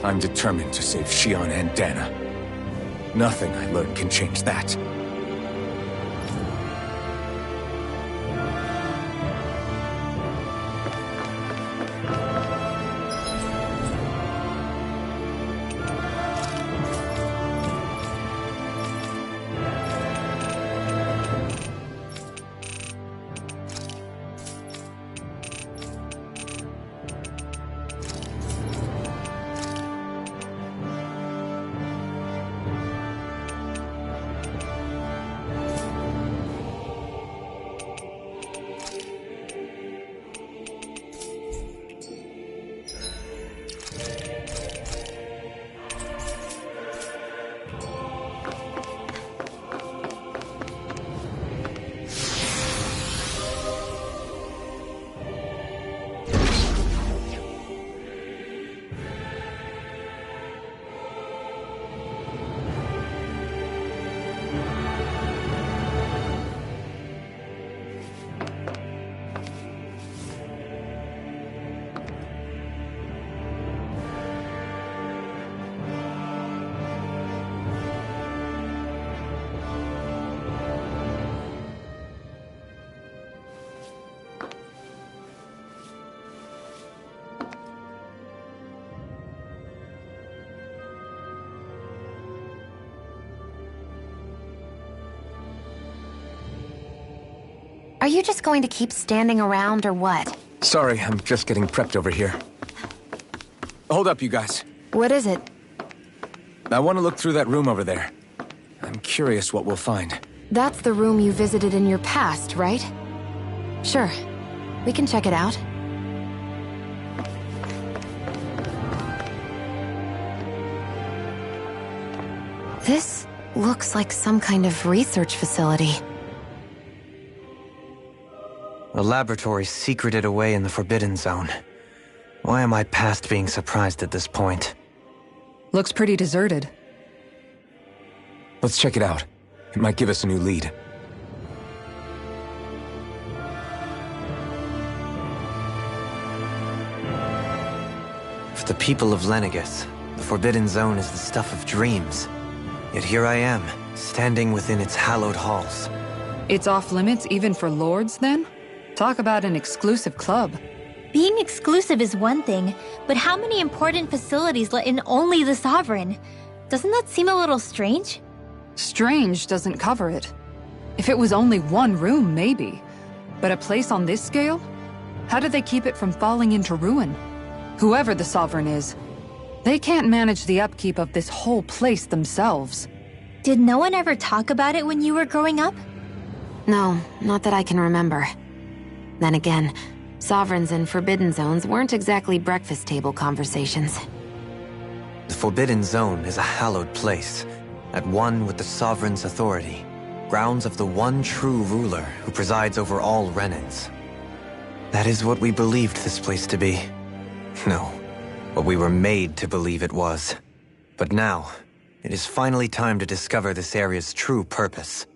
I'm determined to save Shion and Dana. Nothing I learn can change that. Are you just going to keep standing around or what? Sorry, I'm just getting prepped over here. Hold up, you guys. What is it? I want to look through that room over there. I'm curious what we'll find. That's the room you visited in your past, right? Sure. We can check it out. This looks like some kind of research facility. A laboratory secreted away in the Forbidden Zone. Why am I past being surprised at this point? Looks pretty deserted. Let's check it out. It might give us a new lead. For the people of Lenegus, the Forbidden Zone is the stuff of dreams. Yet here I am, standing within its hallowed halls. It's off limits even for lords, then? Talk about an exclusive club. Being exclusive is one thing, but how many important facilities let in only the Sovereign? Doesn't that seem a little strange? Strange doesn't cover it. If it was only one room, maybe. But a place on this scale? How did they keep it from falling into ruin? Whoever the Sovereign is, they can't manage the upkeep of this whole place themselves. Did no one ever talk about it when you were growing up? No, not that I can remember. Then again, Sovereigns and Forbidden Zones weren't exactly breakfast table conversations. The Forbidden Zone is a hallowed place, at one with the Sovereign's authority, grounds of the one true ruler who presides over all Renans. That is what we believed this place to be. No, what we were made to believe it was. But now, it is finally time to discover this area's true purpose,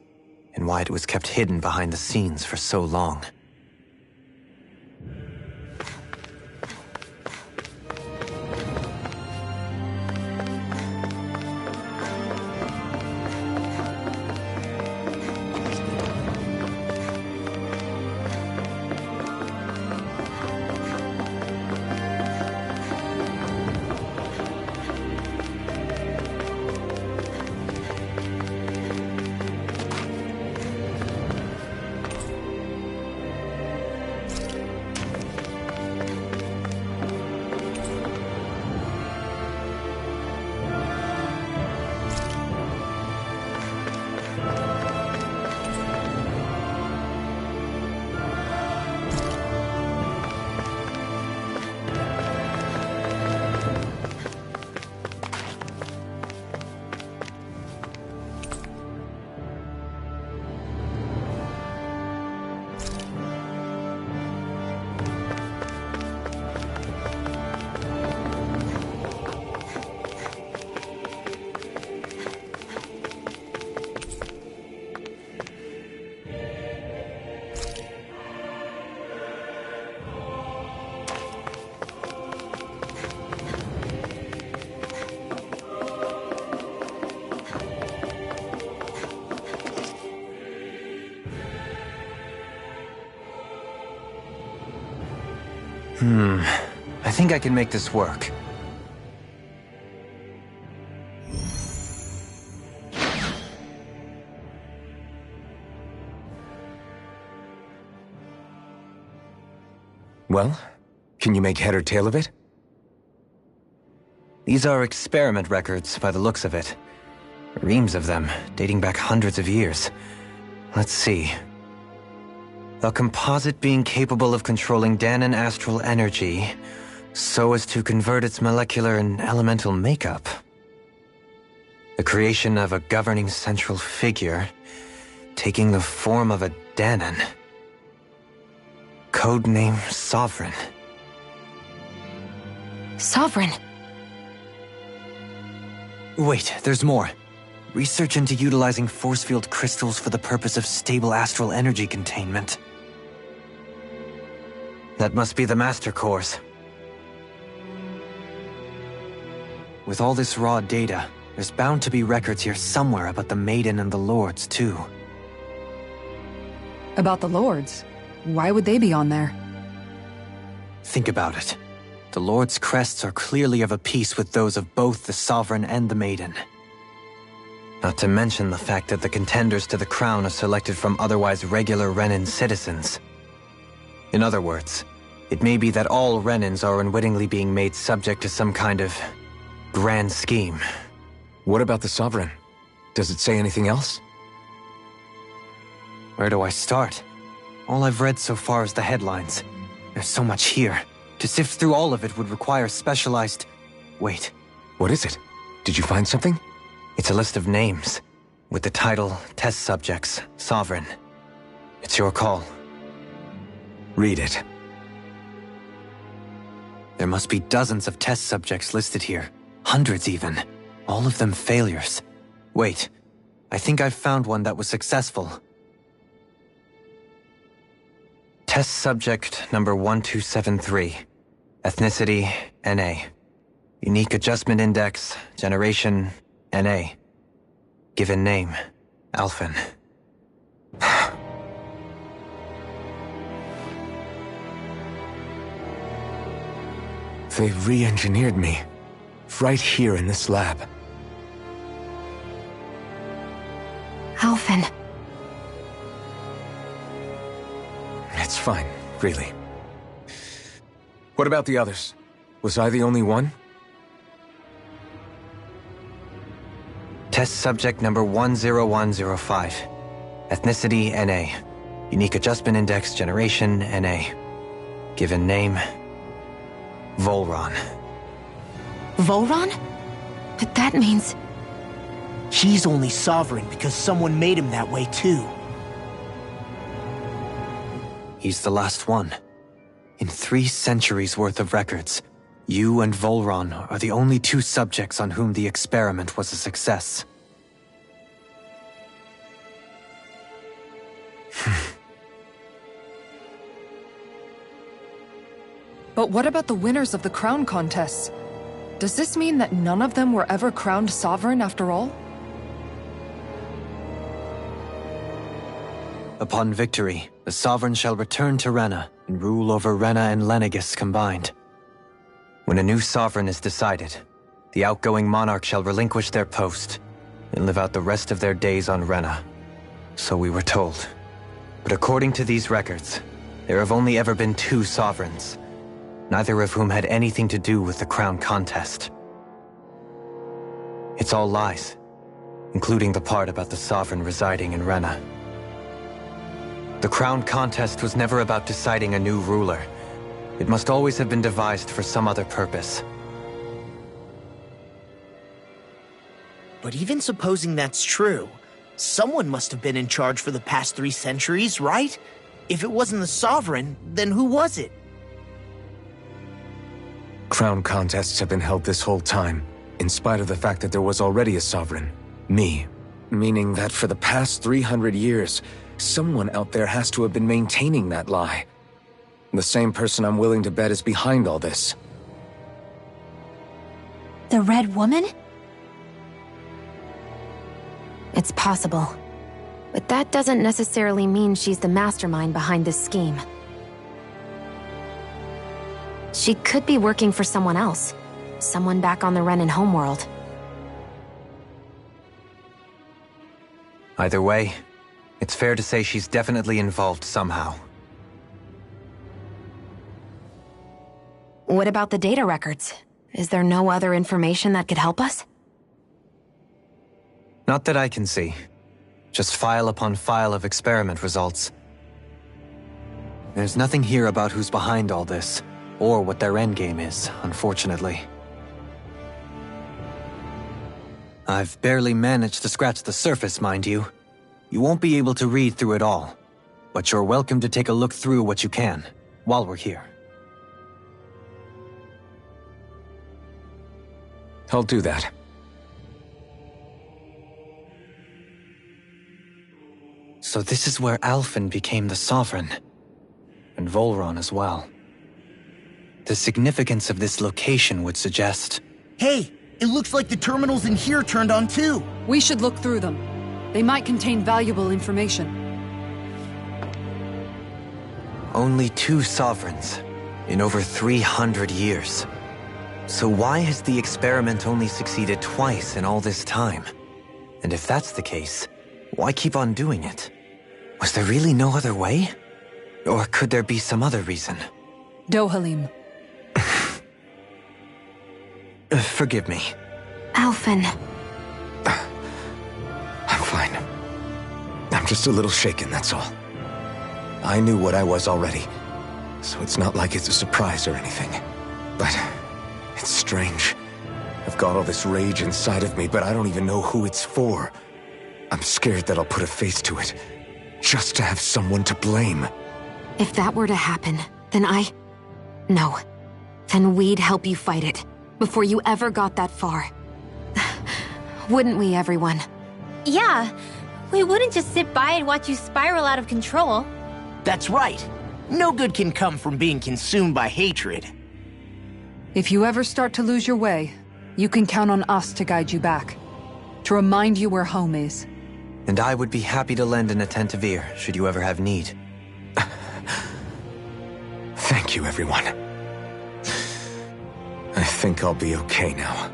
and why it was kept hidden behind the scenes for so long. I think I can make this work. Well, can you make head or tail of it? These are experiment records by the looks of it. Reams of them, dating back hundreds of years. Let's see. A composite being capable of controlling Danon astral energy so as to convert its molecular and elemental makeup. The creation of a governing central figure, taking the form of a Danon. Codename Sovereign. Sovereign. Wait, there's more. Research into utilizing force field crystals for the purpose of stable astral energy containment. That must be the Master Cores. With all this raw data, there's bound to be records here somewhere about the Maiden and the Lords, too. About the Lords? Why would they be on there? Think about it. The Lord's crests are clearly of a piece with those of both the Sovereign and the Maiden. Not to mention the fact that the contenders to the crown are selected from otherwise regular Renan citizens. In other words, it may be that all Renans are unwittingly being made subject to some kind of grand scheme. What about the Sovereign? Does it say anything else? Where do I start? All I've read so far is the headlines. There's so much here. To sift through all of it would require specialized... Wait. What is it? Did you find something? It's a list of names, with the title, Test Subjects, Sovereign. It's your call. Read it. There must be dozens of test subjects listed here. Hundreds even. All of them failures. Wait, I think I've found one that was successful. Test subject number 1273. Ethnicity, NA. Unique adjustment index, generation, NA. Given name, Alphen. They've re-engineered me. Right here in this lab. Alphen. It's fine, really. What about the others? Was I the only one? Test subject number 10105. Ethnicity, NA. Unique adjustment index, generation, NA. Given name, Volron. Volron? But that means... He's only sovereign because someone made him that way too. He's the last one. In 3 centuries worth of records, you and Volron are the only 2 subjects on whom the experiment was a success. But what about the winners of the crown contests? Does this mean that none of them were ever crowned sovereign after all? Upon victory, the Sovereign shall return to Rena and rule over Rena and Lenegis combined. When a new Sovereign is decided, the outgoing monarch shall relinquish their post and live out the rest of their days on Rena. So we were told. But according to these records, there have only ever been 2 Sovereigns, neither of whom had anything to do with the crown contest. It's all lies, including the part about the Sovereign residing in Rena. The crown contest was never about deciding a new ruler. It must always have been devised for some other purpose. But even supposing that's true, someone must have been in charge for the past 3 centuries, right? If it wasn't the Sovereign, then who was it? Crown contests have been held this whole time, in spite of the fact that there was already a Sovereign. Me. Meaning that for the past 300 years, someone out there has to have been maintaining that lie. The same person I'm willing to bet is behind all this. The Red Woman? It's possible. But that doesn't necessarily mean she's the mastermind behind this scheme. She could be working for someone else. Someone back on the Renan homeworld. Either way, it's fair to say she's definitely involved somehow. What about the data records? Is there no other information that could help us? Not that I can see. Just file upon file of experiment results. There's nothing here about who's behind all this, or what their endgame is, unfortunately. I've barely managed to scratch the surface, mind you. You won't be able to read through it all, but you're welcome to take a look through what you can, while we're here. I'll do that. So this is where Alphen became the Sovereign. And Volron as well. The significance of this location would suggest... Hey, it looks like the terminals in here turned on too. We should look through them. They might contain valuable information. Only 2 Sovereigns in over 300 years. So why has the experiment only succeeded twice in all this time? And if that's the case, why keep on doing it? Was there really no other way? Or could there be some other reason? Dohalim. Forgive me. Alphen. I'm fine. I'm just a little shaken, that's all. I knew what I was already, so it's not like it's a surprise or anything. But it's strange. I've got all this rage inside of me, but I don't even know who it's for. I'm scared that I'll put a face to it, just to have someone to blame. If that were to happen, then No. Then we'd help you fight it, before you ever got that far. Wouldn't we, everyone? Yeah, we wouldn't just sit by and watch you spiral out of control. That's right. No good can come from being consumed by hatred. If you ever start to lose your way, you can count on us to guide you back. To remind you where home is. And I would be happy to lend an attentive ear, should you ever have need. Thank you, everyone. I think I'll be okay now.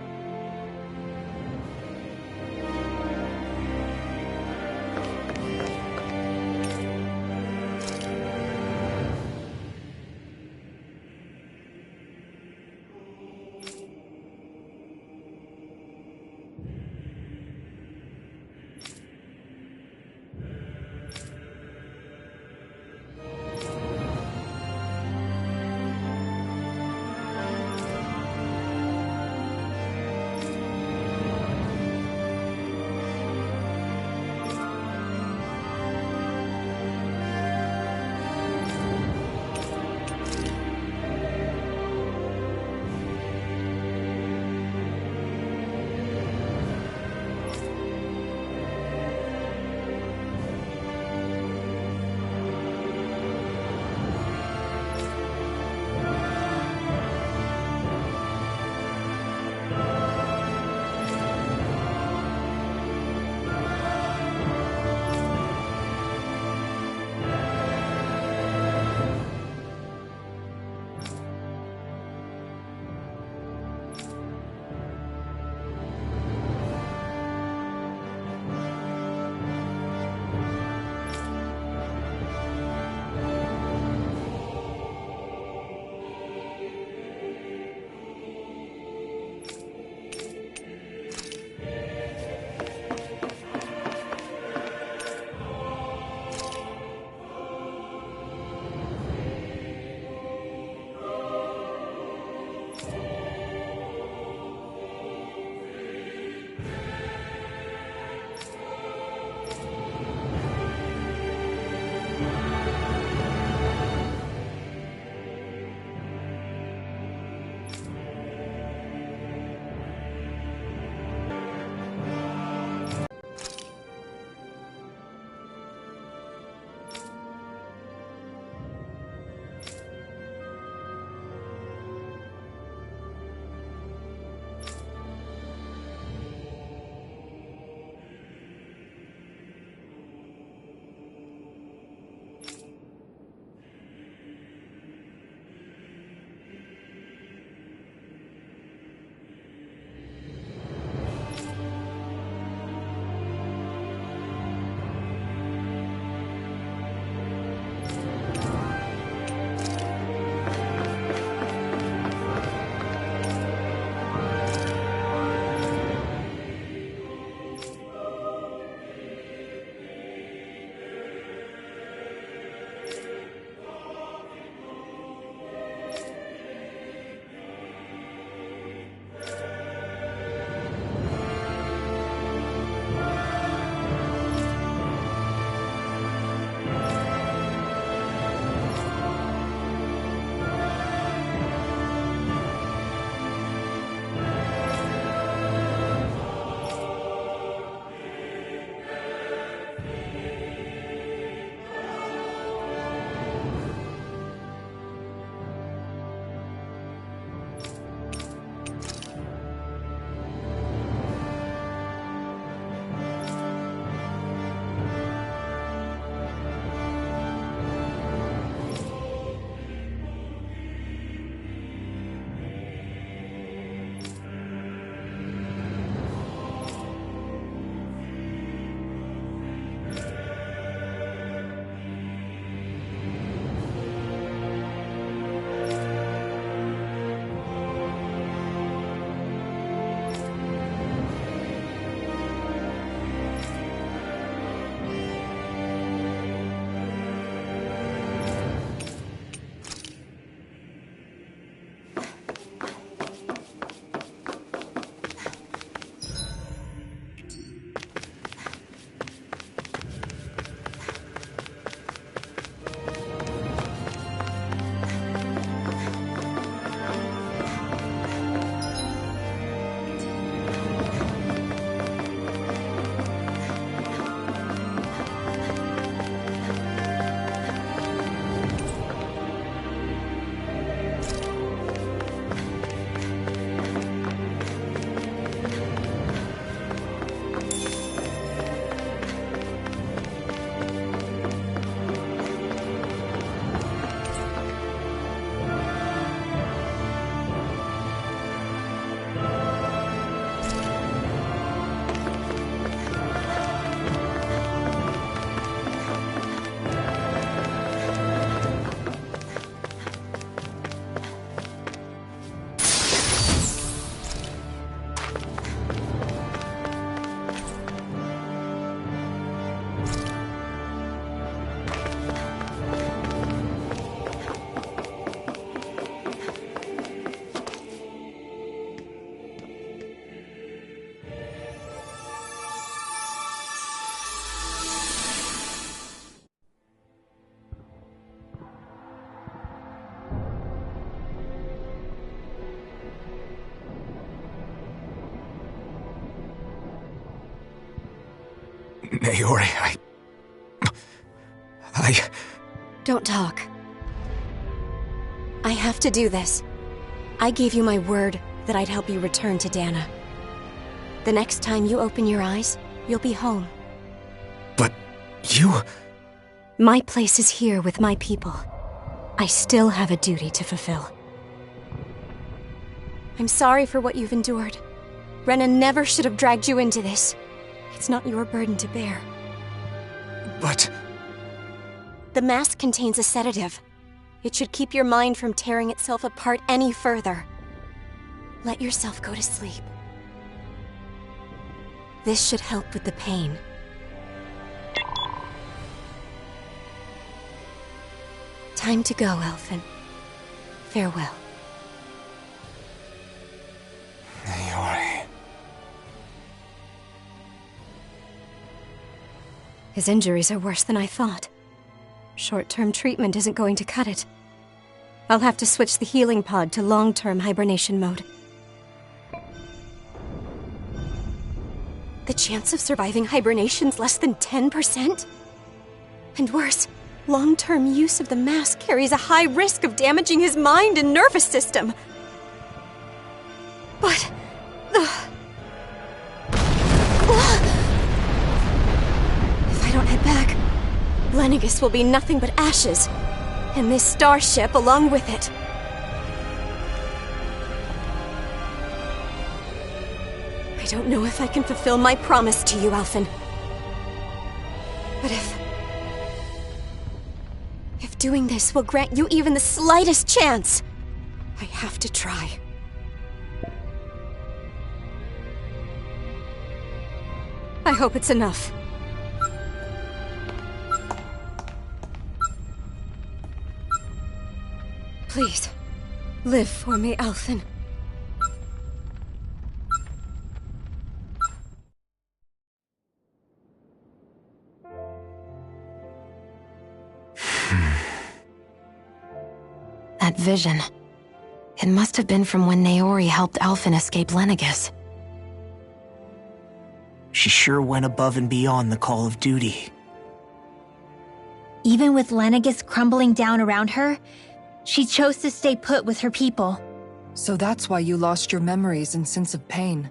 Naori, I... Don't talk. I have to do this. I gave you my word that I'd help you return to Dana. The next time you open your eyes, you'll be home. But you... My place is here with my people. I still have a duty to fulfill. I'm sorry for what you've endured. Renan never should have dragged you into this. It's not your burden to bear. But... The mask contains a sedative. It should keep your mind from tearing itself apart any further. Let yourself go to sleep. This should help with the pain. Time to go, Elfin. Farewell. Naori... His injuries are worse than I thought. Short-term treatment isn't going to cut it. I'll have to switch the healing pod to long-term hibernation mode. The chance of surviving hibernation's less than 10%? And worse, long-term use of the mask carries a high risk of damaging his mind and nervous system. But... If I don't head back, Lenegis will be nothing but ashes, and this starship along with it. I don't know if I can fulfill my promise to you, Alphen. But if doing this will grant you even the slightest chance, I have to try. I hope it's enough. Please, live for me, Alphen. That vision. It must have been from when Naori helped Alphen escape Lenegis. She sure went above and beyond the call of duty. Even with Lenegis crumbling down around her, she chose to stay put with her people. So that's why you lost your memories and sense of pain,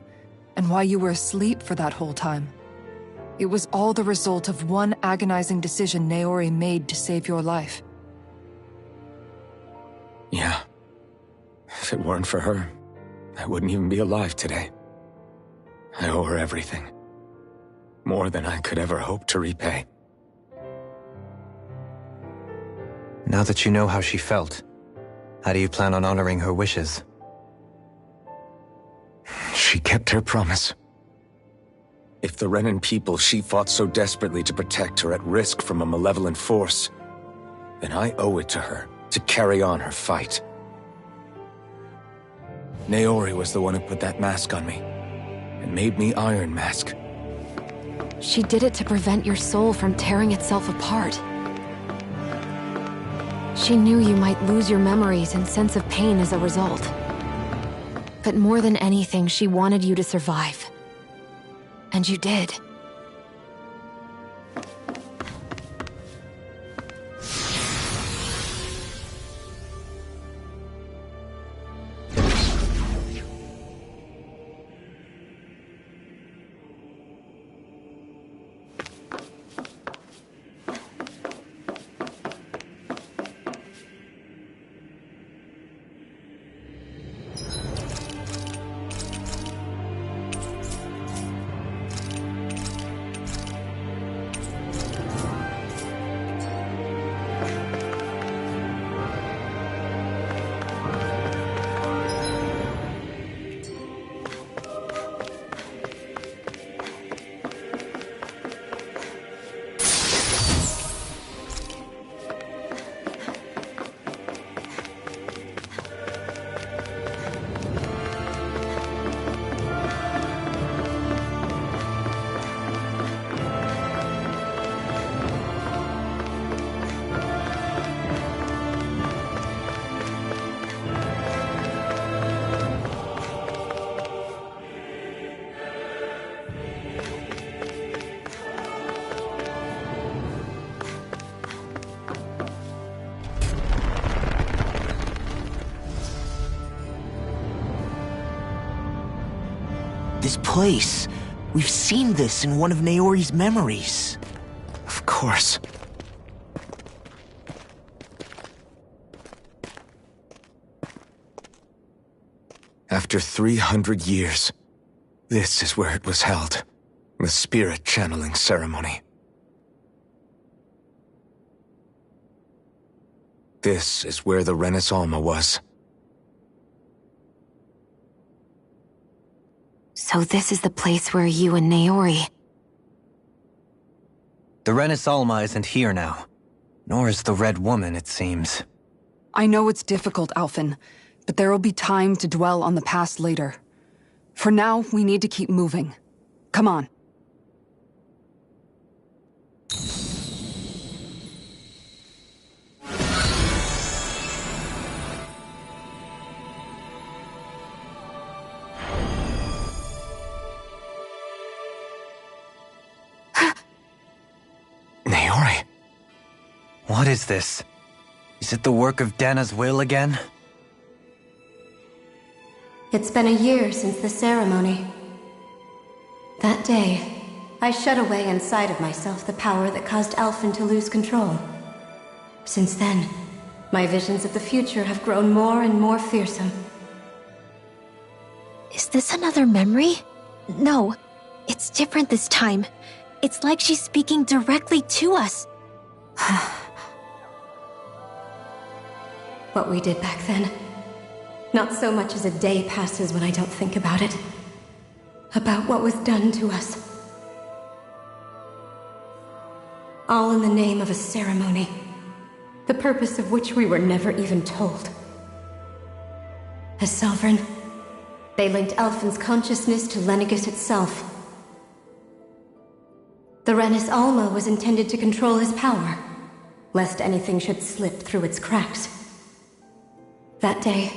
and why you were asleep for that whole time. It was all the result of one agonizing decision Naori made to save your life. Yeah. If it weren't for her, I wouldn't even be alive today. I owe her everything. More than I could ever hope to repay. Now that you know how she felt, how do you plan on honoring her wishes? She kept her promise. If the Renan people she fought so desperately to protect are at risk from a malevolent force, then I owe it to her to carry on her fight. Naori was the one who put that mask on me, and made me Iron Mask. She did it to prevent your soul from tearing itself apart. She knew you might lose your memories and sense of pain as a result. But more than anything, she wanted you to survive. And you did. This place. We've seen this in one of Naori's memories. Of course. After 300 years, this is where it was held. The spirit channeling ceremony. This is where the Renis Alma was. So this is the place where you and Naori... The Renis Alma isn't here now. Nor is the Red Woman, it seems. I know it's difficult, Alphen, but there will be time to dwell on the past later. For now, we need to keep moving. Come on. Naori. What is this? Is it the work of Dana's will again? It's been a year since the ceremony. That day, I shut away inside of myself the power that caused Alphen to lose control. Since then, my visions of the future have grown more and more fearsome. Is this another memory? No, it's different this time. It's like she's speaking directly to us. What we did back then. Not so much as a day passes when I don't think about it. About what was done to us. All in the name of a ceremony. The purpose of which we were never even told. As Sovereign, they linked Alphen's consciousness to Lenegis itself. The Renis Alma was intended to control his power, lest anything should slip through its cracks. That day,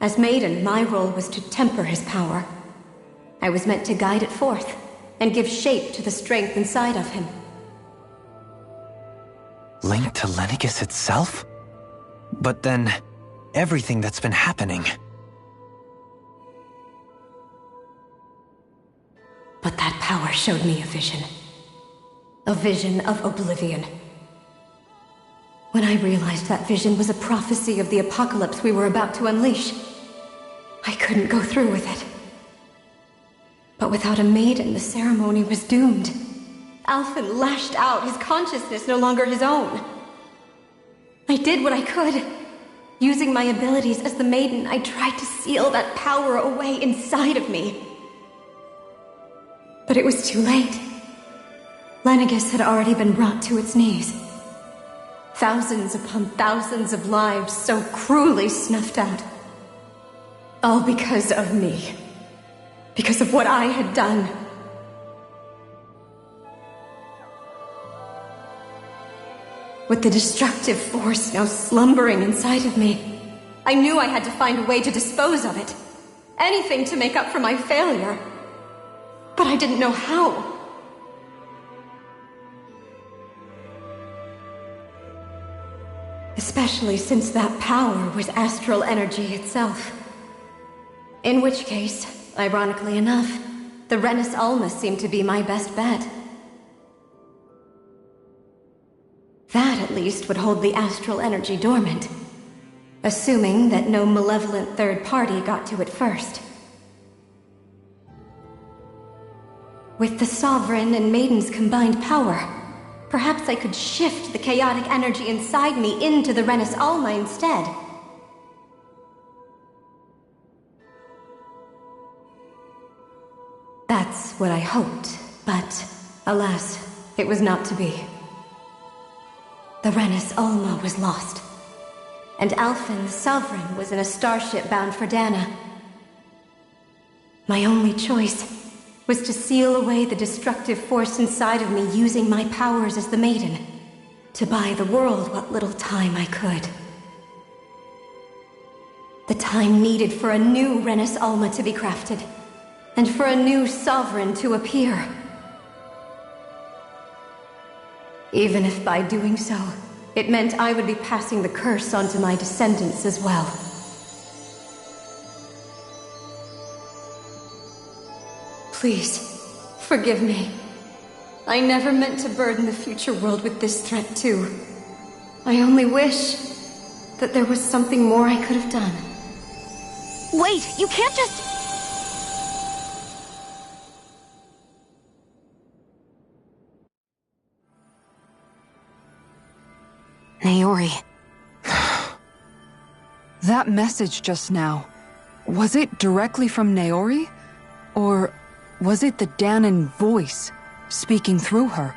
as Maiden, my role was to temper his power. I was meant to guide it forth, and give shape to the strength inside of him. Linked to Lenegis itself? But then, everything that's been happening... But that power showed me a vision. A vision of oblivion. When I realized that vision was a prophecy of the apocalypse we were about to unleash, I couldn't go through with it. But without a maiden, the ceremony was doomed. Alphen lashed out, his consciousness no longer his own. I did what I could. Using my abilities as the maiden, I tried to seal that power away inside of me. But it was too late. Lenegis had already been brought to its knees. Thousands upon thousands of lives so cruelly snuffed out. All because of me. Because of what I had done. With the destructive force now slumbering inside of me, I knew I had to find a way to dispose of it. Anything to make up for my failure. But I didn't know how. Especially since that power was astral energy itself. In which case, ironically enough, the Renis Alma seemed to be my best bet. That, at least, would hold the astral energy dormant. Assuming that no malevolent third party got to it first. With the Sovereign and Maiden's combined power, perhaps I could shift the chaotic energy inside me into the Renis Alma instead. That's what I hoped, but alas, it was not to be. The Renis Alma was lost, and Alphen, the Sovereign, was in a starship bound for Dana. My only choice was to seal away the destructive force inside of me using my powers as the Maiden, to buy the world what little time I could. The time needed for a new Renis Alma to be crafted, and for a new Sovereign to appear. Even if by doing so, it meant I would be passing the curse onto my descendants as well. Please, forgive me. I never meant to burden the future world with this threat too. I only wish that there was something more I could have done. Wait, you can't just... Naori. That message just now, was it directly from Naori? Or was it the Danon voice speaking through her?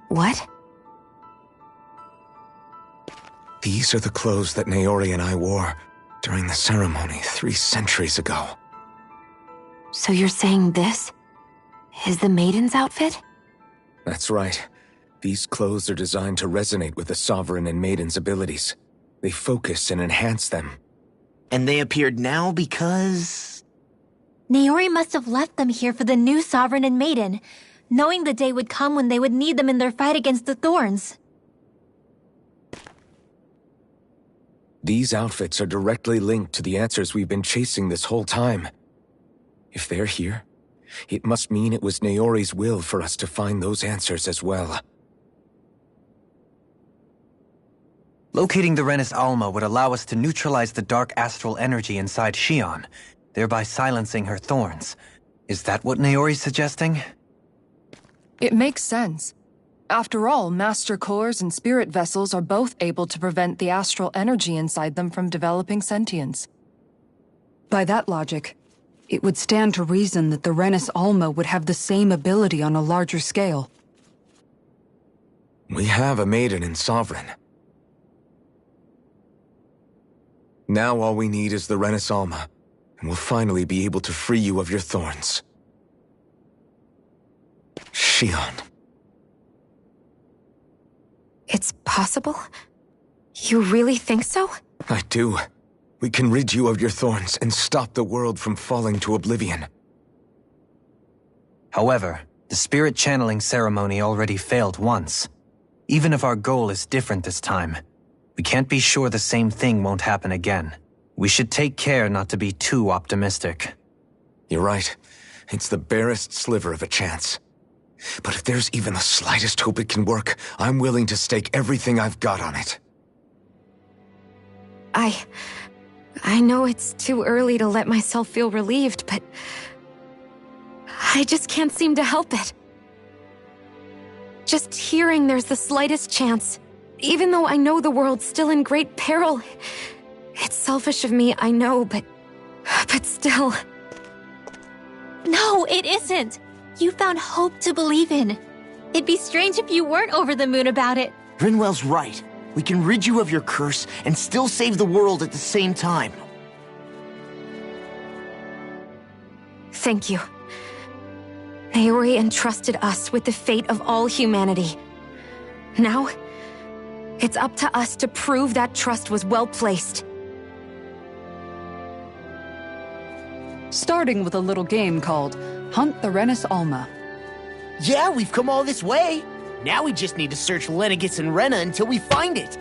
What? These are the clothes that Naori and I wore during the ceremony 3 centuries ago. So you're saying this is the Maiden's outfit? That's right. These clothes are designed to resonate with the Sovereign and Maiden's abilities. They focus and enhance them. And they appeared now because... Naori must have left them here for the new Sovereign and Maiden, knowing the day would come when they would need them in their fight against the Thorns. These outfits are directly linked to the answers we've been chasing this whole time. If they're here, it must mean it was Naori's will for us to find those answers as well. Locating the Renis Alma would allow us to neutralize the dark astral energy inside Shion, thereby silencing her thorns. Is that what Naori's suggesting? It makes sense. After all, Master Cores and Spirit Vessels are both able to prevent the astral energy inside them from developing sentience. By that logic, it would stand to reason that the Renis Alma would have the same ability on a larger scale. We have a Maiden and Sovereign. Now all we need is the Renis Alma, and we'll finally be able to free you of your thorns. Shion. It's possible? You really think so? I do. We can rid you of your thorns and stop the world from falling to oblivion. However, the spirit channeling ceremony already failed once. Even if our goal is different this time, we can't be sure the same thing won't happen again. We should take care not to be too optimistic. You're right. It's the barest sliver of a chance. But if there's even the slightest hope it can work, I'm willing to stake everything I've got on it. I know it's too early to let myself feel relieved, but I just can't seem to help it. Just hearing there's the slightest chance, even though I know the world's still in great peril. It's selfish of me, I know, but still. No, it isn't. You found hope to believe in. It'd be strange if you weren't over the moon about it. Grinwell's right. We can rid you of your curse and still save the world at the same time. Thank you. Naori entrusted us with the fate of all humanity. Now, it's up to us to prove that trust was well placed. Starting with a little game called Hunt the Renis Alma. Yeah, we've come all this way. Now we just need to search Lenegis and Rena until we find it.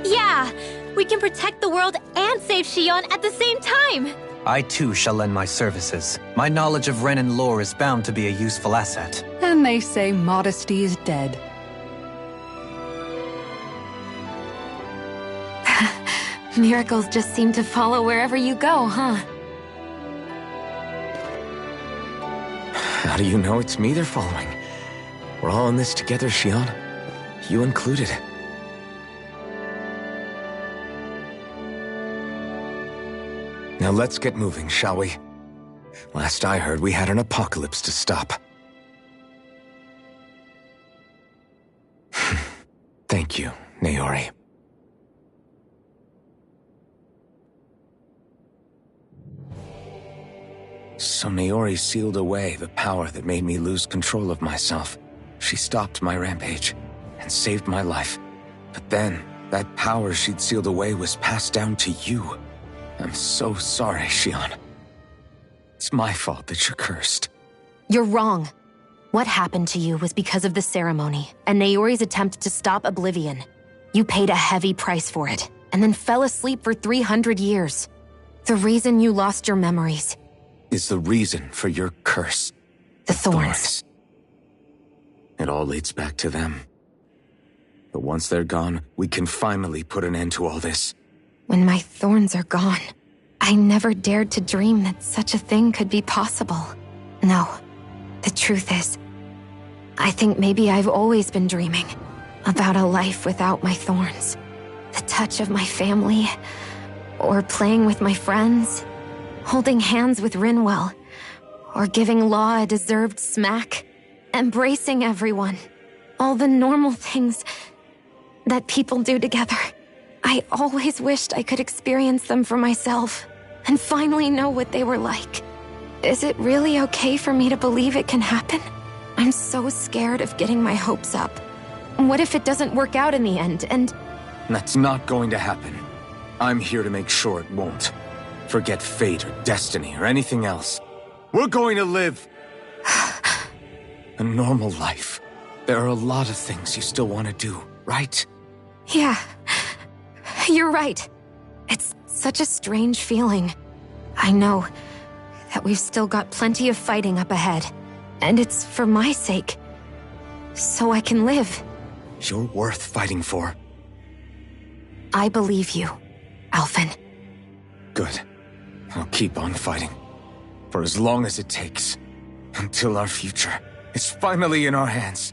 Yeah, we can protect the world and save Shion at the same time. I too shall lend my services. My knowledge of Renan lore is bound to be a useful asset. And they say modesty is dead. Miracles just seem to follow wherever you go, huh? How do you know it's me they're following? We're all in this together, Shion. You included. Now let's get moving, shall we? Last I heard, we had an apocalypse to stop. Thank you, Naori. So Naori sealed away the power that made me lose control of myself. She stopped my rampage and saved my life. But then, that power she'd sealed away was passed down to you. I'm so sorry, Xion. It's my fault that you're cursed. You're wrong. What happened to you was because of the ceremony and Naori's attempt to stop Oblivion. You paid a heavy price for it, and then fell asleep for 300 years. The reason you lost your memories is the reason for your curse. The thorns. It all leads back to them. But once they're gone, we can finally put an end to all this. When my thorns are gone, I never dared to dream that such a thing could be possible. No, the truth is, I think maybe I've always been dreaming about a life without my thorns. The touch of my family, or playing with my friends, holding hands with Rinwell, or giving Law a deserved smack, embracing everyone. All the normal things that people do together. I always wished I could experience them for myself, and finally know what they were like. Is it really okay for me to believe it can happen? I'm so scared of getting my hopes up. What if it doesn't work out in the end, and... That's not going to happen. I'm here to make sure it won't. Forget fate or destiny or anything else. We're going to live a normal life. There are a lot of things you still want to do, right? Yeah, you're right. It's such a strange feeling. I know that we've still got plenty of fighting up ahead, and it's for my sake, so I can live. You're worth fighting for. I believe you, Alphen. Good. I'll keep on fighting. For as long as it takes. Until our future is finally in our hands.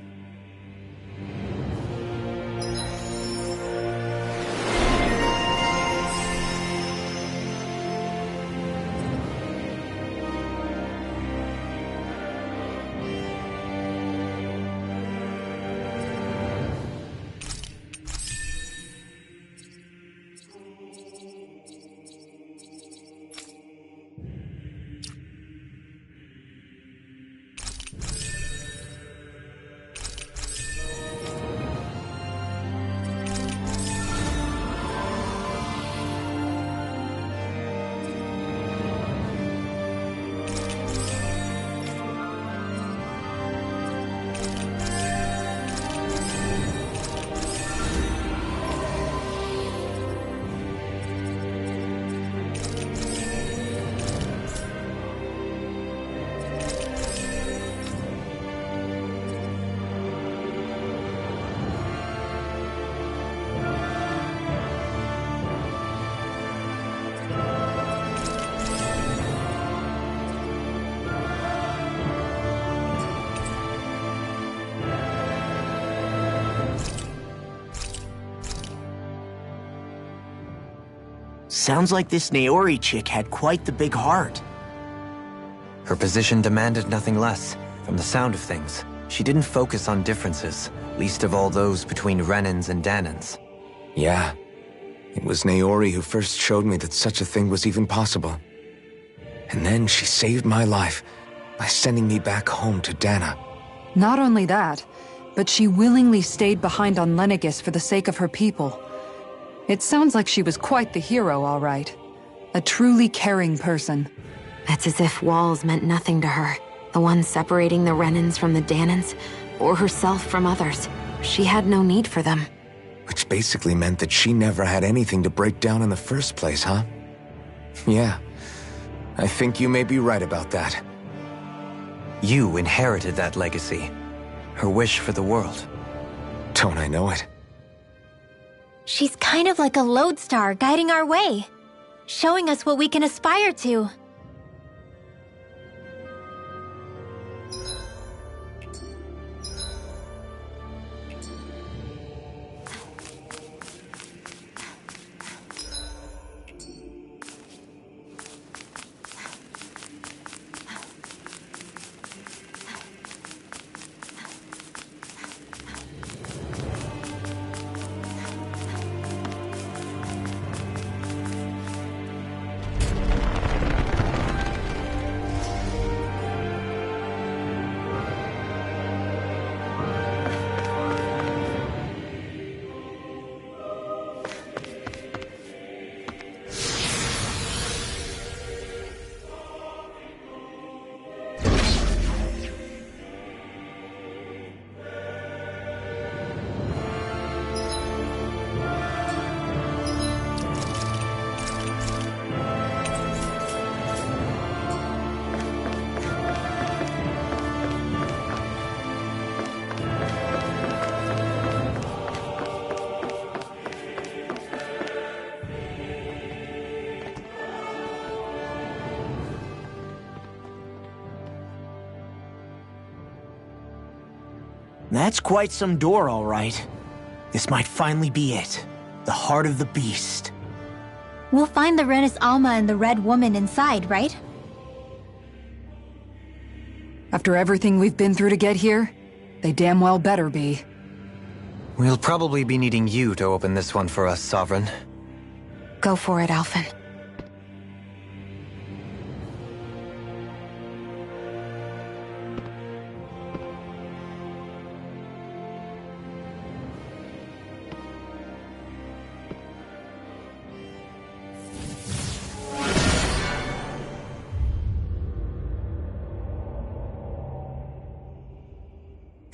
Sounds like this Naori chick had quite the big heart. Her position demanded nothing less. From the sound of things, she didn't focus on differences, least of all those between Renans and Danans. Yeah. It was Naori who first showed me that such a thing was even possible. And then she saved my life by sending me back home to Dana. Not only that, but she willingly stayed behind on Lenegis for the sake of her people. It sounds like she was quite the hero, all right. A truly caring person. It's as if walls meant nothing to her. The ones separating the Renans from the Danans, or herself from others. She had no need for them. Which basically meant that she never had anything to break down in the first place, huh? Yeah. I think you may be right about that. You inherited that legacy. Her wish for the world. Don't I know it? She's kind of like a lodestar guiding our way, showing us what we can aspire to. That's quite some door, all right. This might finally be it. The heart of the beast. We'll find the Renis Alma and the Red Woman inside, right? After everything we've been through to get here, they damn well better be. We'll probably be needing you to open this one for us, Sovereign. Go for it, Alphen.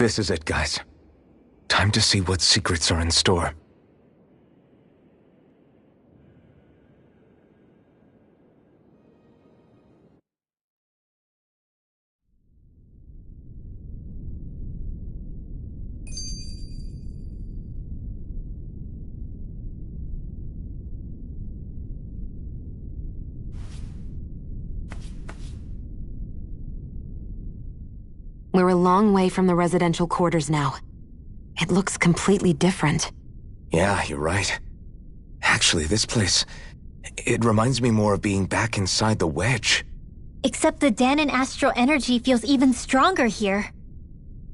This is it, guys. Time to see what secrets are in store. We're a long way from the residential quarters now. It looks completely different. Yeah, you're right. Actually, this place... it reminds me more of being back inside the Wedge. Except the Danon astral energy feels even stronger here.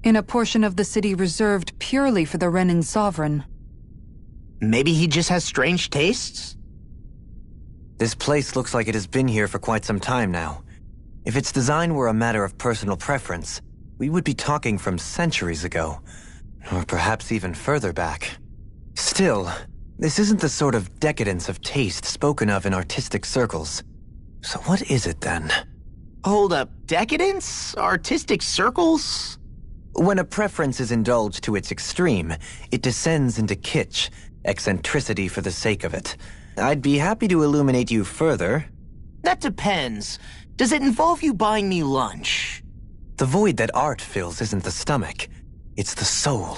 In a portion of the city reserved purely for the Renin Sovereign. Maybe he just has strange tastes? This place looks like it has been here for quite some time now. If its design were a matter of personal preference, we would be talking from centuries ago. Or perhaps even further back. Still, this isn't the sort of decadence of taste spoken of in artistic circles. So what is it then? Hold up, decadence? Artistic circles? When a preference is indulged to its extreme, it descends into kitsch, eccentricity for the sake of it. I'd be happy to illuminate you further. That depends. Does it involve you buying me lunch? The void that art fills isn't the stomach, it's the soul.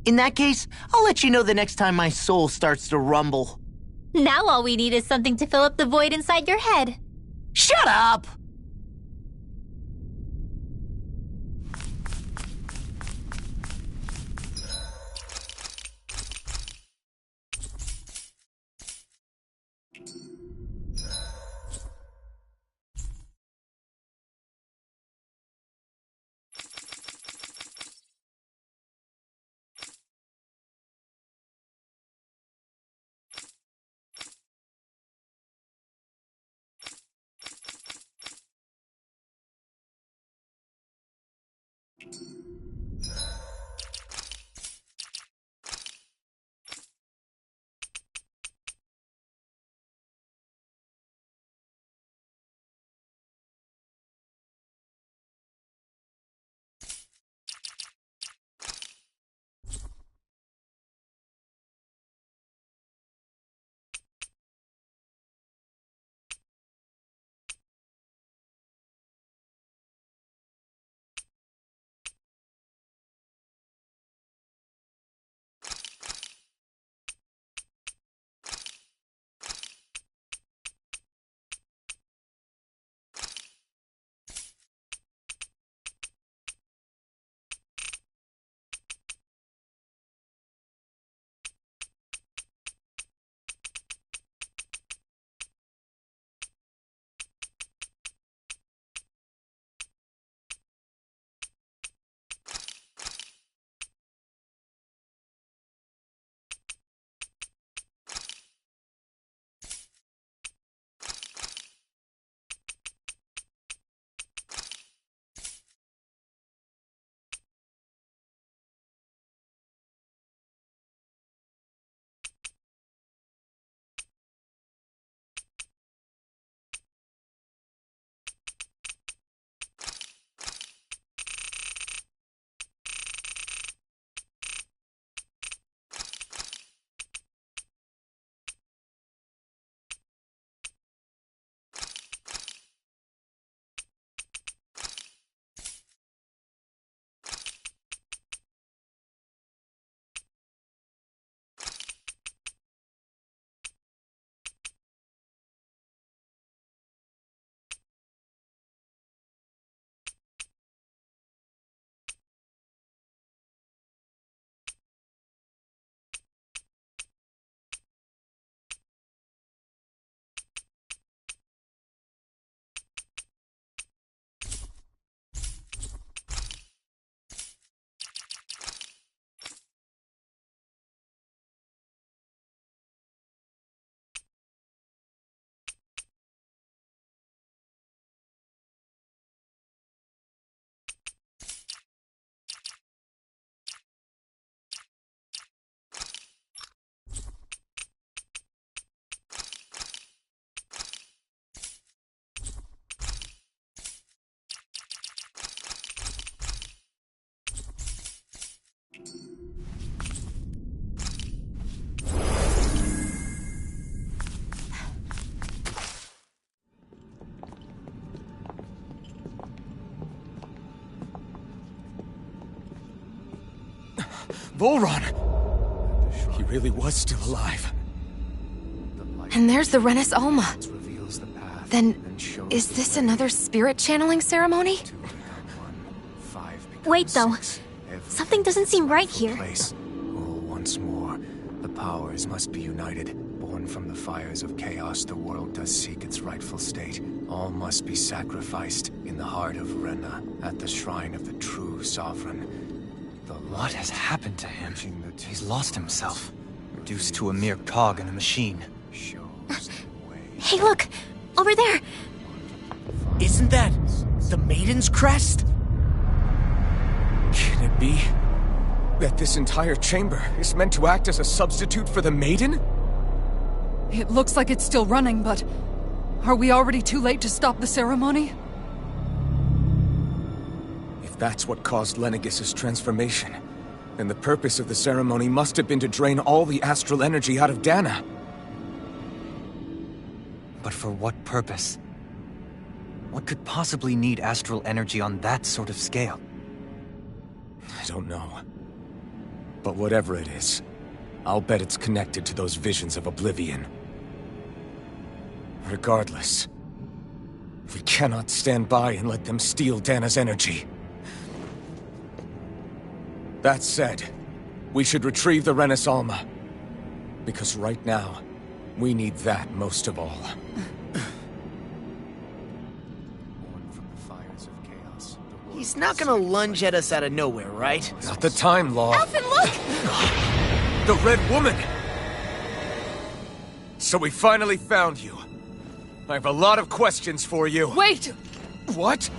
In that case, I'll let you know the next time my soul starts to rumble. Now all we need is something to fill up the void inside your head. Shut up! Bullrun! He really was still alive. And there's the Renis Alma. Then, is this another spirit channeling ceremony? Wait, though. Something doesn't seem right here. All once more. The powers must be united. Born from the fires of chaos, the world does seek its rightful state. All must be sacrificed in the heart of Rena, at the shrine of the true sovereign. What has happened to him? He's lost himself, reduced to a mere cog in a machine. Hey, look! Over there! Isn't that the Maiden's crest? Can it be that this entire chamber is meant to act as a substitute for the Maiden? It looks like it's still running, but... are we already too late to stop the ceremony? If that's what caused Lenegis' transformation, then the purpose of the ceremony must have been to drain all the astral energy out of Dana. But for what purpose? What could possibly need astral energy on that sort of scale? I don't know. But whatever it is, I'll bet it's connected to those visions of oblivion. Regardless, we cannot stand by and let them steal Dana's energy. That said, we should retrieve the Renis Alma. Because right now, we need that most of all. He's not gonna lunge at us out of nowhere, right? Not the time, Law. Alphen, look! The Red Woman! So we finally found you. I have a lot of questions for you. Wait! What?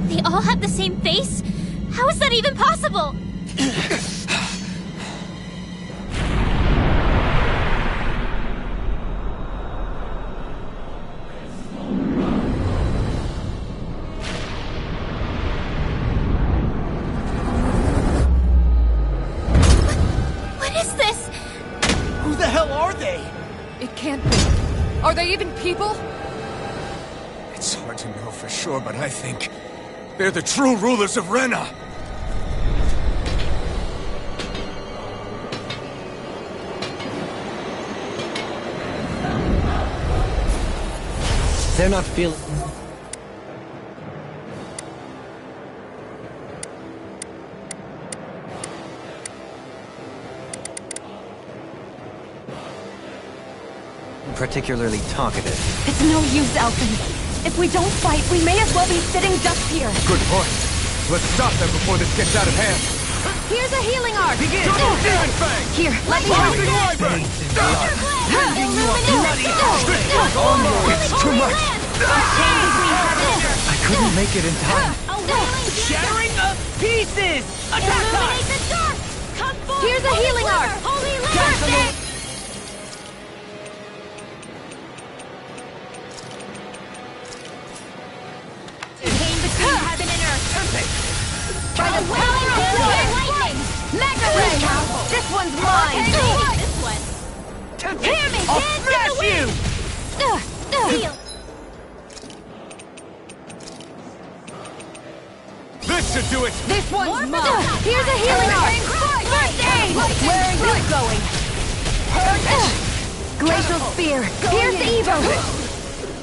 They all have the same face? How is that even possible? What is this? Who the hell are they? It can't be. Are they even people? It's hard to know for sure, but I think they're the true rulers of Rena. They're not feeling... particularly talkative. It's no use, Alphen. If we don't fight, we may as well be sitting ducks here. Good point. Let's stop them before this gets out of hand. Here's a healing arc. Begin! Demon Fang! Here, let me help. Wyvern! It's too much! I couldn't make it in time. Shattering of pieces! Attack us! Here's a healing arc. First aid. By the power of lightning! Mega Ray! This one's mine! This one. Hear me! I'll smash you! Heal. This should do it! This one's mine! Here's a healing arc! First aid! Where are you going? Glacial Spear! Here's the Evo!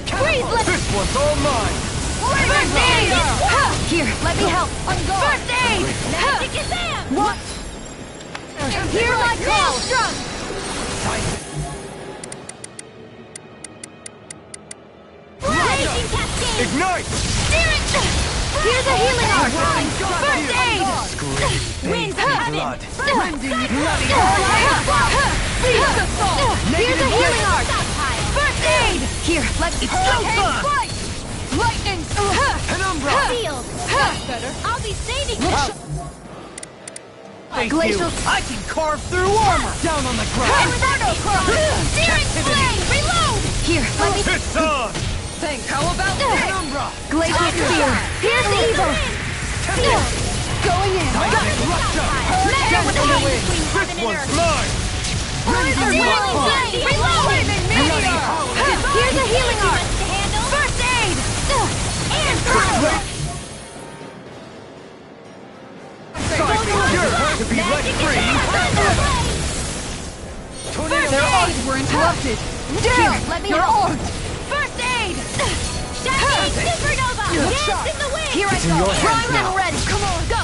Freeze! This one's all mine! First aid! Here, let me help! First aid! What? Here I call! Raging Cascade. Ignite! Here's a healing arc! First aid! Winds of Blood. Here's a healing arc! First aid! Here, let's go! Lightning! Field. I'll be saving you. Thank Glacial- you. I can carve through armor! Down on the ground! Searing Flame. Reload. Here, let me... It's on! Think, how about Penumbra! Glacial Spear! Here's the Evo! Going in! Mega Wave! This one's mine! Searing Flame! Reload! Here's a healing arc! First aid! And power. You're to be let free! Their arms were interrupted. Here, let me help. armed. First aid! Shocking supernova! Dance in the wind! Here It's I in go! your hands Primed now. and ready! Come on, go!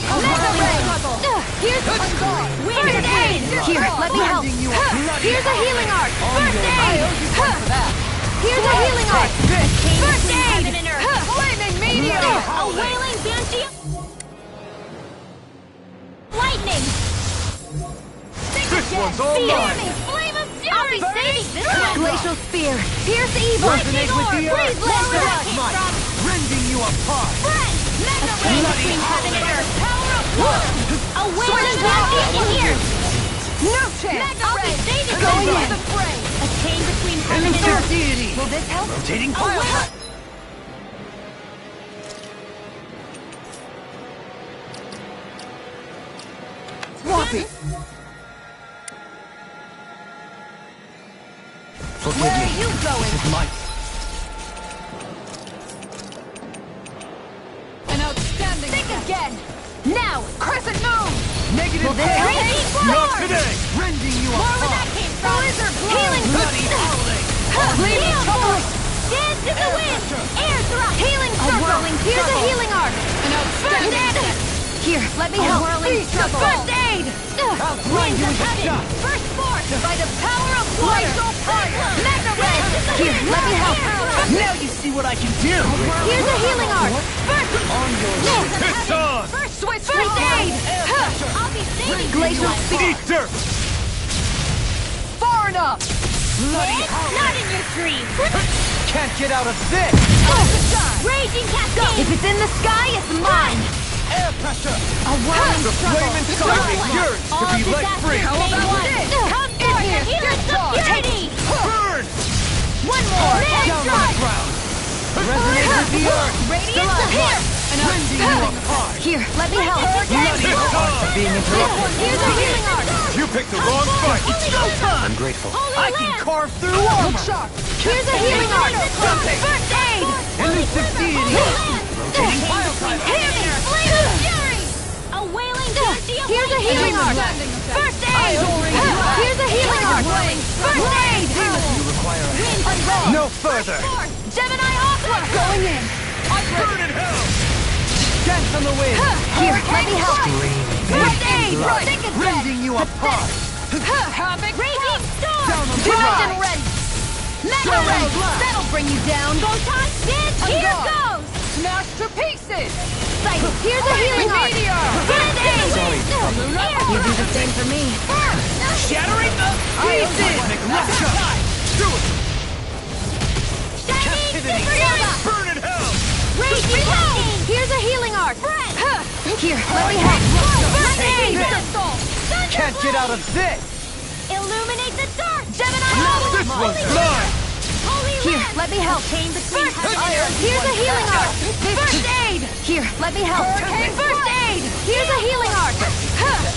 Mega ray! Here's the first aid! Here, let me help! Here's a healing arc! First aid! Here's a healing arc! First aid! Flaming meteor! A wailing banshee! Lightning! This one's all mine! Flame of fury! I'll be saving this one! Glacial spear! Pierce evil! Resonate with the earth! Breathe Might, rending you apart! Friend! Mega ray between heaven and earth! Power of water! A wailing banshee in here! No chance! Mega ray! Saving Going this in. one! A chain between heaven and earth! Deity! Will this help? Rotating A fire! wailing... Swampy! Forgive Where are me. you going? This is might. An outstanding Think attack. again! Now! Crescent moon! Negative Will this power! help? Not Forward! today! Rending you More where apart! that came from! Blizzard blow! Healing Bloody howling! Heal force! Dance in the wind! Air thrust! Healing circle! whirling Here's a circle. healing arc! An First outstanding aid! attack. Here, let me help! whirling circle. First aid! blind Winds you of with heaven! dust. First force! By the power of water! Mega ray! Here, let me help! Now you see what I can do! Here's a healing arc! First! It's on! First switch! First aid! I'll be saving Glacial this spear! Eat dirt! Far enough! Not in your dreams! Can't get out of this! Raging cascade! If it's in the sky, it's mine! Air pressure! A whirling The flame inside me yearns to be let free! How about this? Come forth and heal us of purity! Burn! One more! Down on the ground! Resonate with the earth! Radiance of here! Rending you apart! Here, let me help! Bloody hell! Being interrupted. Here's a healing arc! You picked the wrong fight! It's showtime! I'm grateful. I can carve through armor! Here's a healing arc! First aid! Elusive deity! Rotating fire type! Hear me! Flame of fury! A wailing banshee of Here's a healing arc! First aid! Here's a healing arc! First aid! You require a No further! Gemini Aqua! Going in! Burn in hell! Dance on the wind! Here, let me help! First aid! blood. Think again! Rending you apart! Havoc! Raging storm! Down on the Primed and ground. ready! Mega ray! That'll bring you down! Photon dance! Here goes! Smashed to pieces! Sight! Here's a healing arc! Meteor! First aid! Sorry, You do the same for me. Shattering the pieces! Lecture! Do it! Shining Captivity! supernova! Burn in hell! Raging cascade! Here's a healing arc! Here, let me help! First aid! Can't get out of this! Illuminate the dark! Gemini This one's mine! Here, let me help! First aid! Here's a healing arc! First aid! Here, let me help! First aid! Here's a healing arc!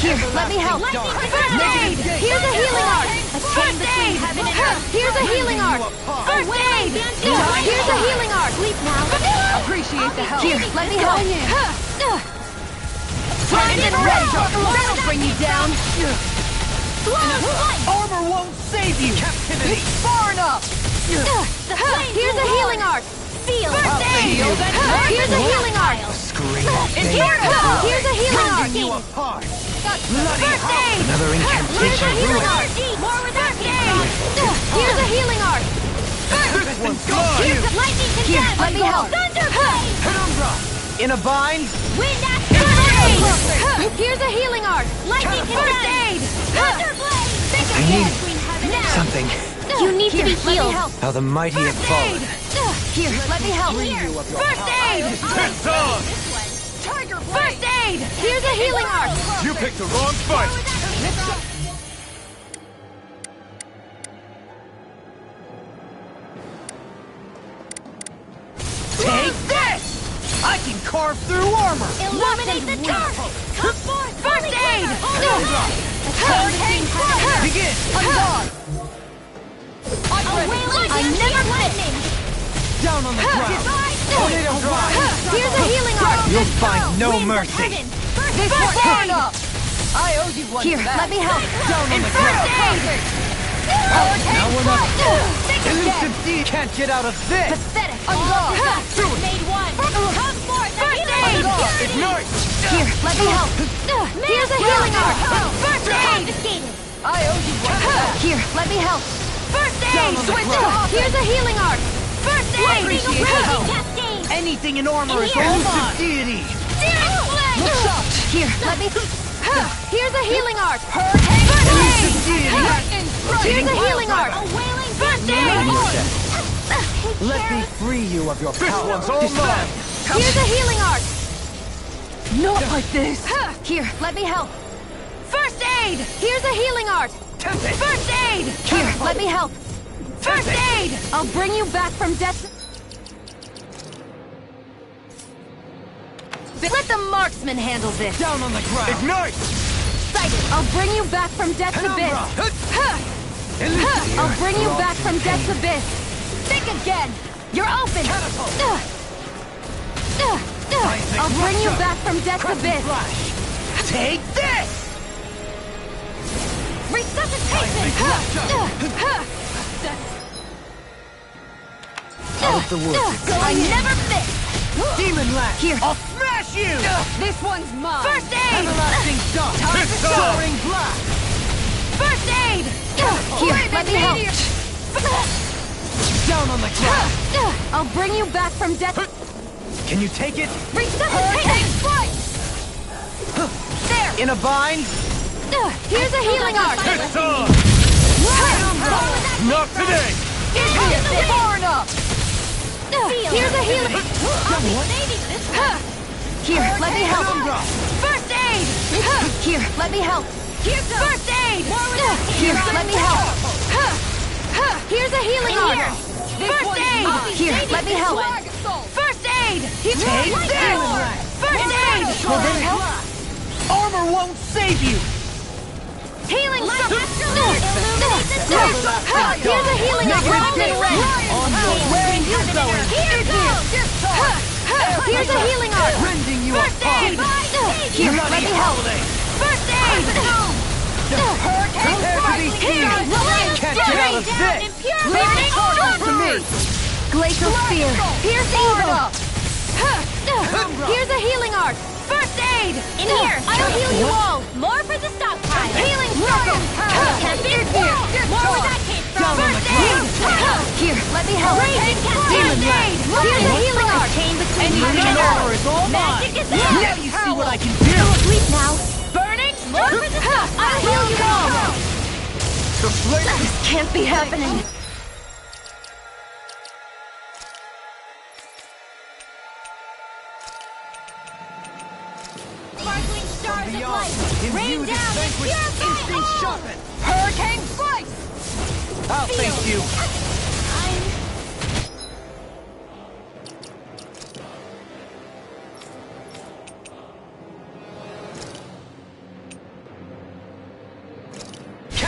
Here, let me help! First aid! Here's a healing arc! First aid! Here's a healing arc! First aid! Here's a healing arc! Sleep now! Appreciate the help. Here, let me help! Primed and ready! That'll bring you down! Armor won't save you! Captivity! Far enough! Here's a healing arc! Feel! First aid! Here's a healing arc! Scream. Here's a healing arc! You apart! First aid! Another Here's a incantation healing ruined. arc! More with first aid! Here's a healing arc! This one's mine! Lightning Here, condemned! let me help! Thunderblade! Penumbra! In a bind? Wind axe! First aid! Here's a healing arc! Lightning condemned! First aid! Thunderblade! Think I again! need something. You need to be healed! How the mighty have fallen. Here, let me help! First aid! It's on! First aid! Here's a healing arc! You picked the wrong fight! Take this! I can carve through armor! Illuminate the dark! Come forth! First aid! Begin! I never lightning! Down on the ground! Tornado drive! Here's You'll find no mercy. This one! I owe you one. Here, let me help. Down on the ground. Now we're not. Elusive D can't get out of this. Pathetic. Made one. Come forth. First aid. Ignite. Here, let me help. Here's a healing art. First aid. I owe you one. Here, let me help. First Down aid. on the Switch ground. off. Here's a healing art. First aid. Appreciate the help. Cascade. Anything in armor is Here. elusive deity. Looks up. Here, let me. Here's a healing art. Elusive deity. Here's a healing art. A wailing First aid. Let me free you of your power. This one's all mine. Here's a healing art. Not like this. Here, let me help. First aid. Here's a healing art. Tempest. First aid. Here, let me help. First aid. I'll bring you back from death. Let the marksman handle this. Down on the ground. Ignite. Sighted. I'll bring you back from death's abyss. Elusive. I'll bring you back from death's abyss. Think again. You're open. Catapult. I'll bring you back from death's abyss. Flash. Take this. Resuscitation. Out of the woods. I never miss. Demon Lash. Here. I'll smash you. This one's mine. First aid. Everlasting dust. Time to Soaring blast. First aid. Here, let me help. Down on the ground. I'll bring you back from death. Can you take it? Resuscitation. Flight. There. In a bind? Here's a healing art. It's on. Not today. Far enough. Here's a healing. Here, let me help. First aid. Here, let me help. First aid. Here, let me help. Here's a healing art. First aid. Here, let me help. First aid. Take this. First aid. Will this help? Armor won't save you. Healing. Here's a healing art. Where are you going? Here goes. Here's a healing art. Rending you First aid. Here, let me help. First aid. Prepare to be healed. Can't get out of this. Burning To me. Glacial Spear. Here's evil. Here's a healing art. First aid. In here. I'll heal you all. More for the stockpile. Healing circle. Tempest. More where that came from. First aid. Here, let me help. Demon Blade. Here's a healing art. Chain between Any heaven and armor earth. is all Magic mine. is out. Now you see what I can do. Sleep now. Burning. More for the stockpile. I'll heal you all. The flame. This can't be happening. Sparkling stars of Beyond. light. Rain Imbue this down. vanquished Purify instinct all. sharpened. Hurricane Slice. I'll face you.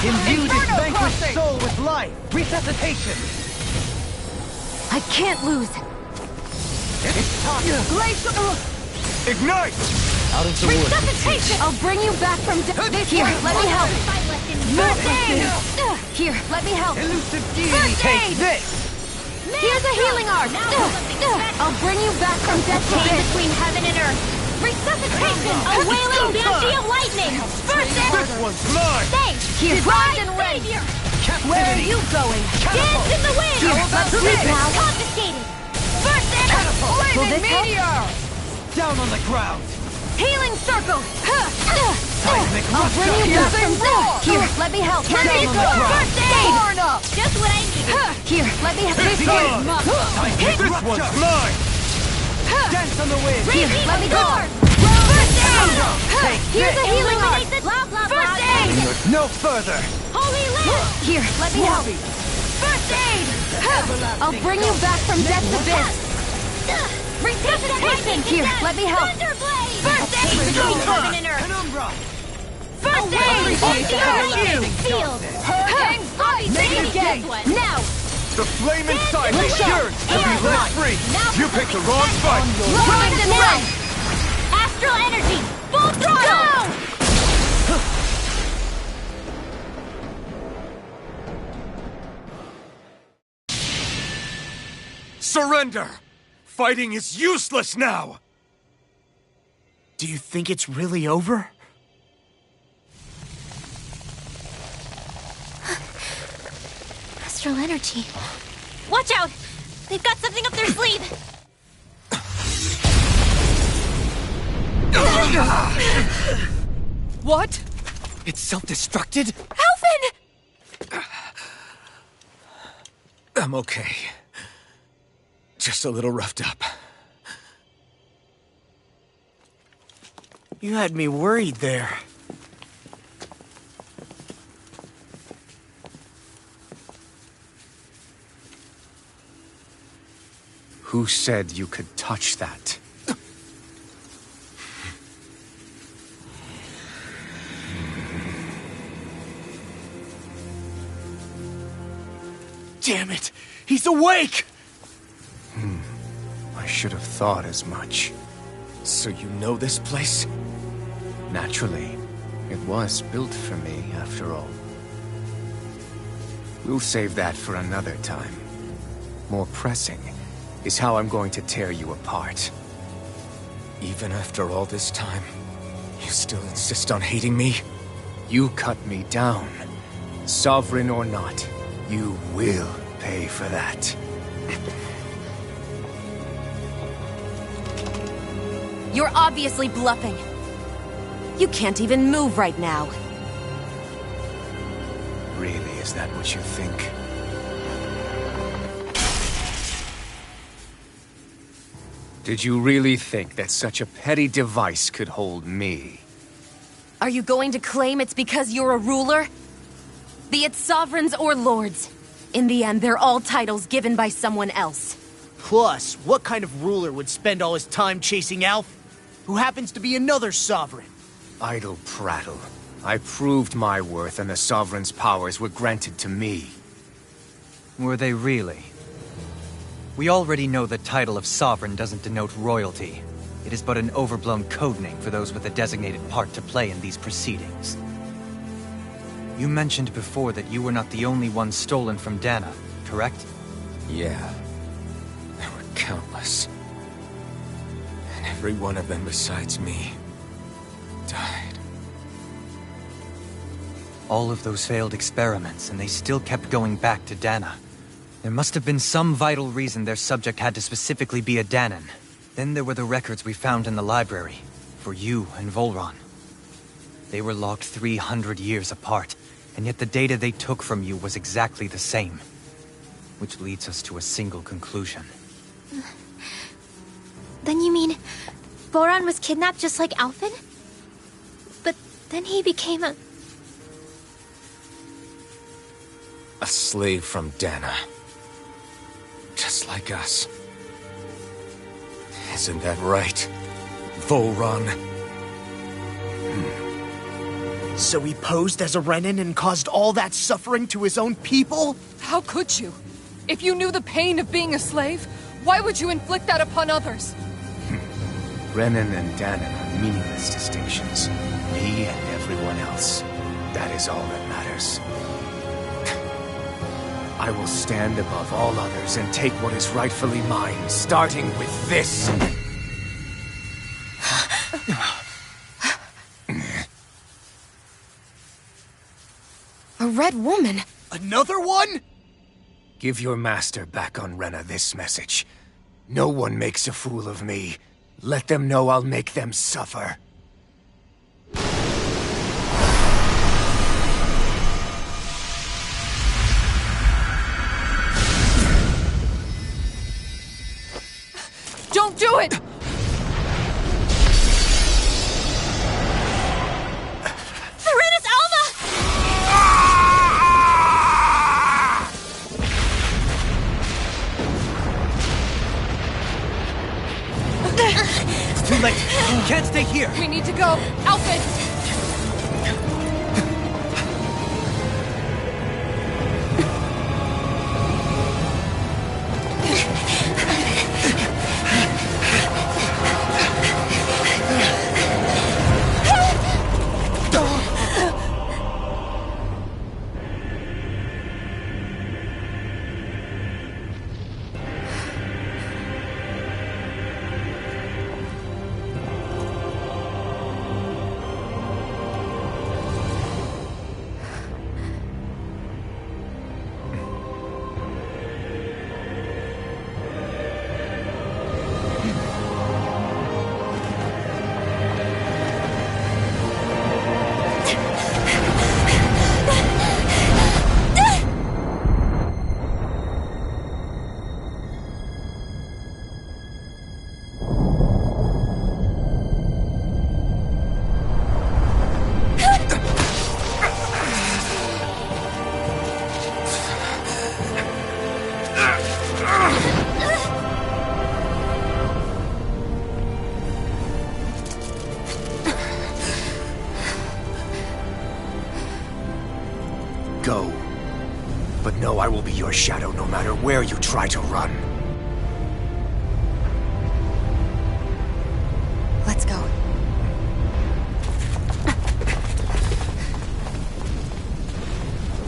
Imbue this vanquished soul with life. Resuscitation. I can't lose. It's time. Glacial. Ignite. Out of the woods. Resuscitation. I'll bring you back from death. Here, let me help. First aid. Here, let me help. Elusive deity. First Take aid. this. Here's a healing art. I'll bring you back from death's Chain abyss. between heaven and earth. Resuscitation. A wailing banshee of lightning. First aid. This one's mine. Thanks. Here, Divine rise and reign. savior. Where are Captivity. you going? Dance in the wind. Here, let's sleep now. Confiscated. First aid. Catapult. Will this help? Down on the ground. Healing circle. Seismic I'll bring you rupture. back from death. Here, let me help. Down on the ground. First aid. Far enough. Just what I needed. Here, let me help. This one's one's mine. This one's mine. Dance on the wind. Here, let me go. First aid. Take Here's a this. healing art. Blah, blah, First blah. aid. No further. Holy land. Here, let me help. First aid. I'll bring you back from death's abyss. Resuscitation. Here, let me help. Thunderblade. First Chain aid. between heaven and earth. Penumbra. First Wailing aid. banshee of Thank lightning. you. Sealed. Hurricane I'll be Make taking it again. this one. Now. The flame inside Dance is in the yours wind. to be Here. let free. Now You picked the wrong fight. Rise and run. Astral energy! Full throttle! Surrender! Fighting is useless now! Do you think it's really over? Astral energy. Watch out! They've got something up their sleeve! What? It's self-destructed? Alphen! I'm okay. Just a little roughed up. You had me worried there. Who said you could touch that? Damn it! He's awake! I should have thought as much. So you know this place? Naturally. It was built for me, after all. We'll save that for another time. More pressing is how I'm going to tear you apart. Even after all this time, you still insist on hating me? You cut me down. Sovereign or not, you will pay for that. You're obviously bluffing. You can't even move right now. Really, is that what you think? Did you really think that such a petty device could hold me? Are you going to claim it's because you're a ruler? Be it sovereigns or lords. In the end, they're all titles given by someone else. Plus, what kind of ruler would spend all his time chasing Alf, who happens to be another sovereign? Idle prattle. I proved my worth and the Sovereign's powers were granted to me. Were they really? We already know the title of Sovereign doesn't denote royalty. It is but an overblown codename for those with a designated part to play in these proceedings. You mentioned before that you were not the only one stolen from Dana, correct? Yeah. There were countless. And every one of them besides me died. All of those failed experiments, and they still kept going back to Dana. There must have been some vital reason their subject had to specifically be a Danan. Then there were the records we found in the library, for you and Volron. They were logged 300 years apart, and yet the data they took from you was exactly the same. Which leads us to a single conclusion. Then you mean Boron was kidnapped just like Alphen? But then he became a slave from Dana. Just like us. Isn't that right, Volron? So he posed as a Renin and caused all that suffering to his own people? How could you? If you knew the pain of being a slave, why would you inflict that upon others? Renin and Danan are meaningless distinctions. Me and everyone else. That is all that matters. I will stand above all others and take what is rightfully mine, starting with this. A red woman? Another one? Give your master back on Rena this message. No one makes a fool of me. Let them know I'll make them suffer. Don't do it! Serenus Alva! It's too late. You can't stay here. We need to go. Alphen! will be your shadow no matter where you try to run. Let's go.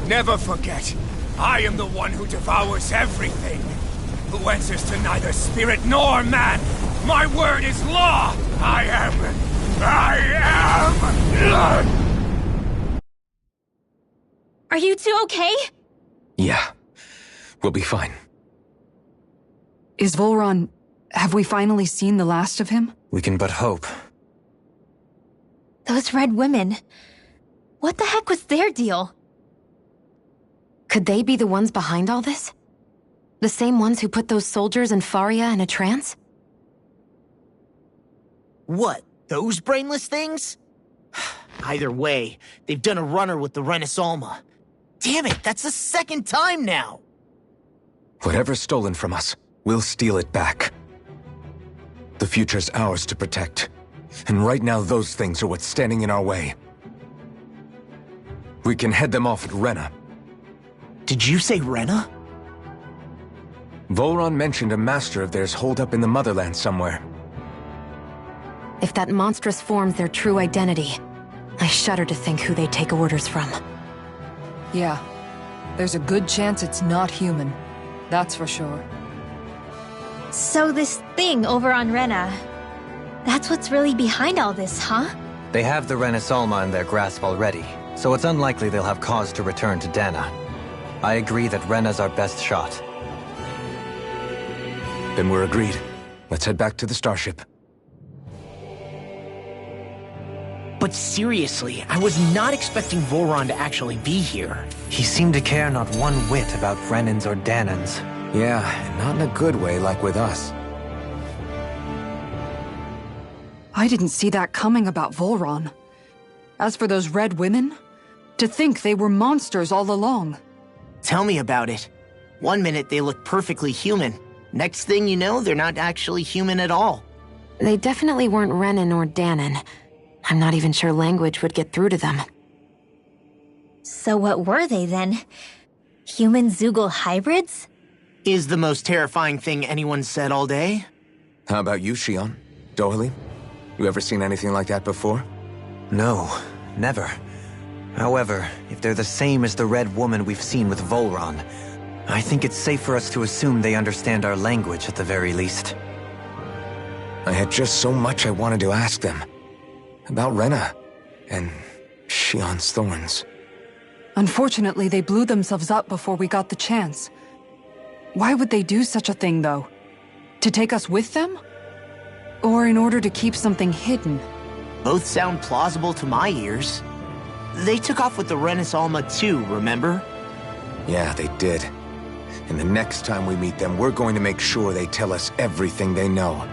Never forget, I am the one who devours everything. Who answers to neither spirit nor man. My word is law! I am... Are you two okay? Yeah. We'll be fine. Is Volron... have we finally seen the last of him? We can but hope. Those red women. What the heck was their deal? Could they be the ones behind all this? The same ones who put those soldiers and Faria in a trance? What, those brainless things? Either way, they've done a runner with the Renaissance. Damn it, that's the second time now! Whatever's stolen from us, we'll steal it back. The future's ours to protect. And right now those things are what's standing in our way. We can head them off at Rena. Did you say Rena? Volron mentioned a master of theirs holed up in the motherland somewhere. If that monstrous form's their true identity, I shudder to think who they take orders from. Yeah. There's a good chance it's not human. That's for sure. So this thing over on Rena, that's what's really behind all this, huh? They have the Renaissance in their grasp already, so it's unlikely they'll have cause to return to Dana. I agree that Rena's our best shot. Then we're agreed. Let's head back to the starship. But seriously, I was not expecting Volron to actually be here. He seemed to care not one whit about Brennans or Danans. Yeah, not in a good way like with us. I didn't see that coming about Volron. As for those red women, to think they were monsters all along. Tell me about it. One minute they look perfectly human. Next thing you know, they're not actually human at all. They definitely weren't Renan or Danan. I'm not even sure language would get through to them. So what were they then? Human Zoogle hybrids? Is the most terrifying thing anyone said all day. How about you, Shion? Dohalie? You ever seen anything like that before? No, never. However, if they're the same as the red woman we've seen with Volron, I think it's safe for us to assume they understand our language at the very least. I had just so much I wanted to ask them. About Rena, and Shion's thorns. Unfortunately, they blew themselves up before we got the chance. Why would they do such a thing, though? To take us with them? Or in order to keep something hidden? Both sound plausible to my ears. They took off with the Renaissance too, remember? Yeah, they did. And the next time we meet them, we're going to make sure they tell us everything they know.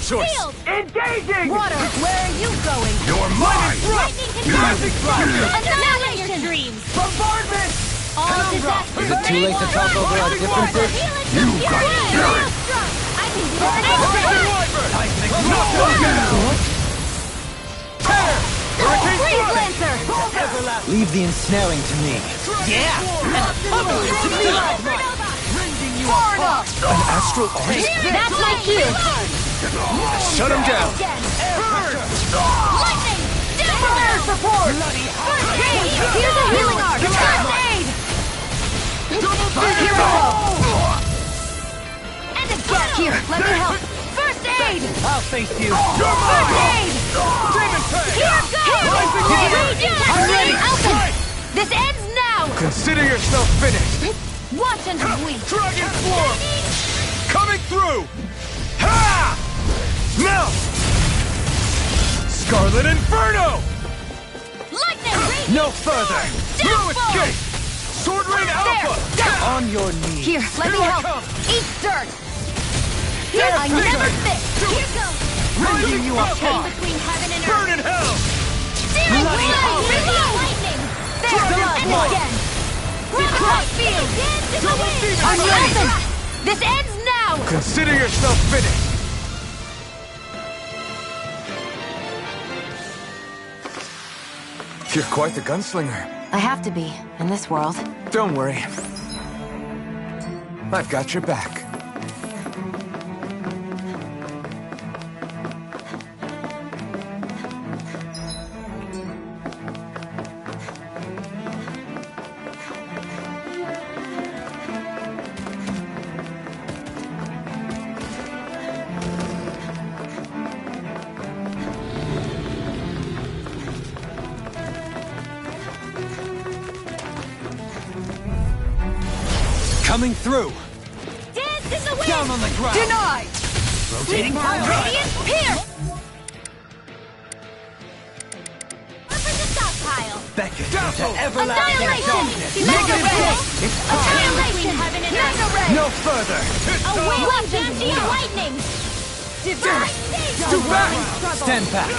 choice! Engaging! Water, where are you going? You're mine! Lightning Magic control! Thrust! Annihilation dreams! Bombardment! All disasters! Is it too late to talk over our differences? You got spirit! I can do it! Knock down! Tear! Hurricane Freeze Strike! Lancer! Leave the ensnaring to me. Yeah! To me! An astral arc? That's my cue! Shut him down! Lightning! Fire support! First aid! Here's a healing arc! First aid! Here we go! And again! Here, let me help! First aid! I'll face you! First aid! Demon Fang! Here goes! I'm ready! Alpha! This ends now! Consider yourself finished! Watch and bleed! Dragon Form! Coming through! Ha! Now! Scarlet Inferno! Lightning! No further! No escape! Sword Rain Alpha! On your knees! Here, let me Here I help! come. Eat dirt! Here, I never fit! Here goes! Rending you apart! Between heaven and Burn earth! in hell! Bloody hell! Lightning! There, Double and blow. again! Cross field! Double Demon I'm Fang! ready! This ends now! Consider yourself finished! You're quite the gunslinger. I have to be, in this world. Don't worry. I've got your back. Coming through! Dance in the wind! Down on the ground! Denied! Rotating pile Radiant pierce! Up in the stockpile! Beckon to everlasting Annihilation! darkness! Negative hit! It's time! Annihilation! Heaven and earth! No further! Away! Dancing lightning! Divine! Too back! Stand back!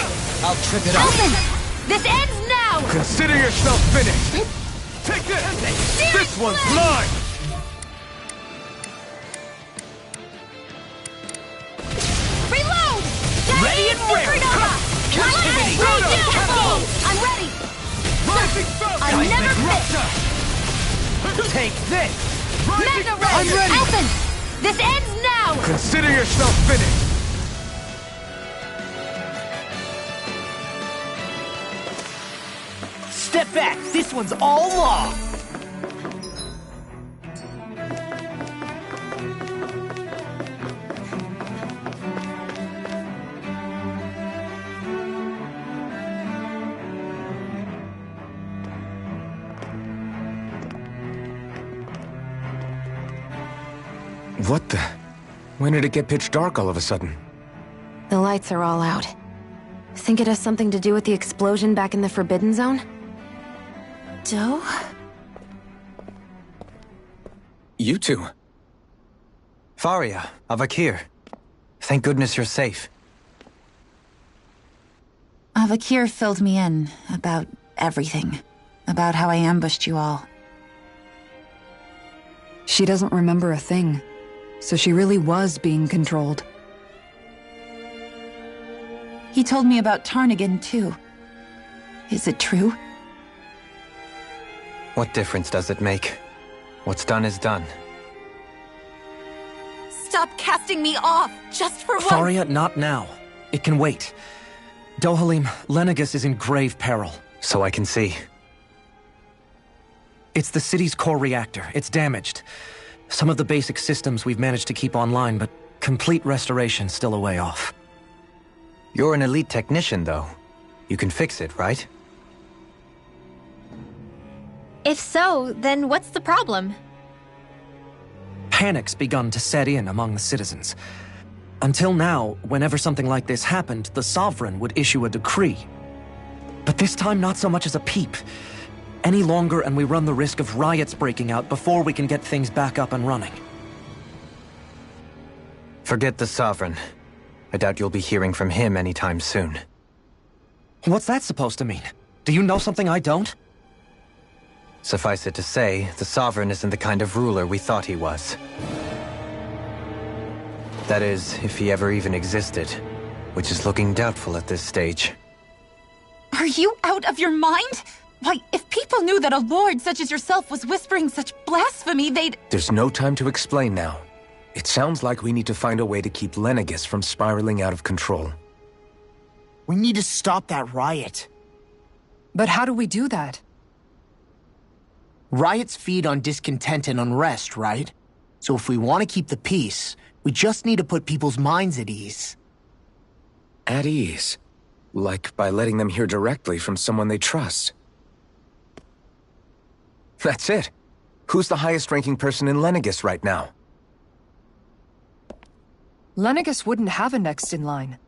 I'll trip it off! This ends now! Consider yourself finished! Take this! This one's mine! Reload! Ready and ready! Captivity! I'm ready! Rising Falcon! I never fit! Take this! Mega Ray! I'm ready! Alphen! This ends now! Consider yourself finished! Step back! This one's all law! What the? When did it get pitch dark all of a sudden? The lights are all out. Think it has something to do with the explosion back in the Forbidden Zone? Doe? You two. Faria, Avakir. Thank goodness you're safe. Avakir filled me in about everything. About how I ambushed you all. She doesn't remember a thing. So she really was being controlled. He told me about Tarnigan, too. Is it true? What difference does it make? What's done is done. Stop casting me off, just for once! Faria, not now. It can wait. Dohalim, Lenegus is in grave peril. So I can see. It's the city's core reactor. It's damaged. Some of the basic systems we've managed to keep online, but complete restoration's still a way off. You're an elite technician, though. You can fix it, right? If so, then what's the problem? Panic's begun to set in among the citizens. Until now, whenever something like this happened, the Sovereign would issue a decree. But this time, not so much as a peep. Any longer and we run the risk of riots breaking out before we can get things back up and running. Forget the Sovereign. I doubt you'll be hearing from him anytime soon. What's that supposed to mean? Do you know something I don't? Suffice it to say, the Sovereign isn't the kind of ruler we thought he was. That is, if he ever even existed, which is looking doubtful at this stage. Are you out of your mind? Why, if people knew that a lord such as yourself was whispering such blasphemy, they'd— There's no time to explain now. It sounds like we need to find a way to keep Lenegis from spiraling out of control. We need to stop that riot. But how do we do that? Riots feed on discontent and unrest, right? So if we want to keep the peace, we just need to put people's minds at ease. At ease? Like by letting them hear directly from someone they trust. That's it. Who's the highest-ranking person in Lenegis right now? Lenegis wouldn't have a next in line.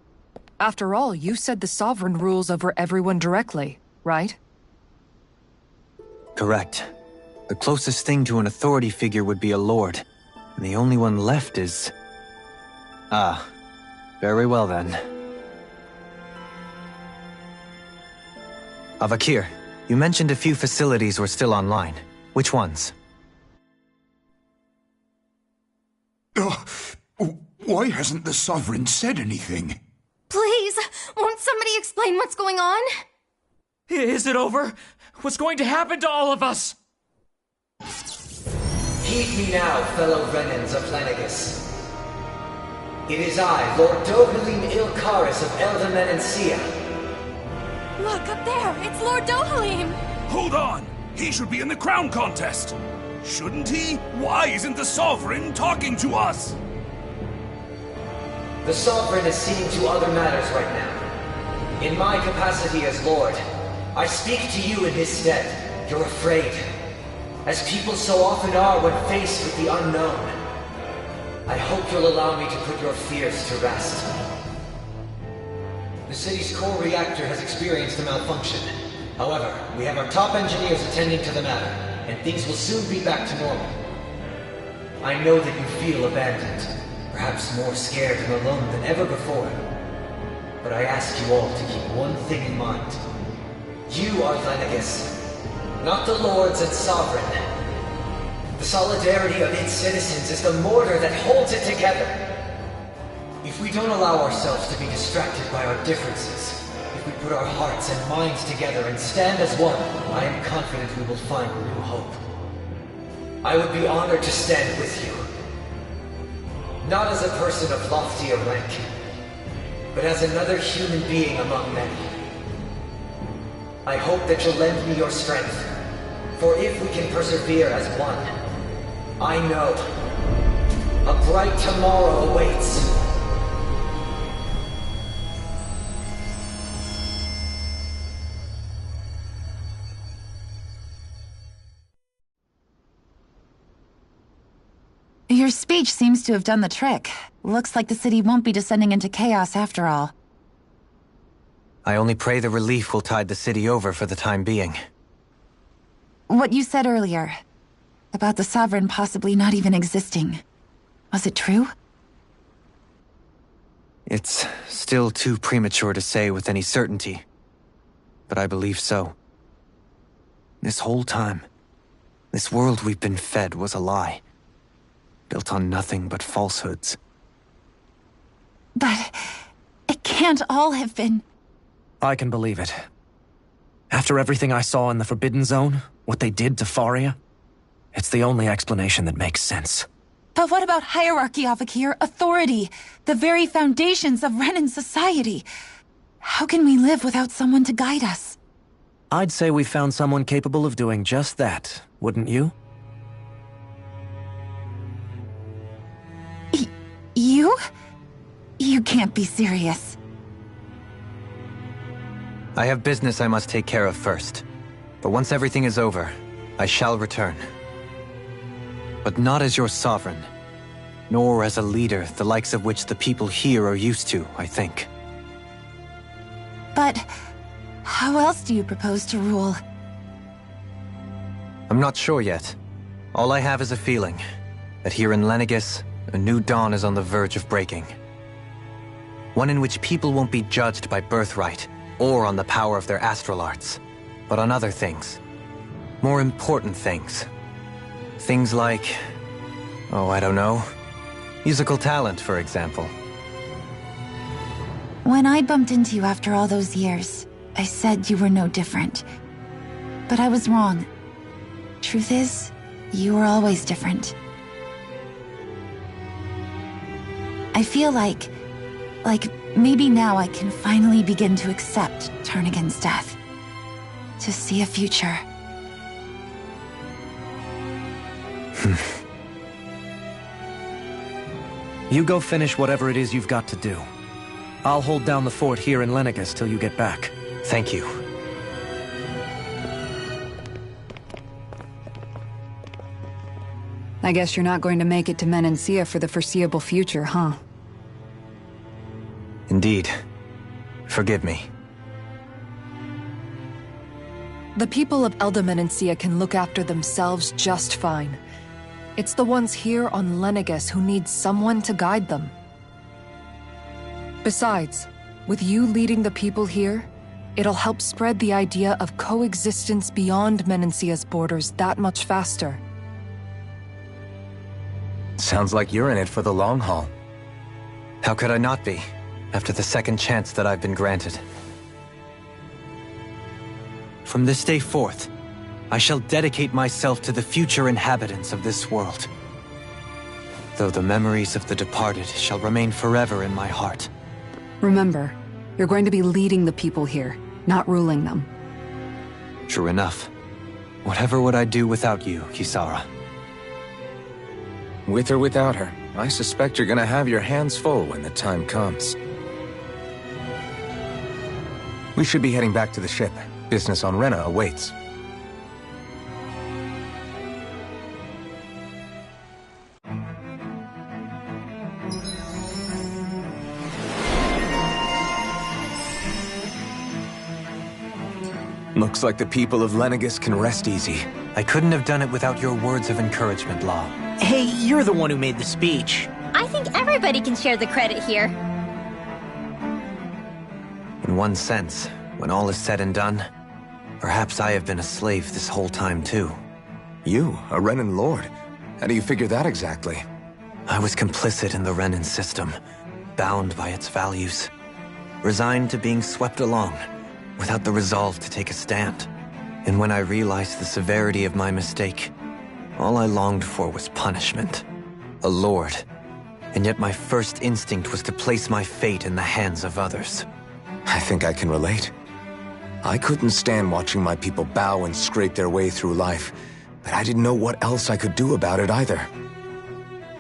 After all, you said the Sovereign rules over everyone directly, right? Correct. The closest thing to an authority figure would be a lord, and the only one left is... Ah, very well then. Avakir, you mentioned a few facilities were still online. Which ones? Why hasn't the Sovereign said anything? Please, won't somebody explain what's going on? Is it over? What's going to happen to all of us? Heed me now, fellow Renans of Lenegis. It is I, Lord Dohalim Ilkaris of Elden Menancia. Look, up there! It's Lord Dohalim! Hold on! He should be in the crown contest! Shouldn't he? Why isn't the Sovereign talking to us? The Sovereign is seeing to other matters right now. In my capacity as Lord, I speak to you in his stead. You're afraid, as people so often are when faced with the unknown. I hope you'll allow me to put your fears to rest. The city's core reactor has experienced a malfunction. However, we have our top engineers attending to the matter, and things will soon be back to normal. I know that you feel abandoned, perhaps more scared and alone than ever before. But I ask you all to keep one thing in mind. You are Lenegis, not the Lords and Sovereign. The solidarity of its citizens is the mortar that holds it together. If we don't allow ourselves to be distracted by our differences, if we put our hearts and minds together and stand as one, I am confident we will find new hope. I would be honored to stand with you. Not as a person of loftier rank, but as another human being among many. I hope that you'll lend me your strength, for if we can persevere as one, I know a bright tomorrow awaits. Your speech seems to have done the trick. Looks like the city won't be descending into chaos after all. I only pray the relief will tide the city over for the time being. What you said earlier, about the Sovereign possibly not even existing, was it true? It's still too premature to say with any certainty, but I believe so. This whole time, this world we've been fed was a lie, built on nothing but falsehoods. But it can't all have been... I can believe it. After everything I saw in the Forbidden Zone, what they did to Faria, it's the only explanation that makes sense. But what about hierarchy, Avakir? Authority? The very foundations of Renan society? How can we live without someone to guide us? I'd say we found someone capable of doing just that, wouldn't you? You? You can't be serious. I have business I must take care of first. But once everything is over, I shall return. But not as your sovereign, nor as a leader the likes of which the people here are used to, I think. But how else do you propose to rule? I'm not sure yet. All I have is a feeling that here in Lenegis, a new dawn is on the verge of breaking. One in which people won't be judged by birthright or on the power of their astral arts, but on other things. More important things. Things like, oh, I don't know, musical talent, for example. When I bumped into you after all those years, I said you were no different. But I was wrong. Truth is, you were always different. I feel like maybe now I can finally begin to accept Turnagain's death. To see a future. You go finish whatever it is you've got to do. I'll hold down the fort here in Lenegus till you get back. Thank you. I guess you're not going to make it to Menancia for the foreseeable future, huh? Indeed. Forgive me. The people of Elda Menancia can look after themselves just fine. It's the ones here on Lenegus who need someone to guide them. Besides, with you leading the people here, it'll help spread the idea of coexistence beyond Menancia's borders that much faster. Sounds like you're in it for the long haul. How could I not be, after the second chance that I've been granted? From this day forth, I shall dedicate myself to the future inhabitants of this world. Though the memories of the departed shall remain forever in my heart. Remember, you're going to be leading the people here, not ruling them. True enough. Whatever would I do without you, Kisara? With or without her, I suspect you're gonna have your hands full when the time comes. We should be heading back to the ship. Business on Rena awaits. Looks like the people of Lenegus can rest easy. I couldn't have done it without your words of encouragement, Law. Hey, you're the one who made the speech. I think everybody can share the credit here. In one sense, when all is said and done, perhaps I have been a slave this whole time too. You, a Renan Lord? How do you figure that exactly? I was complicit in the Renan system, bound by its values, resigned to being swept along, without the resolve to take a stand. And when I realized the severity of my mistake, all I longed for was punishment. A lord. And yet my first instinct was to place my fate in the hands of others. I think I can relate. I couldn't stand watching my people bow and scrape their way through life, but I didn't know what else I could do about it either.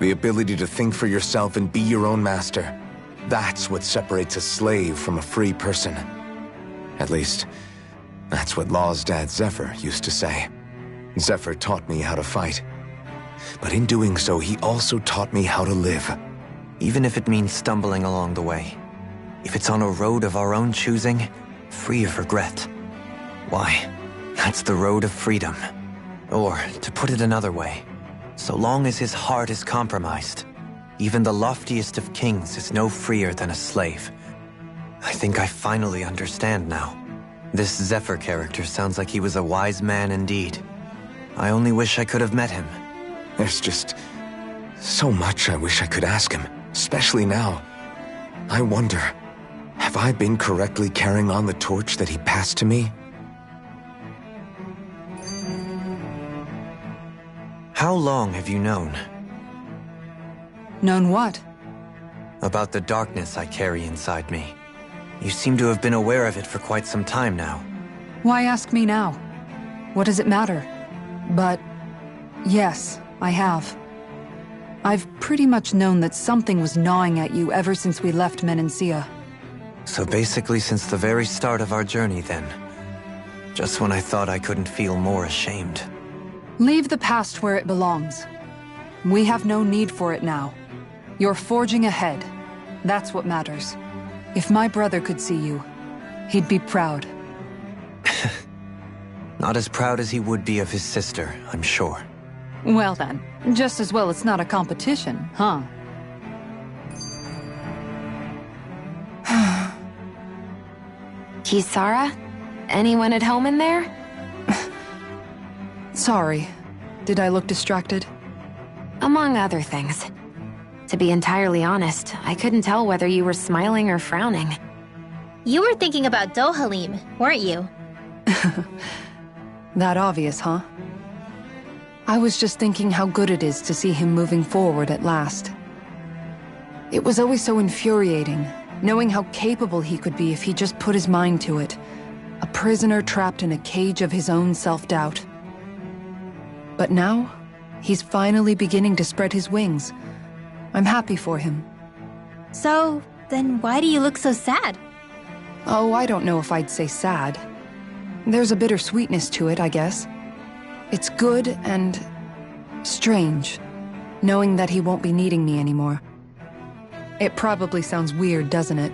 The ability to think for yourself and be your own master, that's what separates a slave from a free person. At least, that's what Law's dad Zephyr used to say. Zephyr taught me how to fight. But in doing so, he also taught me how to live. Even if it means stumbling along the way. If it's on a road of our own choosing, free of regret. Why, that's the road of freedom. Or, to put it another way, so long as his heart is compromised, even the loftiest of kings is no freer than a slave. I think I finally understand now. This Zephyr character sounds like he was a wise man indeed. I only wish I could have met him. There's just so much I wish I could ask him, especially now. I wonder, have I been correctly carrying on the torch that he passed to me? How long have you known? Known what? About the darkness I carry inside me. You seem to have been aware of it for quite some time now. Why ask me now? What does it matter? But, yes, I have. I've pretty much known that something was gnawing at you ever since we left Menancia. So basically since the very start of our journey then. Just when I thought I couldn't feel more ashamed. Leave the past where it belongs. We have no need for it now. You're forging ahead. That's what matters. If my brother could see you, he'd be proud. Not as proud as he would be of his sister, I'm sure. Well then, just as well it's not a competition, huh? Kisara? Anyone at home in there? Sorry. Did I look distracted? Among other things. To be entirely honest, I couldn't tell whether you were smiling or frowning. You were thinking about Dohalim, weren't you? That obvious, huh? I was just thinking how good it is to see him moving forward at last. It was always so infuriating, knowing how capable he could be if he just put his mind to it. A prisoner trapped in a cage of his own self-doubt. But now, he's finally beginning to spread his wings. I'm happy for him. So, then why do you look so sad? Oh, I don't know if I'd say sad. There's a bittersweetness to it, I guess. It's good and strange, knowing that he won't be needing me anymore. It probably sounds weird, doesn't it?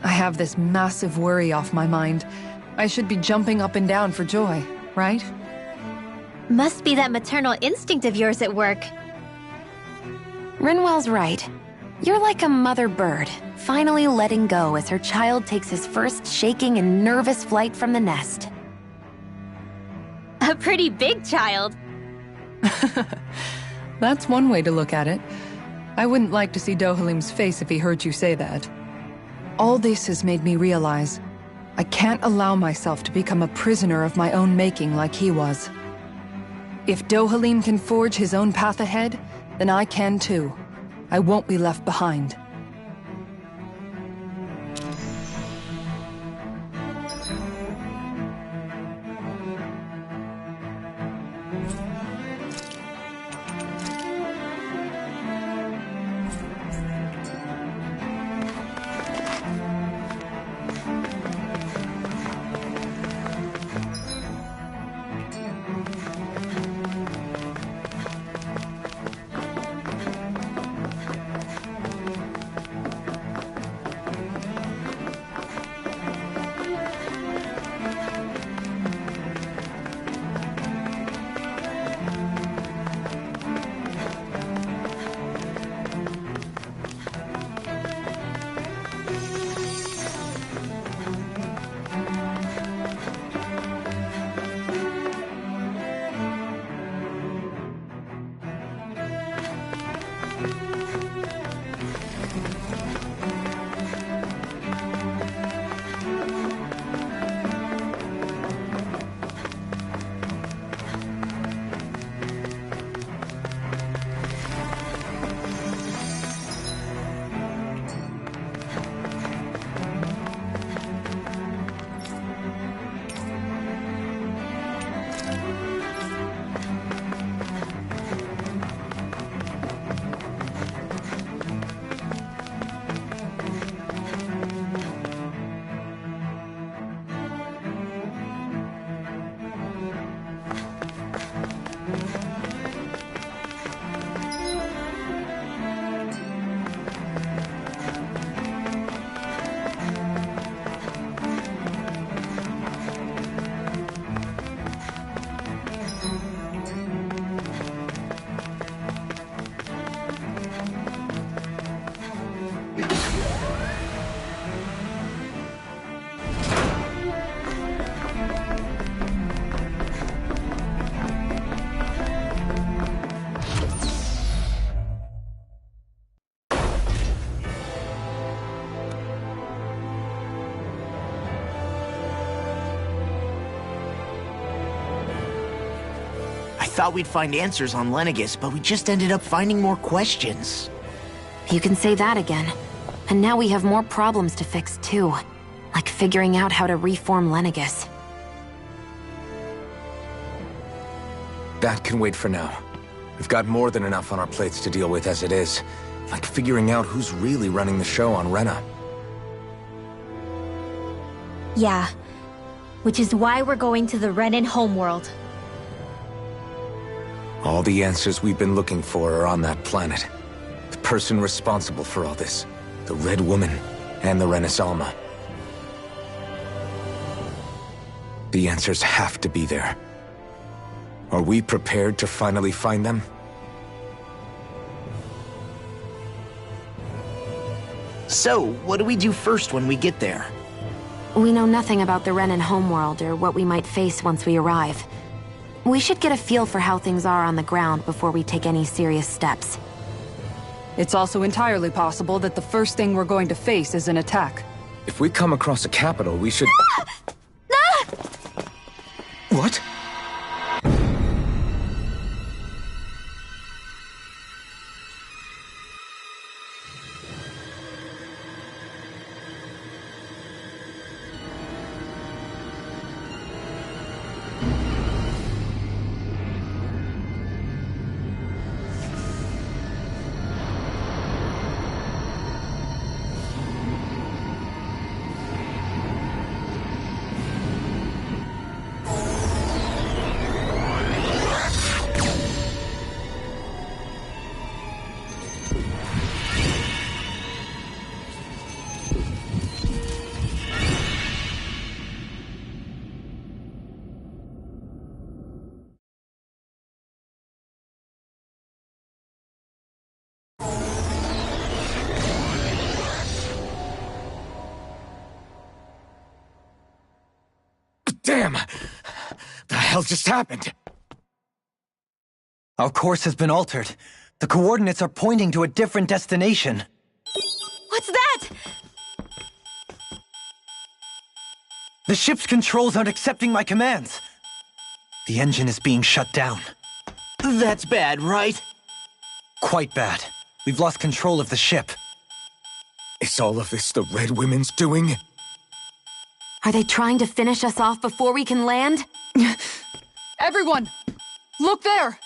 I have this massive worry off my mind. I should be jumping up and down for joy, right? Must be that maternal instinct of yours at work. Rinwell's right. You're like a mother bird, finally letting go as her child takes his first shaking and nervous flight from the nest. A pretty big child. That's one way to look at it. I wouldn't like to see Dohalim's face if he heard you say that. All this has made me realize I can't allow myself to become a prisoner of my own making like he was. If Dohalim can forge his own path ahead, then I can too. I won't be left behind. Thought we'd find answers on Lenegis, but we just ended up finding more questions. You can say that again. And now we have more problems to fix too. Like figuring out how to reform Lenegis. That can wait for now. We've got more than enough on our plates to deal with as it is. Like figuring out who's really running the show on Rena. Yeah. Which is why we're going to the Renan homeworld. All the answers we've been looking for are on that planet. The person responsible for all this. The Red Woman and the Renis Alma. The answers have to be there. Are we prepared to finally find them? So, what do we do first when we get there? We know nothing about the Renan homeworld or what we might face once we arrive. We should get a feel for how things are on the ground before we take any serious steps. It's also entirely possible that the first thing we're going to face is an attack. If we come across a capital, we should... What? Damn! The hell just happened? Our course has been altered. The coordinates are pointing to a different destination. What's that? The ship's controls aren't accepting my commands. The engine is being shut down. That's bad, right? Quite bad. We've lost control of the ship. Is all of this the Red Women's doing? Are they trying to finish us off before we can land? Everyone! Look there!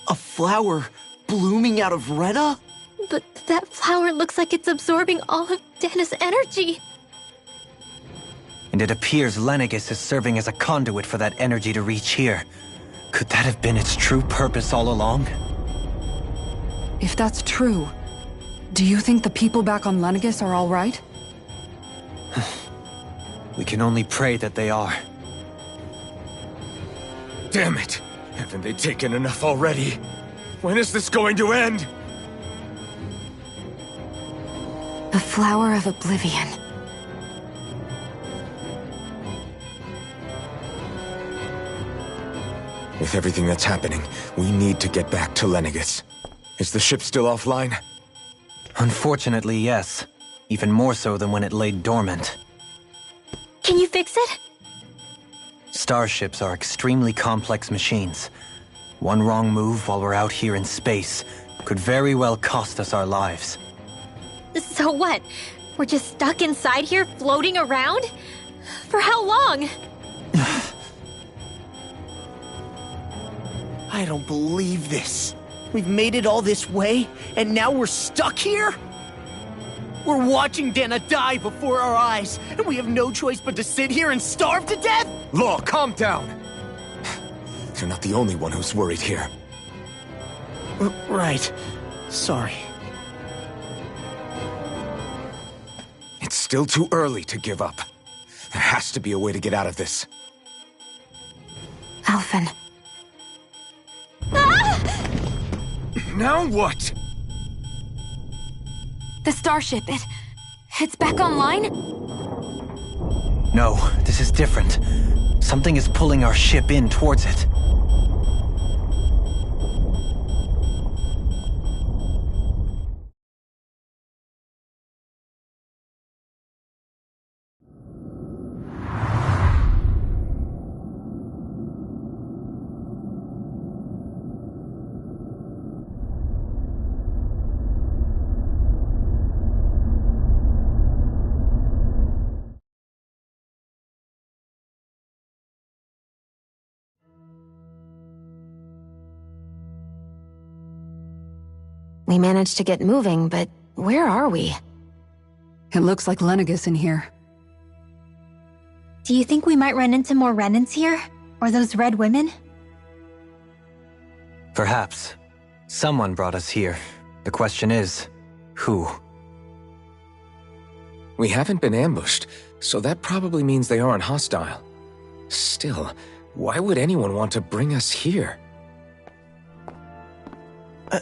A flower blooming out of Rena? But that flower looks like it's absorbing all of Dana's energy. And it appears Lenegis is serving as a conduit for that energy to reach here. Could that have been its true purpose all along? If that's true, do you think the people back on Lenegis are all right? We can only pray that they are. Damn it! Haven't they taken enough already? When is this going to end? The Flower of Oblivion. With everything that's happening, we need to get back to Lenegis. Is the ship still offline? Unfortunately, yes. Even more so than when it lay dormant. Can you fix it? Starships are extremely complex machines. One wrong move while we're out here in space could very well cost us our lives. So what? We're just stuck inside here, floating around? For how long? I don't believe this. We've made it all this way, and now we're stuck here? We're watching Dana die before our eyes, and we have no choice but to sit here and starve to death? Law, calm down! You're not the only one who's worried here. Right. Sorry. It's still too early to give up. There has to be a way to get out of this. Alphen. Now what? The starship, it's back online? No, this is different. Something is pulling our ship in towards it. We managed to get moving, but where are we? It looks like Lenegis in here. Do you think we might run into more remnants here? Or those red women? Perhaps. Someone brought us here. The question is, who? We haven't been ambushed, so that probably means they aren't hostile. Still, why would anyone want to bring us here?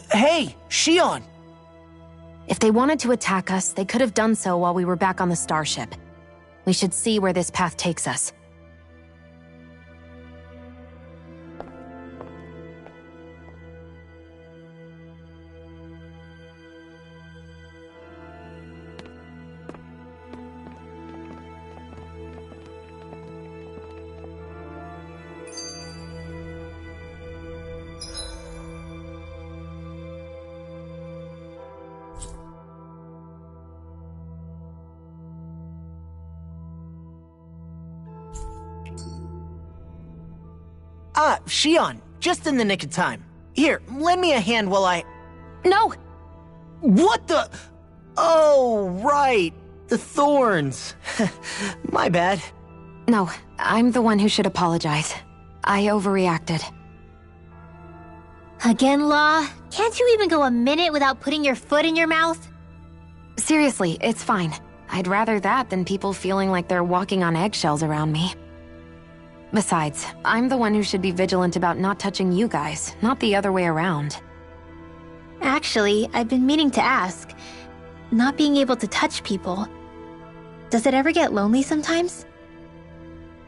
Hey, Shion! If they wanted to attack us, they could have done so while we were back on the starship. We should see where this path takes us. Shion, just in the nick of time. Here, lend me a hand while I... No! What the... Oh, right. The thorns. My bad. No, I'm the one who should apologize. I overreacted. Again, Law? Can't you even go a minute without putting your foot in your mouth? Seriously, it's fine. I'd rather that than people feeling like they're walking on eggshells around me. Besides, I'm the one who should be vigilant about not touching you guys, not the other way around. Actually, I've been meaning to ask. Not being able to touch people, does it ever get lonely sometimes?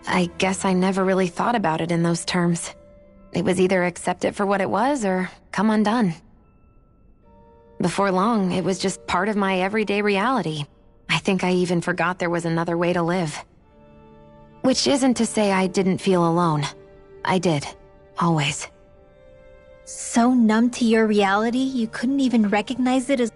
I guess I never really thought about it in those terms. It was either accept it for what it was or come undone. Before long, it was just part of my everyday reality. I think I even forgot there was another way to live. Which isn't to say I didn't feel alone. I did. Always. So numb to your reality, you couldn't even recognize it as...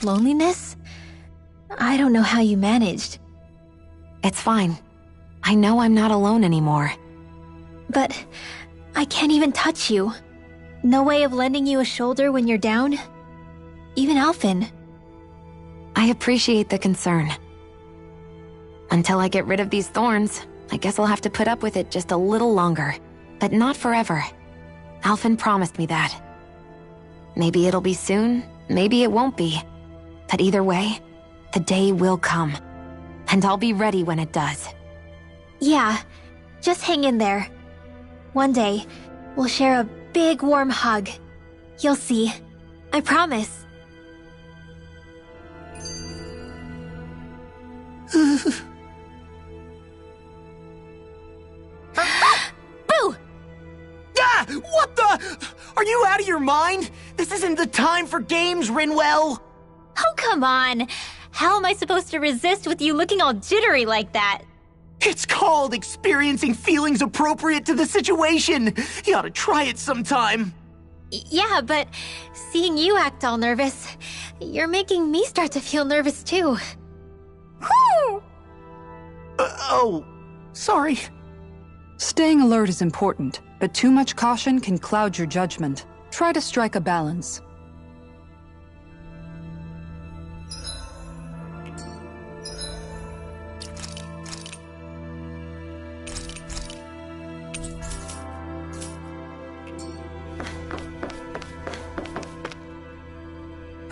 Loneliness? I don't know how you managed. It's fine. I know I'm not alone anymore. But I can't even touch you. No way of lending you a shoulder when you're down? Even Alphen. I appreciate the concern. Until I get rid of these thorns, I guess I'll have to put up with it just a little longer. But not forever. Alphen promised me that. Maybe it'll be soon, maybe it won't be. But either way, the day will come. And I'll be ready when it does. Yeah, just hang in there. One day, we'll share a big warm hug. You'll see. I promise. Boo! Ah! What the? Are you out of your mind? This isn't the time for games, Rinwell! Oh, come on. How am I supposed to resist with you looking all jittery like that? It's called experiencing feelings appropriate to the situation. You ought to try it sometime. Yeah, but seeing you act all nervous, you're making me start to feel nervous too. Oh, sorry. Staying alert is important, but too much caution can cloud your judgment. Try to strike a balance.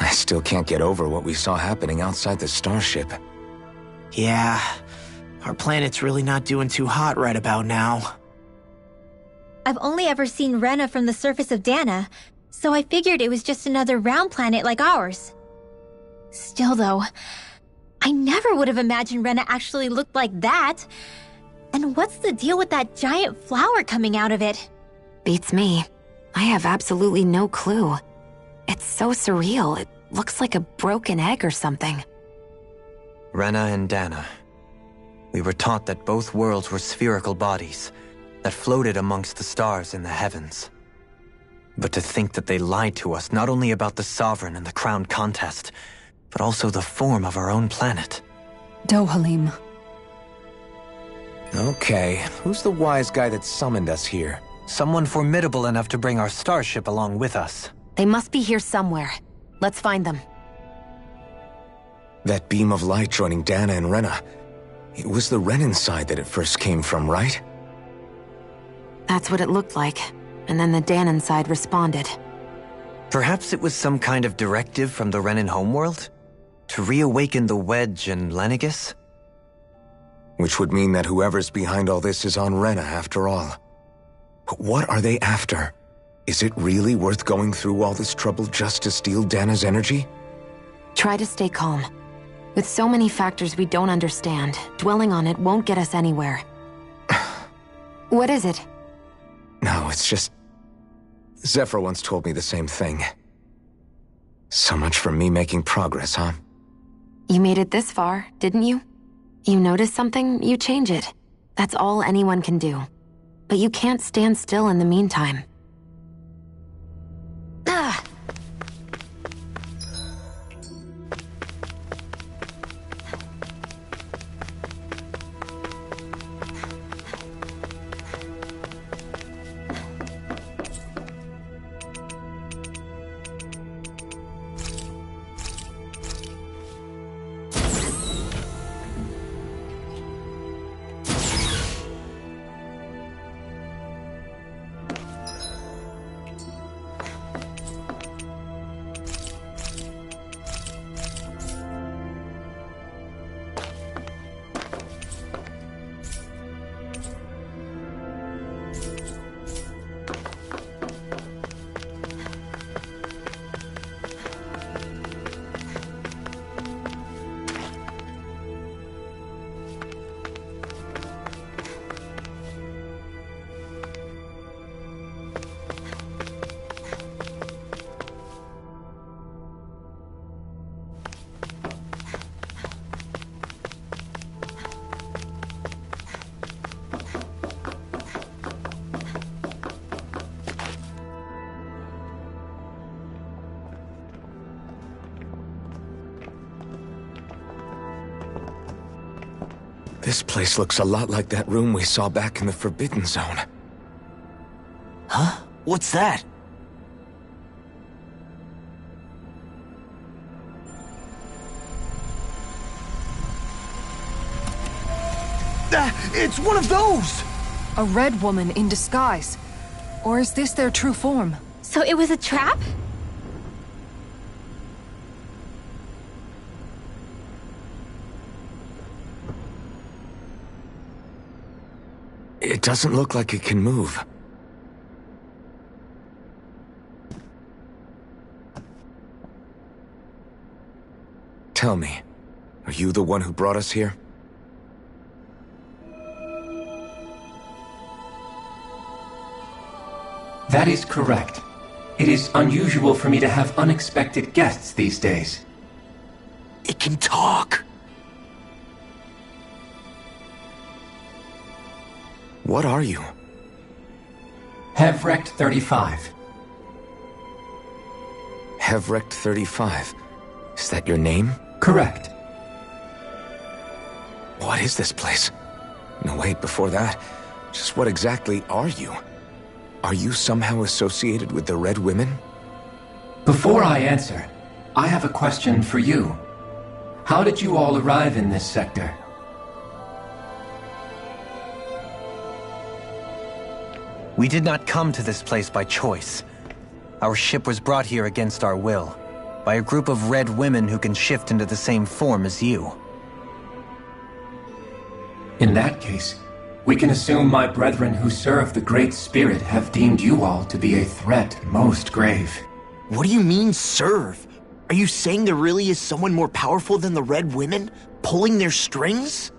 I still can't get over what we saw happening outside the starship. Yeah, our planet's really not doing too hot right about now. I've only ever seen Rena from the surface of Dana, so I figured it was just another round planet like ours. Still though, I never would have imagined Rena actually looked like that. And what's the deal with that giant flower coming out of it? Beats me. I have absolutely no clue. It's so surreal. It looks like a broken egg or something. Rena and Dana. We were taught that both worlds were spherical bodies that floated amongst the stars in the heavens. But to think that they lied to us not only about the Sovereign and the Crown contest, but also the form of our own planet. Dohalim. Okay, who's the wise guy that summoned us here? Someone formidable enough to bring our starship along with us. They must be here somewhere. Let's find them. That beam of light joining Dana and Rena. It was the Renan side that it first came from, right? That's what it looked like. And then the Danan side responded. Perhaps it was some kind of directive from the Renan homeworld? To reawaken the Wedge and Lenegis? Which would mean that whoever's behind all this is on Rena after all. But what are they after? Is it really worth going through all this trouble just to steal Dana's energy? Try to stay calm. With so many factors we don't understand, dwelling on it won't get us anywhere. What is it? No, it's just... Zephyr once told me the same thing. So much for me making progress, huh? You made it this far, didn't you? You notice something, you change it. That's all anyone can do. But you can't stand still in the meantime. This place looks a lot like that room we saw back in the Forbidden Zone. Huh? What's that? It's one of those! A red woman in disguise. Or is this their true form? So it was a trap? It doesn't look like it can move. Tell me, are you the one who brought us here? That is correct. It is unusual for me to have unexpected guests these days. It can talk. What are you? Hevrect 35. Hevrect 35. Is that your name? Correct. What is this place? No, wait, before that, just what exactly are you? Are you somehow associated with the Red Women? Before I answer, I have a question for you. How did you all arrive in this sector? We did not come to this place by choice. Our ship was brought here against our will, by a group of red women who can shift into the same form as you. In that case, we can assume my brethren who serve the Great Spirit have deemed you all to be a threat most grave. What do you mean, serve? Are you saying there really is someone more powerful than the Red Women, pulling their strings?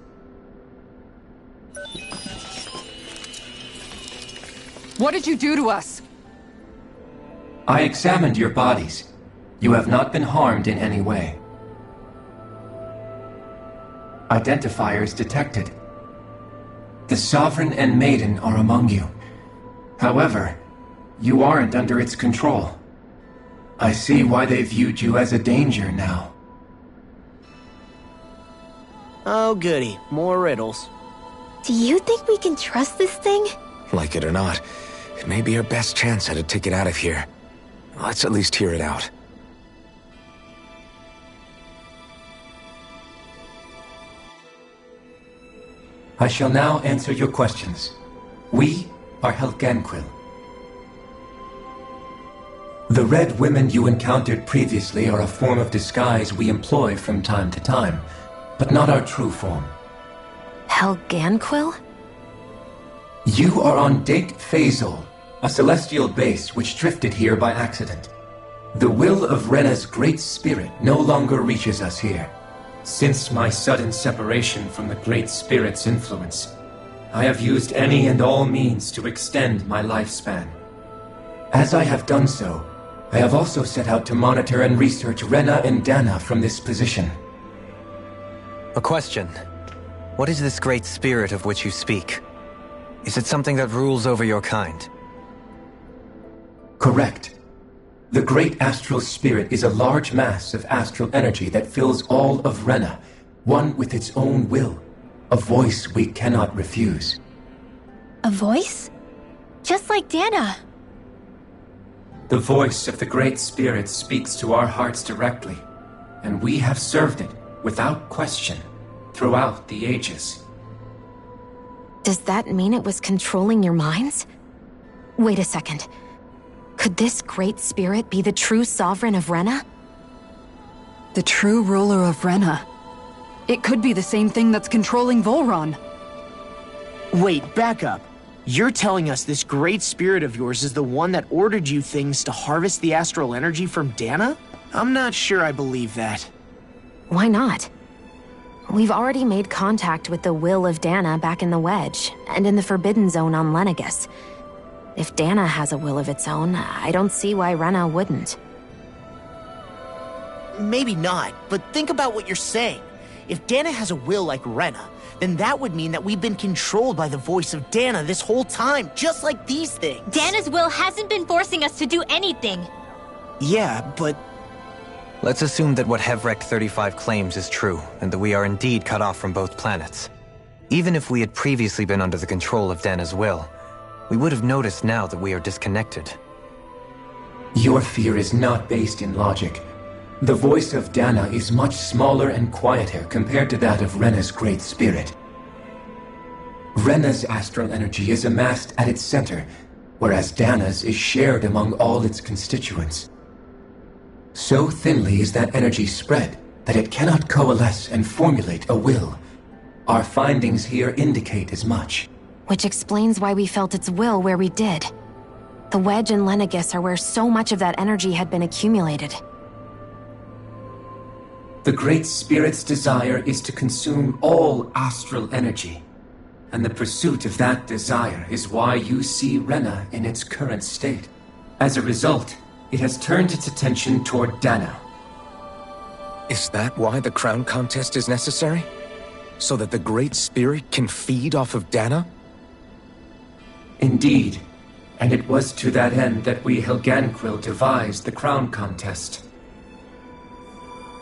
What did you do to us? I examined your bodies. You have not been harmed in any way. Identifiers detected. The Sovereign and Maiden are among you. However, you aren't under its control. I see why they viewed you as a danger now. Oh goody, more riddles. Do you think we can trust this thing? Like it or not, it may be our best chance at a ticket out of here. Let's at least hear it out. I shall now answer your questions. We are Helganquil. The Red Women you encountered previously are a form of disguise we employ from time to time, but not our true form. Helganquil? You are on Date Phasol, a celestial base which drifted here by accident. The will of Rena's Great Spirit no longer reaches us here. Since my sudden separation from the Great Spirit's influence, I have used any and all means to extend my lifespan. As I have done so, I have also set out to monitor and research Rena and Dana from this position. A question. What is this Great Spirit of which you speak? Is it something that rules over your kind? Correct. The Great Astral Spirit is a large mass of astral energy that fills all of Rena, one with its own will, a voice we cannot refuse. A voice? Just like Dana. The voice of the Great Spirit speaks to our hearts directly, and we have served it, without question, throughout the ages. Does that mean it was controlling your minds? Wait a second. Could this Great Spirit be the true Sovereign of Rena? The true ruler of Rena. It could be the same thing that's controlling Volron. Wait, back up. You're telling us this Great Spirit of yours is the one that ordered you things to harvest the astral energy from Dana? I'm not sure I believe that. Why not? We've already made contact with the will of Dana back in the Wedge, and in the Forbidden Zone on Lenegus. If Dana has a will of its own, I don't see why Rena wouldn't. Maybe not, but think about what you're saying. If Dana has a will like Rena, then that would mean that we've been controlled by the voice of Dana this whole time, just like these things. Dana's will hasn't been forcing us to do anything. Yeah, but... Let's assume that what Hevrect 35 claims is true, and that we are indeed cut off from both planets. Even if we had previously been under the control of Dana's will, we would have noticed now that we are disconnected. Your fear is not based in logic. The voice of Dana is much smaller and quieter compared to that of Rena's Great Spirit. Rena's astral energy is amassed at its center, whereas Dana's is shared among all its constituents. So thinly is that energy spread that it cannot coalesce and formulate a will. Our findings here indicate as much. Which explains why we felt its will where we did. The Wedge and Lenegis are where so much of that energy had been accumulated. The Great Spirit's desire is to consume all astral energy. And the pursuit of that desire is why you see Rena in its current state. As a result, it has turned its attention toward Dana. Is that why the crown contest is necessary? So that the Great Spirit can feed off of Dana? Indeed. And it was to that end that we Helganquil devised the crown contest.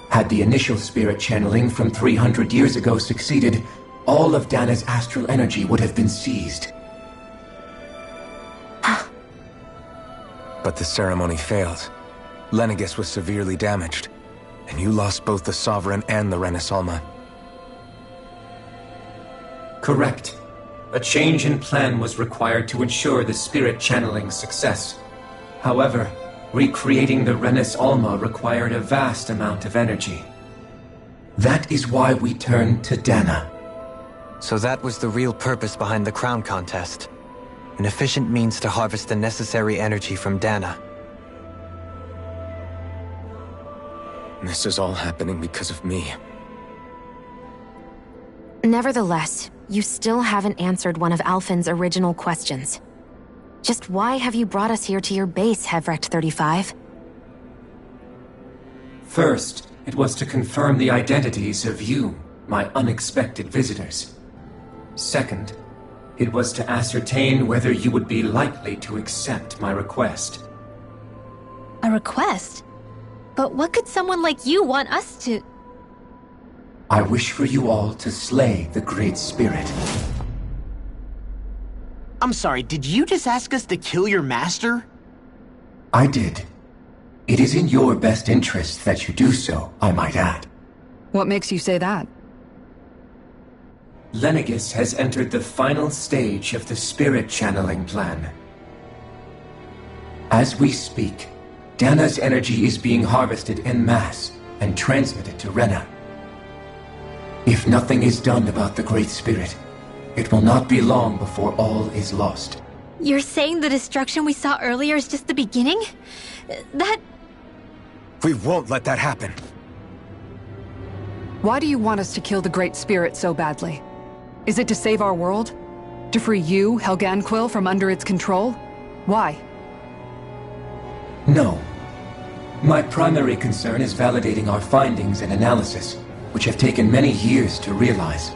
Had the initial spirit channeling from 300 years ago succeeded, all of Dana's astral energy would have been seized. But the ceremony failed. Lenegis was severely damaged, and you lost both the Sovereign and the Renasalma. Correct. A change in plan was required to ensure the spirit channeling's success. However, recreating the Renis Alma required a vast amount of energy. That is why we turned to Dana. So that was the real purpose behind the crown contest. An efficient means to harvest the necessary energy from Dana. This is all happening because of me. Nevertheless, you still haven't answered one of Alphen's original questions. Just why have you brought us here to your base, Hevrecht 35? First, it was to confirm the identities of you, my unexpected visitors. Second, it was to ascertain whether you would be likely to accept my request. A request? But what could someone like you want us to... I wish for you all to slay the Great Spirit. I'm sorry, did you just ask us to kill your master? I did. It is in your best interest that you do so, I might add. What makes you say that? Lenegis has entered the final stage of the spirit channeling plan. As we speak, Dana's energy is being harvested en masse and transmitted to Rena. If nothing is done about the Great Spirit, it will not be long before all is lost. You're saying the destruction we saw earlier is just the beginning? That... We won't let that happen. Why do you want us to kill the Great Spirit so badly? Is it to save our world? To free you, Helganquil, from under its control? Why? No. My primary concern is validating our findings and analysis, which have taken many years to realize.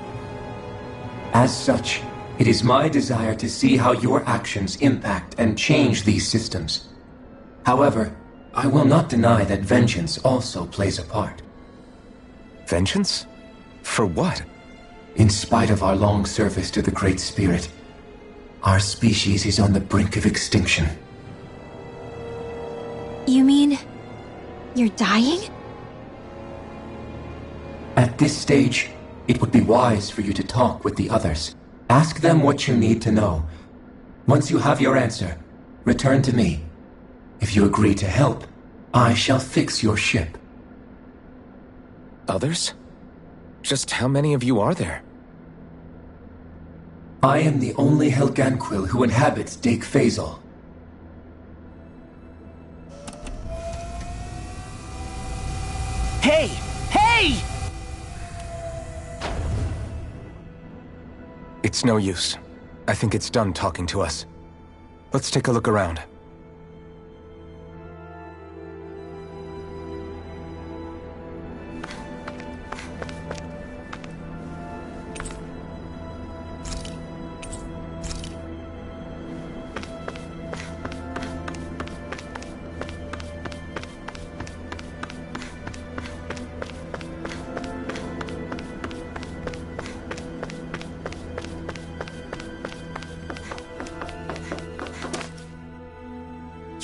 As such, it is my desire to see how your actions impact and change these systems. However, I will not deny that vengeance also plays a part. Vengeance? For what? In spite of our long service to the Great Spirit, our species is on the brink of extinction. You mean... you're dying? At this stage, it would be wise for you to talk with the others. Ask them what you need to know. Once you have your answer, return to me. If you agree to help, I shall fix your ship. Others? Just how many of you are there? I am the only Helganquil who inhabits Dake Faisal. Hey! Hey! It's no use. I think it's done talking to us. Let's take a look around.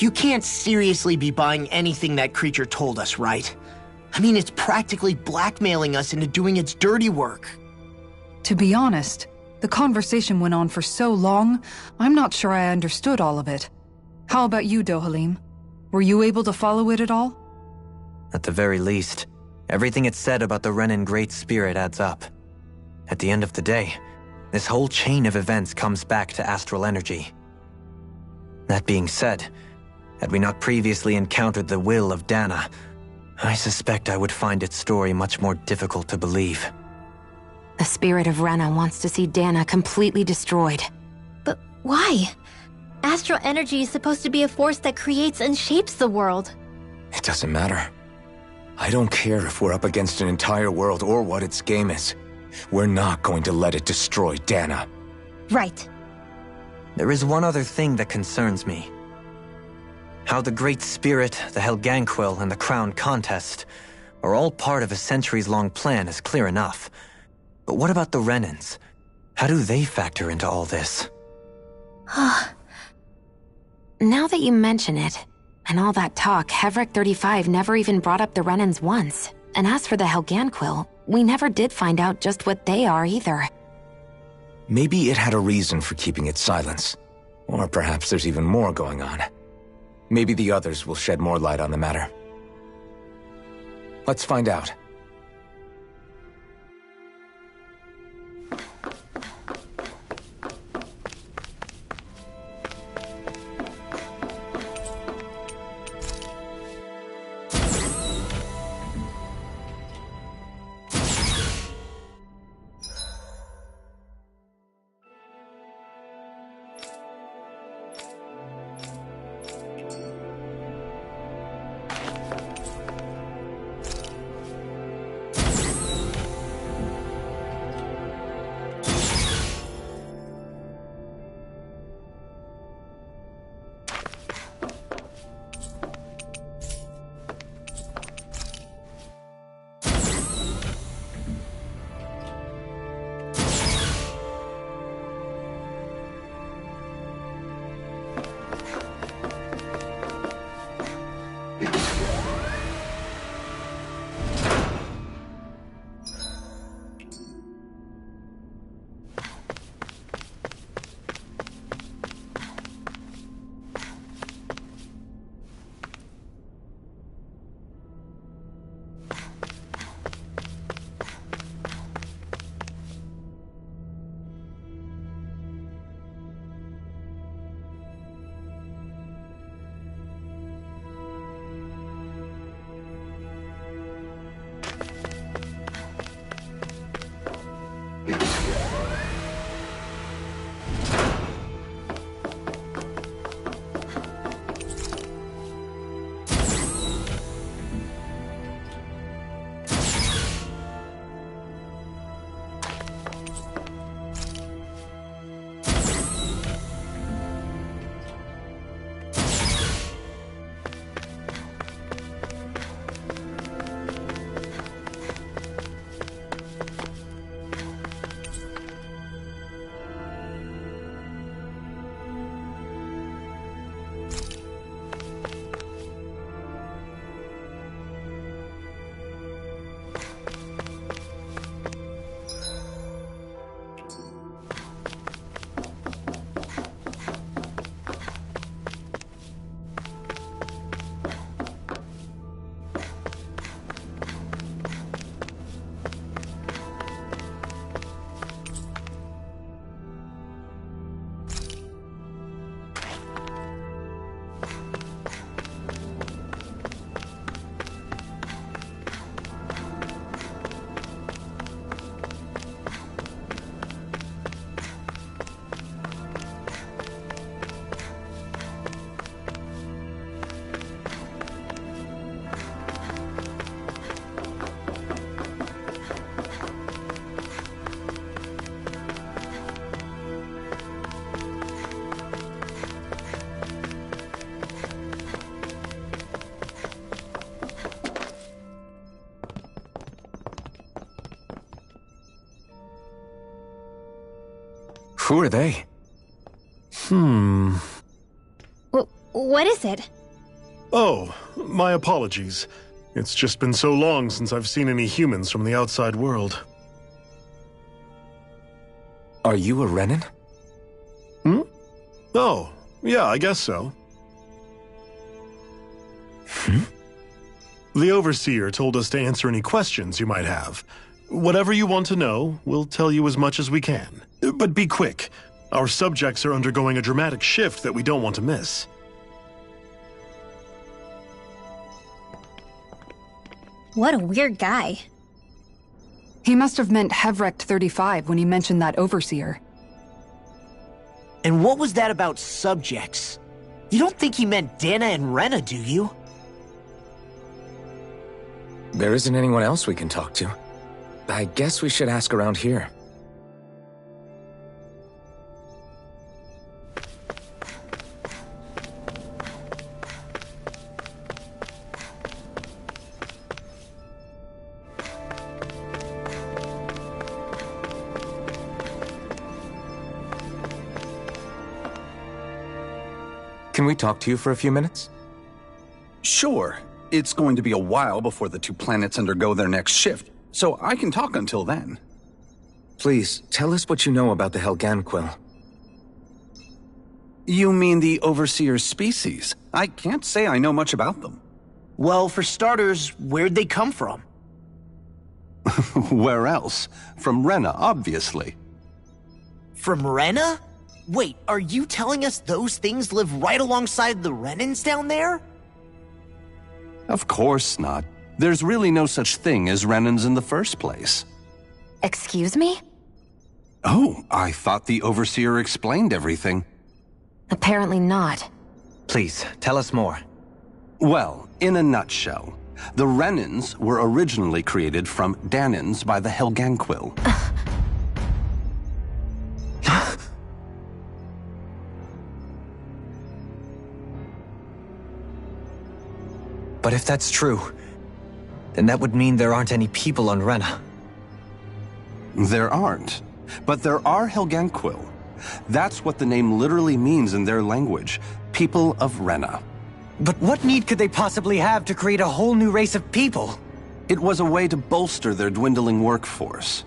You can't seriously be buying anything that creature told us, right? I mean, it's practically blackmailing us into doing its dirty work. To be honest, The conversation went on for so long, I'm not sure I understood all of it. How about you, Dohalim? Were you able to follow it at all? At the very least, everything it said about the Renan Great Spirit adds up. At the end of the day, this whole chain of events comes back to astral energy. That being said, had we not previously encountered the will of Dana, I suspect I would find its story much more difficult to believe. The spirit of Rena wants to see Dana completely destroyed. But why? Astral energy is supposed to be a force that creates and shapes the world. It doesn't matter. I don't care if we're up against an entire world or what its game is. We're not going to let it destroy Dana. Right. There is one other thing that concerns me. How the Great Spirit, the Helganquil, and the Crown Contest are all part of a centuries-long plan is clear enough. But what about the Renans? How do they factor into all this? Now that you mention it, and all that talk, Hevric 35 never even brought up the Renans once. And as for the Helganquil, we never did find out just what they are either. Maybe it had a reason for keeping its silence. Or perhaps there's even more going on. Maybe the others will shed more light on the matter. Let's find out. Who are they? What is it? Oh, my apologies. It's just been so long since I've seen any humans from the outside world. Are you a Renan? Oh, yeah, I guess so. The Overseer told us to answer any questions you might have. Whatever you want to know, we'll tell you as much as we can. But be quick. Our subjects are undergoing a dramatic shift that we don't want to miss. What a weird guy. He must have meant Hevrecht 35 when he mentioned that Overseer. And what was that about subjects? You don't think he meant Dana and Rena, do you? There isn't anyone else we can talk to. I guess we should ask around here. Can we talk to you for a few minutes? Sure. It's going to be a while before the two planets undergo their next shift, so I can talk until then. Please, tell us what you know about the Helganquil. You mean the Overseer's species? I can't say I know much about them. Well, for starters, where'd they come from? Where else? From Rena, obviously. From Rena? Wait, are you telling us those things live right alongside the Renans down there? Of course not. There's really no such thing as Renans in the first place. Excuse me? Oh, I thought the Overseer explained everything. Apparently not. Please, tell us more. Well, in a nutshell, the Renans were originally created from Danans by the Helganquil. But if that's true, then that would mean there aren't any people on Rena. There aren't. But there are Helganquil. That's what the name literally means in their language. People of Rena. But what need could they possibly have to create a whole new race of people? It was a way to bolster their dwindling workforce.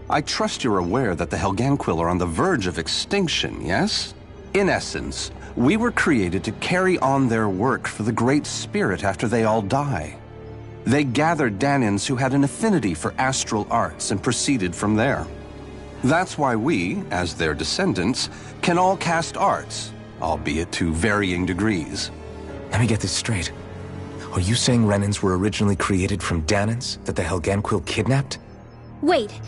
I trust you're aware that the Helganquil are on the verge of extinction, yes? In essence, we were created to carry on their work for the Great Spirit after they all die. They gathered Danans who had an affinity for astral arts and proceeded from there. That's why we, as their descendants, can all cast arts, albeit to varying degrees. Let me get this straight. Are you saying Renans were originally created from Danans that the Helganquil kidnapped? Wait,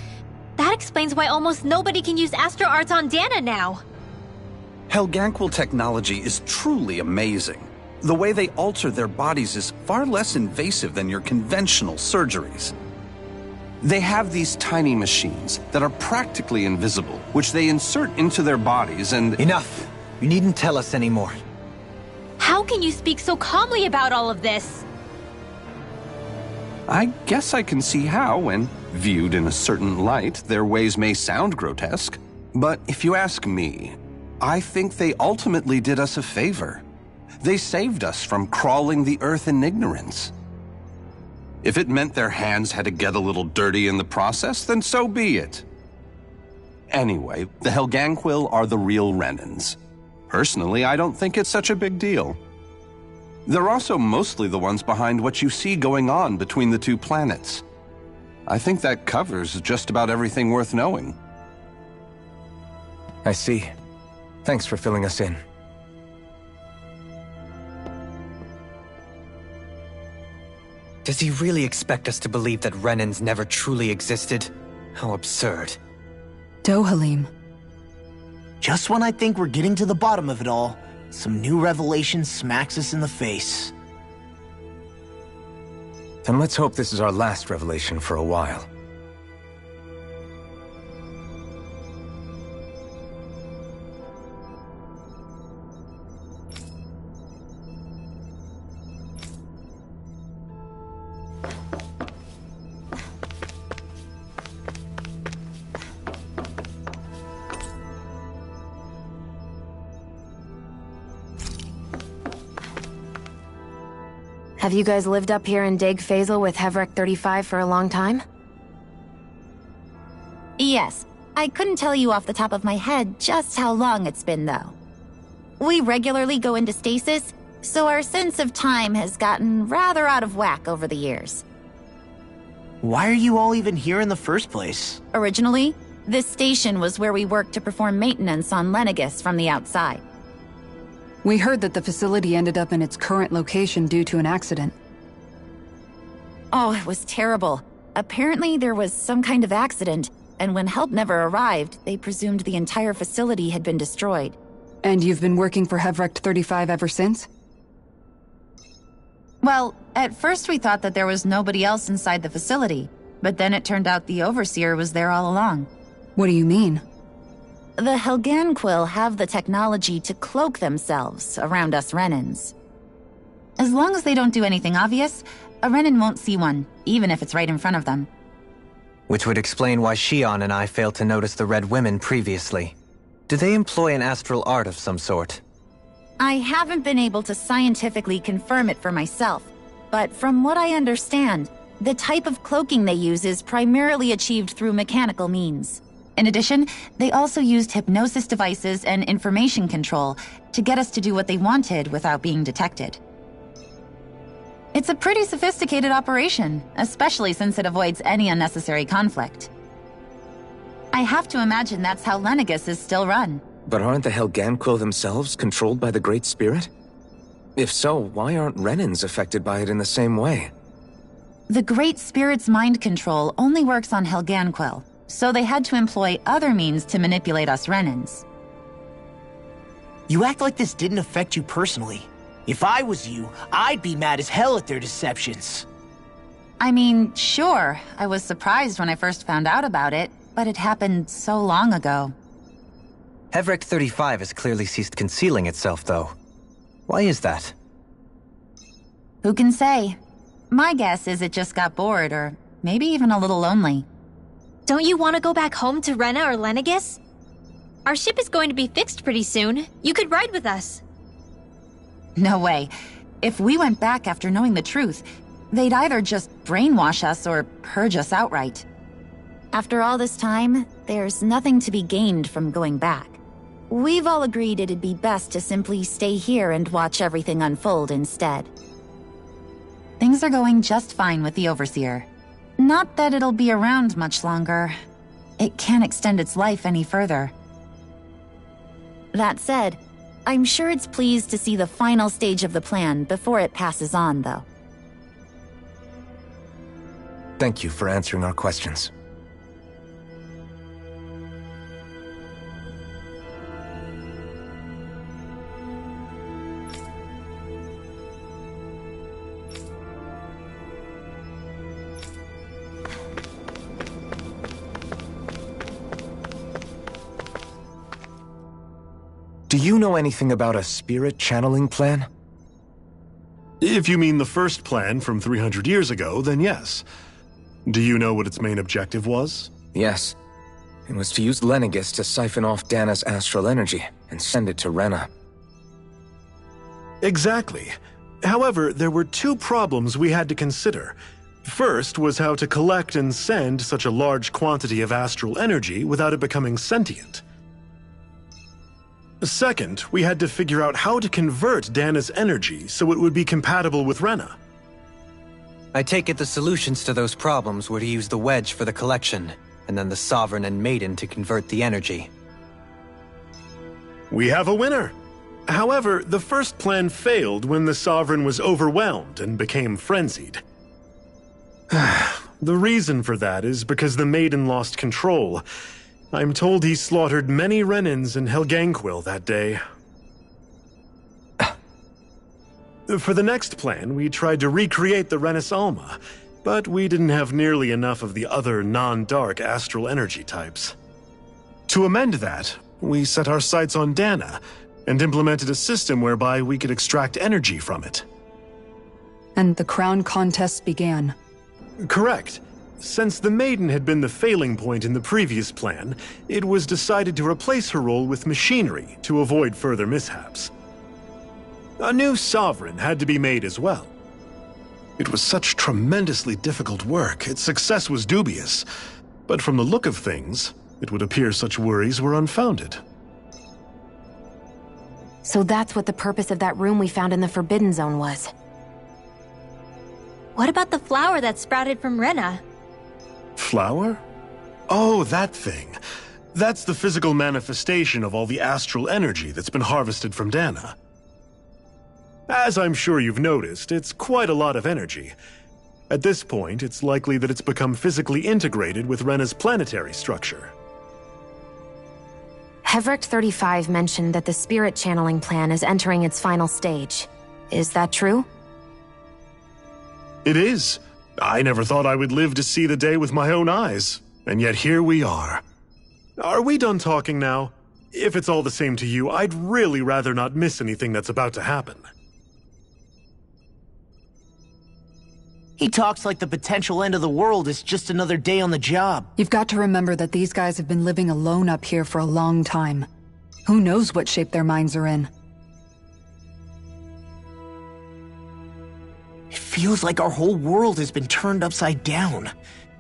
that explains why almost nobody can use astral arts on Dana now. Helganquil technology is truly amazing. The way they alter their bodies is far less invasive than your conventional surgeries. They have these tiny machines that are practically invisible, which they insert into their bodies and— Enough! You needn't tell us anymore. How can you speak so calmly about all of this? I guess I can see how, when viewed in a certain light, their ways may sound grotesque. But if you ask me, I think they ultimately did us a favor. They saved us from crawling the earth in ignorance. If it meant their hands had to get a little dirty in the process, then so be it. Anyway, the Helganquil are the real Renans. Personally, I don't think it's such a big deal. They're also mostly the ones behind what you see going on between the two planets. I think that covers just about everything worth knowing. I see. Thanks for filling us in. Does he really expect us to believe that Renans never truly existed? How absurd. Dohalim. Just when I think we're getting to the bottom of it all, some new revelation smacks us in the face. Then let's hope this is our last revelation for a while. Have you guys lived up here in Dig Faisal with Hevrecht 35 for a long time? Yes, I couldn't tell you off the top of my head just how long it's been, though. We regularly go into stasis, so our sense of time has gotten rather out of whack over the years. Why are you all even here in the first place? Originally, this station was where we worked to perform maintenance on Lenegis from the outside. We heard that the facility ended up in its current location due to an accident. Oh, it was terrible. Apparently there was some kind of accident, and when help never arrived, they presumed the entire facility had been destroyed. And you've been working for Hevrecht 35 ever since? Well, at first we thought that there was nobody else inside the facility, but then it turned out the Overseer was there all along. What do you mean? The Helganquil have the technology to cloak themselves around us Renans. As long as they don't do anything obvious, a Renan won't see one, even if it's right in front of them. Which would explain why Shion and I failed to notice the Red Women previously. Do they employ an astral art of some sort? I haven't been able to scientifically confirm it for myself, but from what I understand, the type of cloaking they use is primarily achieved through mechanical means. In addition, they also used hypnosis devices and information control to get us to do what they wanted without being detected. It's a pretty sophisticated operation, especially since it avoids any unnecessary conflict. I have to imagine that's how Lenegis is still run. But aren't the Helganquil themselves controlled by the Great Spirit? If so, why aren't Renans affected by it in the same way? The Great Spirit's mind control only works on Helganquil, so they had to employ other means to manipulate us Renans. You act like this didn't affect you personally. If I was you, I'd be mad as hell at their deceptions. I mean, sure, I was surprised when I first found out about it, but it happened so long ago. Hevrecht 35 has clearly ceased concealing itself, though. Why is that? Who can say? My guess is it just got bored, or maybe even a little lonely. Don't you want to go back home to Rena or Lenegis? Our ship is going to be fixed pretty soon. You could ride with us. No way. If we went back after knowing the truth, they'd either just brainwash us or purge us outright. After all this time, there's nothing to be gained from going back. We've all agreed it'd be best to simply stay here and watch everything unfold instead. Things are going just fine with the Overseer. Not that it'll be around much longer. It can't extend its life any further. That said, I'm sure it's pleased to see the final stage of the plan before it passes on, though. Thank you for answering our questions. Do you know anything about a spirit channeling plan? If you mean the first plan from 300 years ago, then yes. Do you know what its main objective was? Yes. It was to use Lenegis to siphon off Dana's astral energy and send it to Rena. Exactly. However, there were two problems we had to consider. First was how to collect and send such a large quantity of astral energy without it becoming sentient. Second, we had to figure out how to convert Dana's energy so it would be compatible with Rena. I take it the solutions to those problems were to use the wedge for the collection, and then the Sovereign and Maiden to convert the energy. We have a winner! However, the first plan failed when the Sovereign was overwhelmed and became frenzied. The reason for that is because the Maiden lost control. I'm told he slaughtered many Renans in Helganquil that day. For the next plan, we tried to recreate the Renis Alma, but we didn't have nearly enough of the other non-dark astral energy types. To amend that, we set our sights on Dana, and implemented a system whereby we could extract energy from it. And the crown contest began. Correct. Since the Maiden had been the failing point in the previous plan, it was decided to replace her role with machinery to avoid further mishaps. A new Sovereign had to be made as well. It was such tremendously difficult work, its success was dubious. But from the look of things, It would appear such worries were unfounded. So that's what the purpose of that room we found in the Forbidden Zone was. What about the flower that sprouted from Rena? Flower? Oh, that thing. That's the physical manifestation of all the astral energy that's been harvested from Dana. As I'm sure you've noticed, it's quite a lot of energy. At this point, it's likely that it's become physically integrated with Rena's planetary structure. Hevric 35 mentioned that the spirit channeling plan is entering its final stage. Is that true? It is. I never thought I would live to see the day with my own eyes, and yet here we are. Are we done talking now? If it's all the same to you, I'd really rather not miss anything that's about to happen. He talks like the potential end of the world is just another day on the job. You've got to remember that these guys have been living alone up here for a long time. Who knows what shape their minds are in? It feels like our whole world has been turned upside down.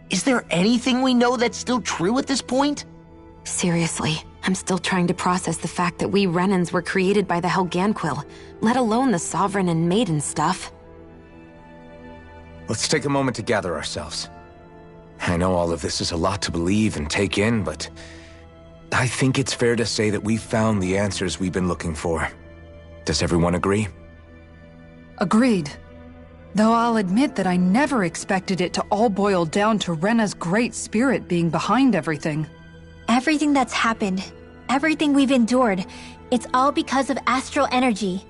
Is there anything we know that's still true at this point? Seriously, I'm still trying to process the fact that we Renans were created by the Helganquil, let alone the Sovereign and Maiden stuff. Let's take a moment to gather ourselves. I know all of this is a lot to believe and take in, but I think it's fair to say that we've found the answers we've been looking for. Does everyone agree? Agreed. Though I'll admit that I never expected it to all boil down to Rena's great spirit being behind everything. Everything that's happened, everything we've endured, it's all because of astral energy.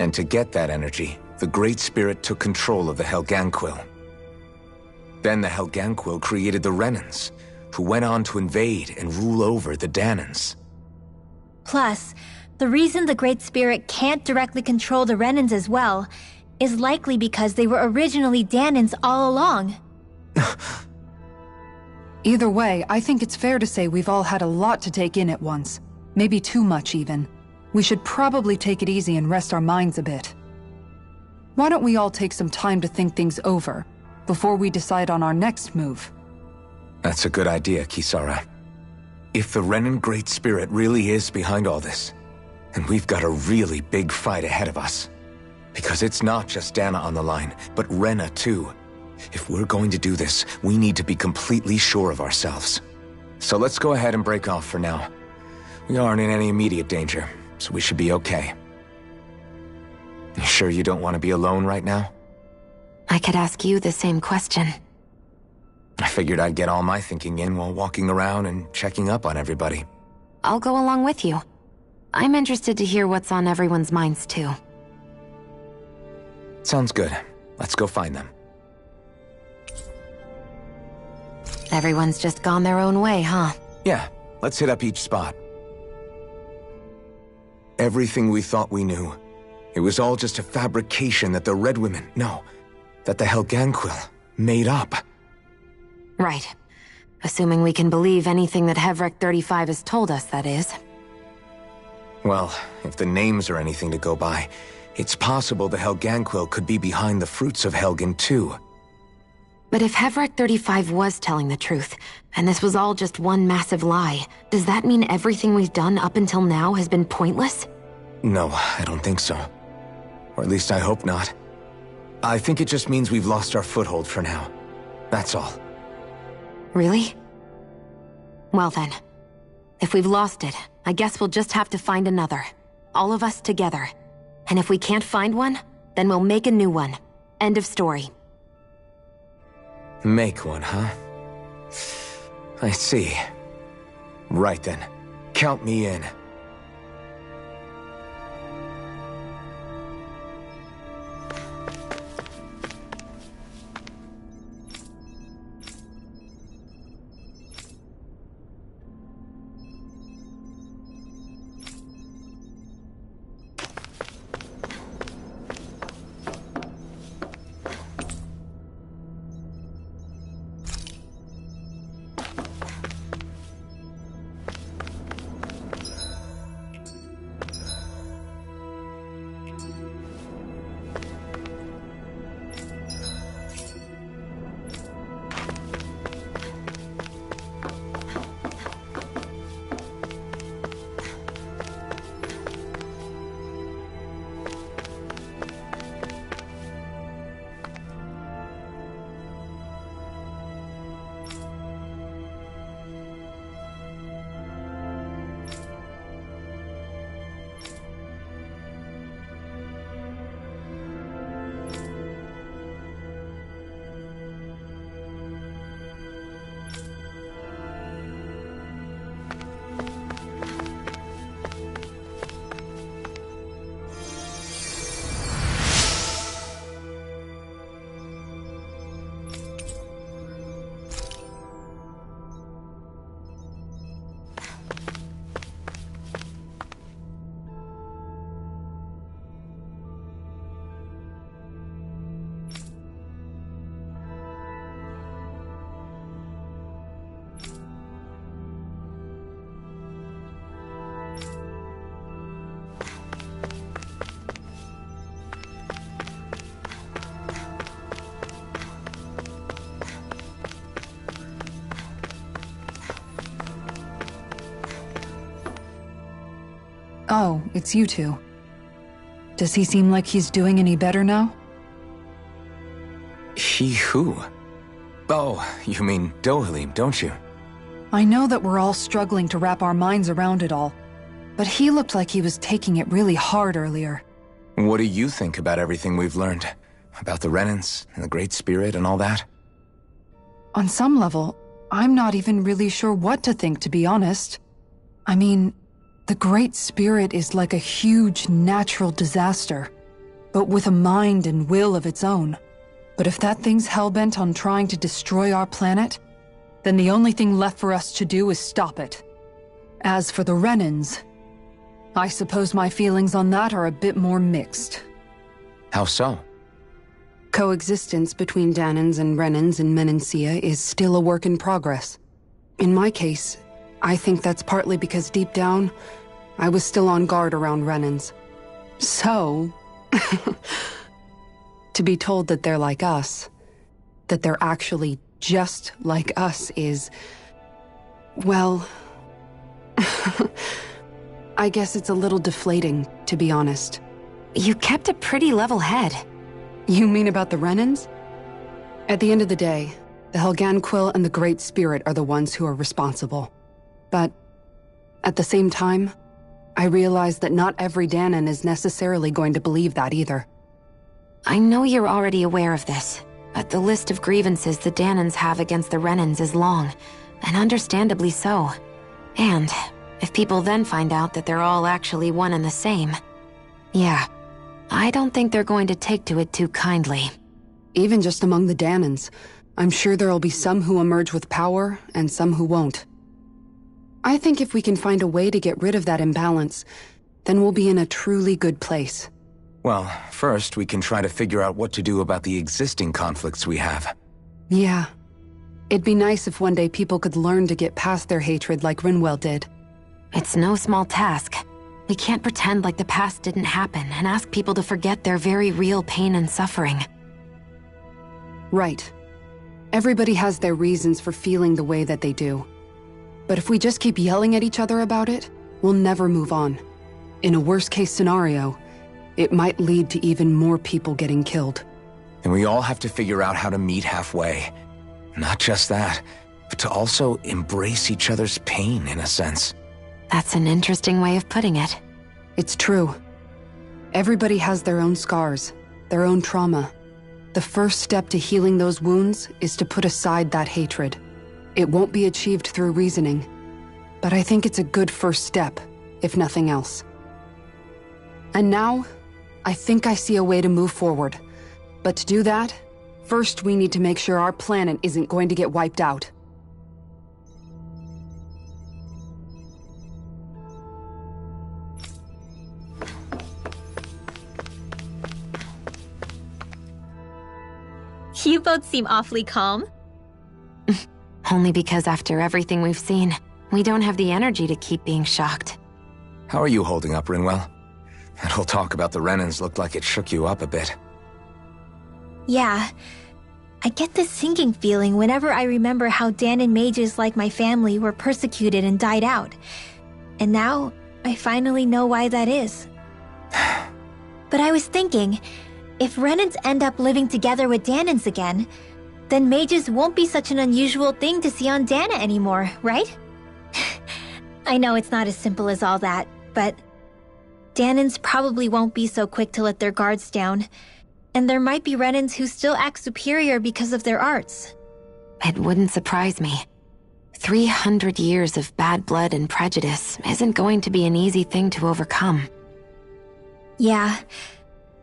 And to get that energy, the Great Spirit took control of the Helganquil. Then the Helganquil created the Renans, who went on to invade and rule over the Danans. Plus, the reason the Great Spirit can't directly control the Renans as well is likely because they were originally Danans all along. Either way, I think it's fair to say we've all had a lot to take in at once. Maybe too much, even. We should probably take it easy and rest our minds a bit. Why don't we all take some time to think things over, before we decide on our next move? That's a good idea, Kisara. If the Renan Great Spirit really is behind all this, then we've got a really big fight ahead of us. Because it's not just Dana on the line, but Rena too. If we're going to do this, we need to be completely sure of ourselves. So let's go ahead and break off for now. We aren't in any immediate danger, so we should be okay. You sure you don't want to be alone right now? I could ask you the same question. I figured I'd get all my thinking in while walking around and checking up on everybody. I'll go along with you. I'm interested to hear what's on everyone's minds too. Sounds good. Let's go find them. Everyone's just gone their own way, huh? Yeah, let's hit up each spot. Everything we thought we knew, it was all just a fabrication that the Red Women, that the Helganquil made up. Right. Assuming we can believe anything that Hevric 35 has told us, that is. Well, if the names are anything to go by, it's possible the Helganquil could be behind the fruits of Helgen too. But if Hevric 35 was telling the truth, and this was all just one massive lie, does that mean everything we've done up until now has been pointless? No, I don't think so. Or at least I hope not. I think it just means we've lost our foothold for now. That's all. Really? Well then, if we've lost it, I guess we'll just have to find another. All of us together. And if we can't find one, then we'll make a new one. End of story. Make one, huh? I see. Right then. Count me in. Oh, it's you two. Does he seem like he's doing any better now? He who? Oh, you mean Dohalim, don't you? I know that we're all struggling to wrap our minds around it all, but he looked like he was taking it really hard earlier. What do you think about everything we've learned? About the Renans and the Great Spirit and all that? On some level, I'm not even really sure what to think, to be honest. I mean, the Great Spirit is like a huge natural disaster, but with a mind and will of its own. But if that thing's hellbent on trying to destroy our planet, then the only thing left for us to do is stop it. As for the Renans, I suppose my feelings on that are a bit more mixed. How so? Coexistence between Danans and Renans in Menancia is still a work in progress. In my case, I think that's partly because deep down, I was still on guard around Renans. So, to be told that they're like us, that they're actually just like us is, well, I guess it's a little deflating, to be honest. You kept a pretty level head. You mean about the Renans? At the end of the day, the Helganquil and the Great Spirit are the ones who are responsible. But at the same time, I realize that not every Danan is necessarily going to believe that either. I know you're already aware of this, but the list of grievances the Danans have against the Renans is long, and understandably so. And if people then find out that they're all actually one and the same, yeah, I don't think they're going to take to it too kindly. Even just among the Danans, I'm sure there'll be some who emerge with power and some who won't. I think if we can find a way to get rid of that imbalance, then we'll be in a truly good place. Well, first we can try to figure out what to do about the existing conflicts we have. Yeah. It'd be nice if one day people could learn to get past their hatred like Rinwell did. It's no small task. We can't pretend like the past didn't happen and ask people to forget their very real pain and suffering. Right. Everybody has their reasons for feeling the way that they do. But if we just keep yelling at each other about it, we'll never move on. In a worst-case scenario, it might lead to even more people getting killed. And we all have to figure out how to meet halfway. Not just that, but to also embrace each other's pain, in a sense. That's an interesting way of putting it. It's true. Everybody has their own scars, their own trauma. The first step to healing those wounds is to put aside that hatred. It won't be achieved through reasoning, but I think it's a good first step, if nothing else. And now, I think I see a way to move forward. But to do that, first we need to make sure our planet isn't going to get wiped out. You both seem awfully calm. Only because after everything we've seen, we don't have the energy to keep being shocked. How are you holding up, Rinwell? That whole talk about the Renans looked like it shook you up a bit. Yeah. I get this sinking feeling whenever I remember how Danan mages like my family were persecuted and died out. And now, I finally know why that is. But I was thinking, if Renans end up living together with Danans again, then mages won't be such an unusual thing to see on Dana anymore, right? I know it's not as simple as all that, but Danans probably won't be so quick to let their guards down, and there might be Renans who still act superior because of their arts. It wouldn't surprise me. 300 years of bad blood and prejudice isn't going to be an easy thing to overcome. Yeah.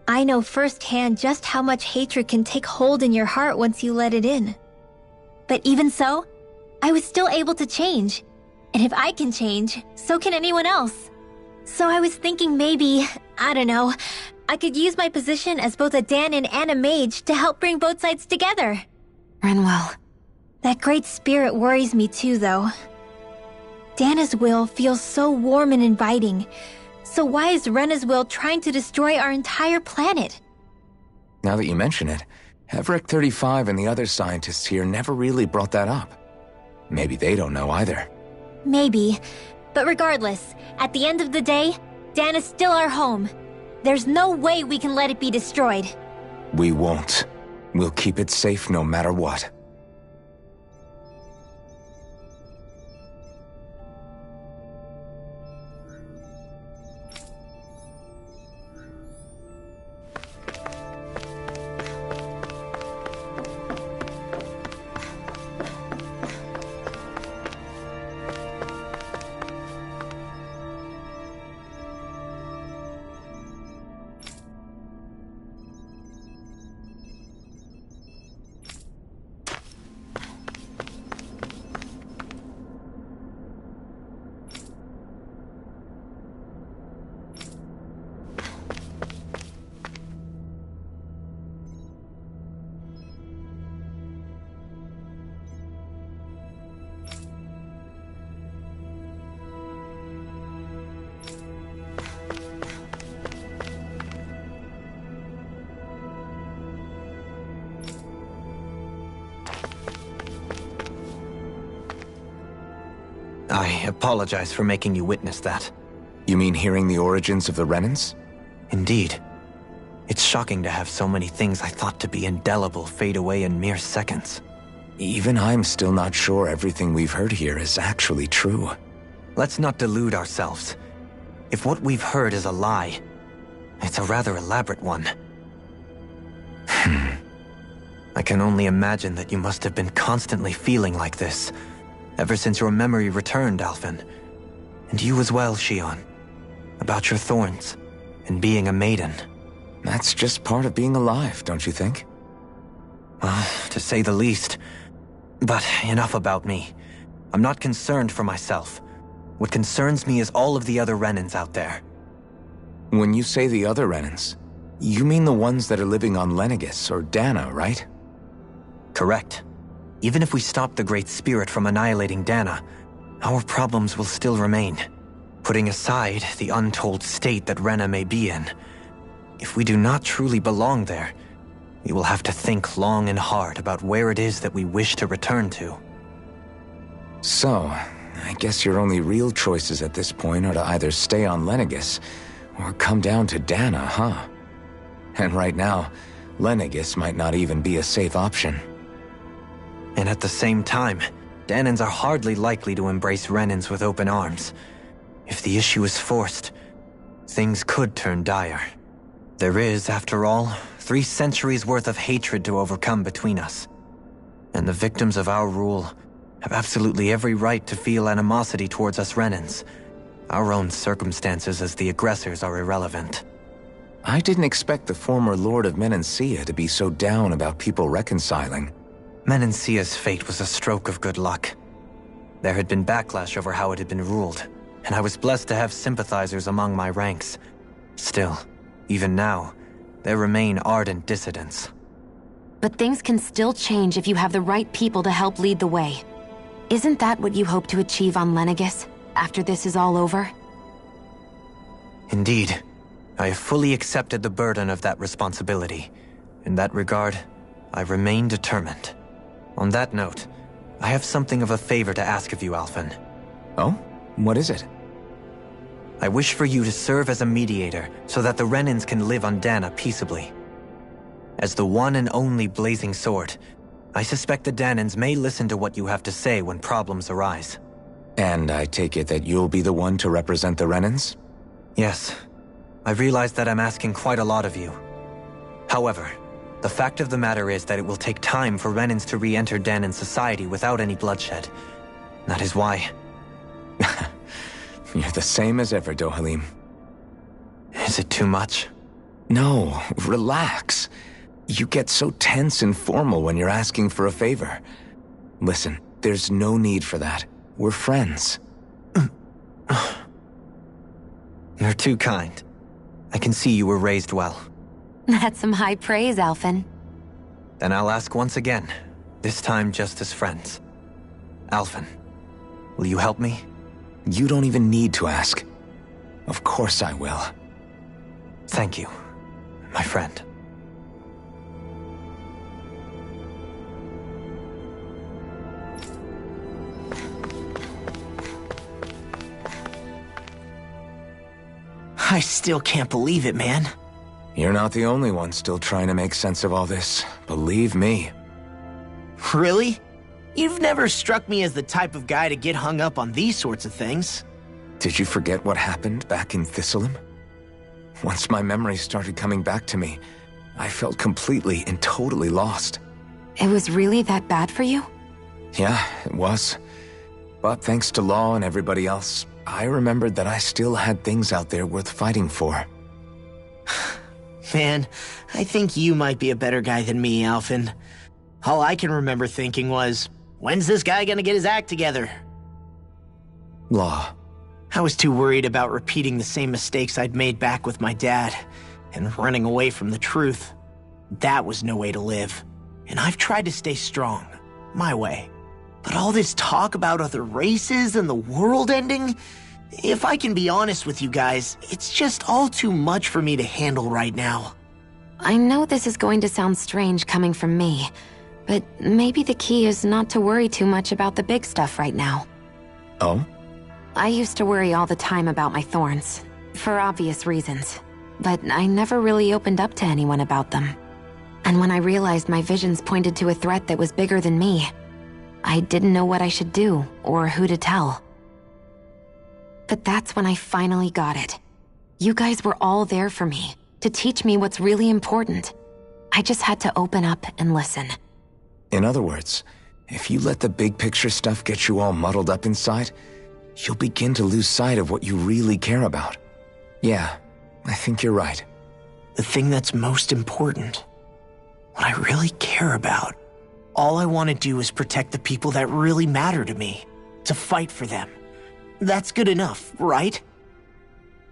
I know firsthand just how much hatred can take hold in your heart once you let it in. But even so, I was still able to change. And if I can change, so can anyone else. So I was thinking maybe, I don't know, I could use my position as both a Danan and a mage to help bring both sides together. Rinwell. That great spirit worries me too, though. Dana's will feels so warm and inviting. So why is Rena's will trying to destroy our entire planet? Now that you mention it, Everett 35 and the other scientists here never really brought that up. Maybe they don't know either. Maybe. But regardless, at the end of the day, Dana's still our home. There's no way we can let it be destroyed. We won't. We'll keep it safe no matter what. I apologize for making you witness that. You mean hearing the origins of the Renans? Indeed. It's shocking to have so many things I thought to be indelible fade away in mere seconds. Even I'm still not sure everything we've heard here is actually true. Let's not delude ourselves. If what we've heard is a lie, it's a rather elaborate one. I can only imagine that you must have been constantly feeling like this, ever since your memory returned, Alphen. And you as well, Shion. About your thorns, and being a maiden. That's just part of being alive, don't you think? Well, to say the least. But enough about me. I'm not concerned for myself. What concerns me is all of the other Renans out there. When you say the other Renans, you mean the ones that are living on Lenegis or Dana, right? Correct. Even if we stop the Great Spirit from annihilating Dana, our problems will still remain. Putting aside the untold state that Rena may be in, if we do not truly belong there, we will have to think long and hard about where it is that we wish to return to. So, I guess your only real choices at this point are to either stay on Lenegis or come down to Dana, huh? And right now, Lenegis might not even be a safe option. And at the same time, Danans are hardly likely to embrace Renans with open arms. If the issue is forced, things could turn dire. There is, after all, 3 centuries worth of hatred to overcome between us. And the victims of our rule have absolutely every right to feel animosity towards us Renans. Our own circumstances as the aggressors are irrelevant. I didn't expect the former Lord of Menancia to be so down about people reconciling. Menancia's fate was a stroke of good luck. There had been backlash over how it had been ruled, and I was blessed to have sympathizers among my ranks. Still, even now, there remain ardent dissidents. But things can still change if you have the right people to help lead the way. Isn't that what you hope to achieve on Lenegis, after this is all over? Indeed. I have fully accepted the burden of that responsibility. In that regard, I remain determined. On that note, I have something of a favor to ask of you, Alphen. Oh? What is it? I wish for you to serve as a mediator so that the Renans can live on Dana peaceably. As the one and only Blazing Sword, I suspect the Danans may listen to what you have to say when problems arise. And I take it that you'll be the one to represent the Renans? Yes. I realize that I'm asking quite a lot of you. However, the fact of the matter is that it will take time for Renans to re-enter Danan society without any bloodshed. That is why... You're the same as ever, Dohalim. Is it too much? No, relax. You get so tense and formal when you're asking for a favor. Listen, there's no need for that. We're friends. You're too kind. I can see you were raised well. That's some high praise, Alphen. Then I'll ask once again, this time just as friends. Alphen, will you help me? You don't even need to ask. Of course I will. Thank you, my friend. I still can't believe it, man. You're not the only one still trying to make sense of all this. Believe me. Really? You've never struck me as the type of guy to get hung up on these sorts of things. Did you forget what happened back in Thistleum? Once my memories started coming back to me, I felt completely and totally lost. It was really that bad for you? Yeah, it was. But thanks to Law and everybody else, I remembered that I still had things out there worth fighting for. Man, I think you might be a better guy than me, Alphen. All I can remember thinking was, when's this guy gonna get his act together? Law. I was too worried about repeating the same mistakes I'd made back with my dad, and running away from the truth. That was no way to live. And I've tried to stay strong, my way. But all this talk about other races and the world ending, if I can be honest with you guys, it's just all too much for me to handle right now. I know this is going to sound strange coming from me, but maybe the key is not to worry too much about the big stuff right now. Oh? I used to worry all the time about my thorns, for obvious reasons, but I never really opened up to anyone about them. And when I realized my visions pointed to a threat that was bigger than me, I didn't know what I should do or who to tell. But that's when I finally got it. You guys were all there for me, to teach me what's really important. I just had to open up and listen. In other words, if you let the big picture stuff get you all muddled up inside, you'll begin to lose sight of what you really care about. Yeah, I think you're right. The thing that's most important, what I really care about. All I want to do is protect the people that really matter to me, to fight for them. That's good enough, right?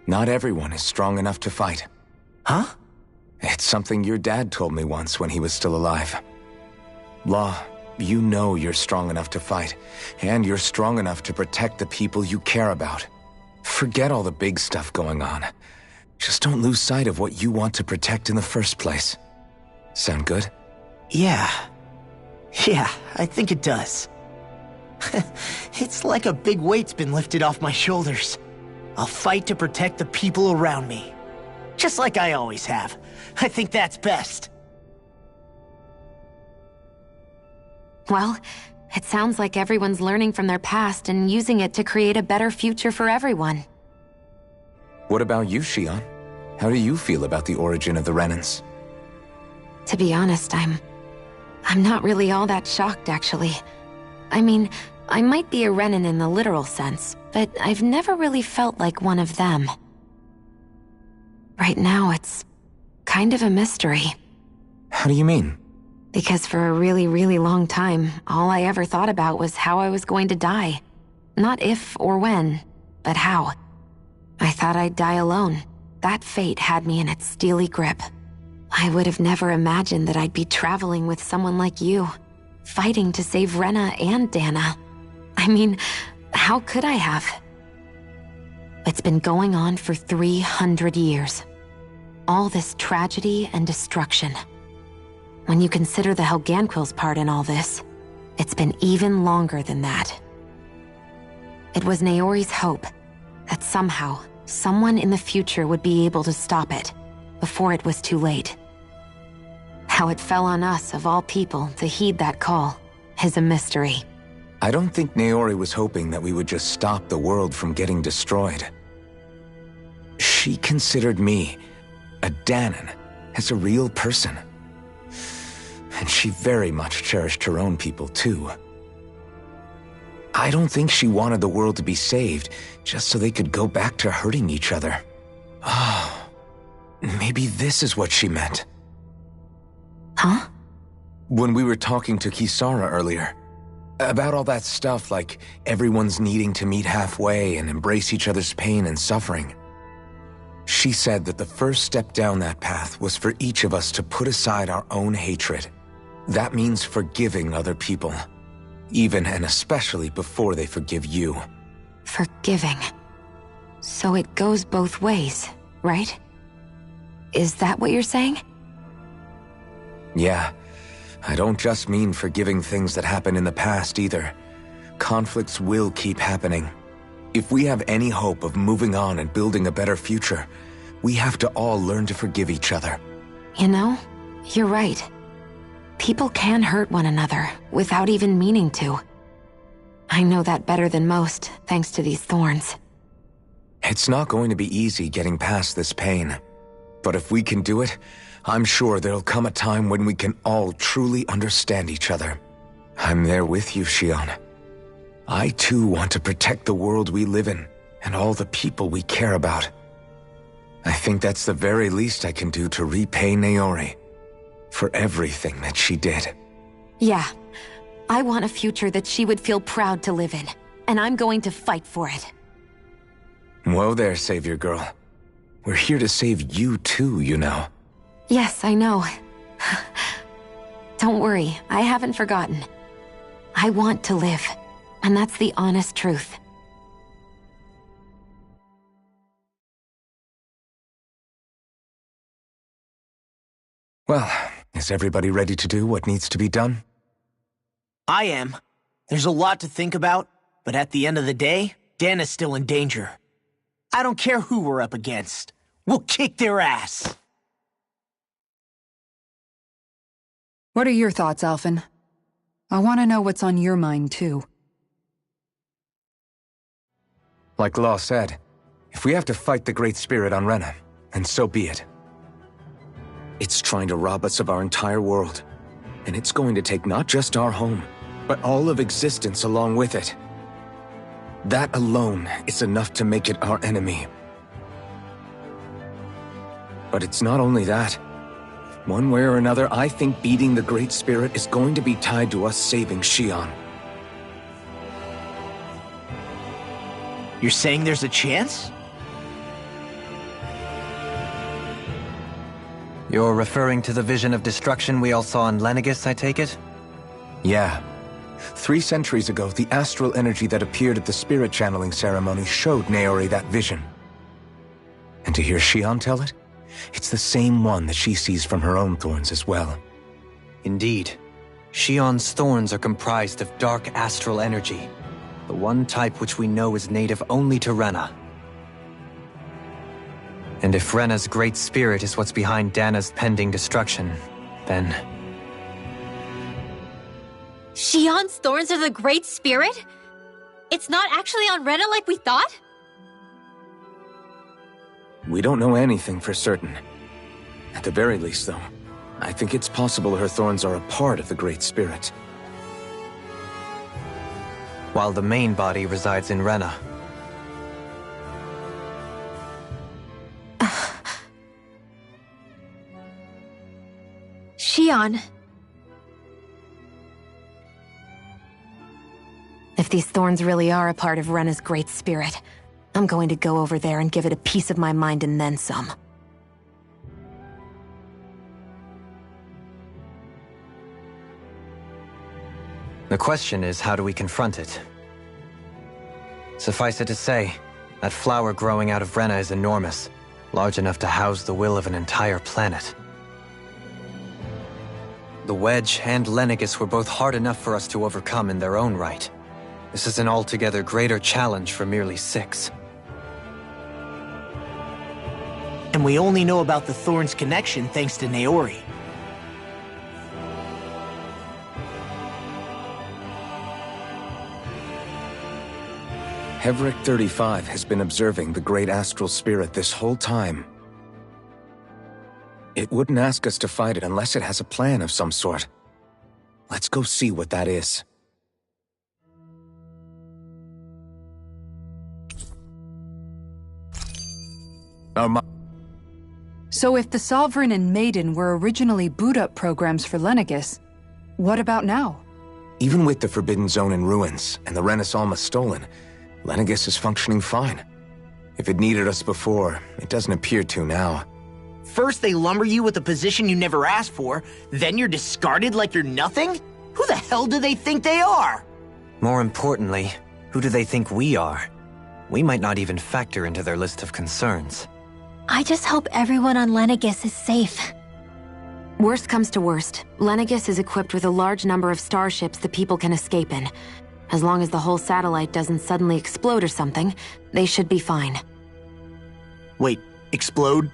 Not everyone is strong enough to fight. Huh? It's something your dad told me once when he was still alive. Law, you know you're strong enough to fight, and you're strong enough to protect the people you care about. Forget all the big stuff going on. Just don't lose sight of what you want to protect in the first place. Sound good? Yeah, I think it does. It's like a big weight's been lifted off my shoulders. I'll fight to protect the people around me. Just like I always have. I think that's best. Well, it sounds like everyone's learning from their past and using it to create a better future for everyone. What about you, Shion? How do you feel about the origin of the Renans? To be honest, I'm not really all that shocked, actually. I mean, I might be a Renan in the literal sense, but I've never really felt like one of them. Right now, it's kind of a mystery. How do you mean? Because for a really, really long time, all I ever thought about was how I was going to die. Not if or when, but how. I thought I'd die alone. That fate had me in its steely grip. I would have never imagined that I'd be traveling with someone like you, fighting to save Rena and Dana. I mean, how could I have? It's been going on for 300 years. All this tragedy and destruction. When you consider the Helganquil's part in all this, it's been even longer than that. It was Naori's hope that somehow, someone in the future would be able to stop it before it was too late. How it fell on us, of all people, to heed that call is a mystery. I don't think Naori was hoping that we would just stop the world from getting destroyed. She considered me, a Danan, as a real person. And she very much cherished her own people, too. I don't think she wanted the world to be saved just so they could go back to hurting each other. Oh, maybe this is what she meant. Huh? When we were talking to Kisara earlier, about all that stuff like everyone's needing to meet halfway and embrace each other's pain and suffering. She said that the first step down that path was for each of us to put aside our own hatred. That means forgiving other people, even and especially before they forgive you. Forgiving. So it goes both ways, right? Is that what you're saying? Yeah. I don't just mean forgiving things that happened in the past either. Conflicts will keep happening. If we have any hope of moving on and building a better future, We have to all learn to forgive each other. You know, you're right. People can hurt one another without even meaning to. I know that better than most, thanks to these thorns. It's not going to be easy getting past this pain. But if we can do it, I'm sure there'll come a time when we can all truly understand each other. I'm there with you, Xion. I too want to protect the world we live in, and all the people we care about. I think that's the very least I can do to repay Naori for everything that she did. Yeah. I want a future that she would feel proud to live in, and I'm going to fight for it. Whoa there, Savior Girl. We're here to save you too, you know. Yes, I know. Don't worry, I haven't forgotten. I want to live, and that's the honest truth. Well, is everybody ready to do what needs to be done? I am. There's a lot to think about, but at the end of the day, Dana's still in danger. I don't care who we're up against. We'll kick their ass. What are your thoughts, Alphen? I want to know what's on your mind, too. Like Law said, if we have to fight the Great Spirit on Rena, then so be it. It's trying to rob us of our entire world, and it's going to take not just our home, but all of existence along with it. That alone is enough to make it our enemy. But it's not only that. One way or another, I think beating the Great Spirit is going to be tied to us saving Xion. You're saying there's a chance? You're referring to the vision of destruction we all saw in Lenegis, I take it? Yeah. 3 centuries ago, the astral energy that appeared at the spirit channeling ceremony showed Naori that vision. And to hear Xion tell it, it's the same one that she sees from her own thorns as well. Indeed. Xion's thorns are comprised of dark astral energy, the one type which we know is native only to Rena. And if Rena's great spirit is what's behind Dana's pending destruction, then... Xion's thorns are the Great Spirit? It's not actually on Rena like we thought? We don't know anything for certain. At the very least, though, I think it's possible her thorns are a part of the Great Spirit. While the main body resides in Rena. Xion. If these thorns really are a part of Rena's Great Spirit, I'm going to go over there and give it a piece of my mind and then some. The question is, how do we confront it? Suffice it to say, that flower growing out of Rena is enormous, large enough to house the will of an entire planet. The Wedge and Lenegis were both hard enough for us to overcome in their own right. This is an altogether greater challenge for merely 6. And we only know about the Thorns' connection thanks to Naori. Heverick 35 has been observing the Great Astral Spirit this whole time. It wouldn't ask us to fight it unless it has a plan of some sort. Let's go see what that is. So if the Sovereign and Maiden were originally boot-up programs for Lenegis, what about now? Even with the Forbidden Zone in ruins and the Renis Alma stolen, Lenegis is functioning fine. If it needed us before, it doesn't appear to now. First they lumber you with a position you never asked for, then you're discarded like you're nothing? Who the hell do they think they are? More importantly, who do they think we are? We might not even factor into their list of concerns. I just hope everyone on Lenegis is safe. Worst comes to worst, Lenegis is equipped with a large number of starships the people can escape in. As long as the whole satellite doesn't suddenly explode or something, they should be fine. Wait, explode?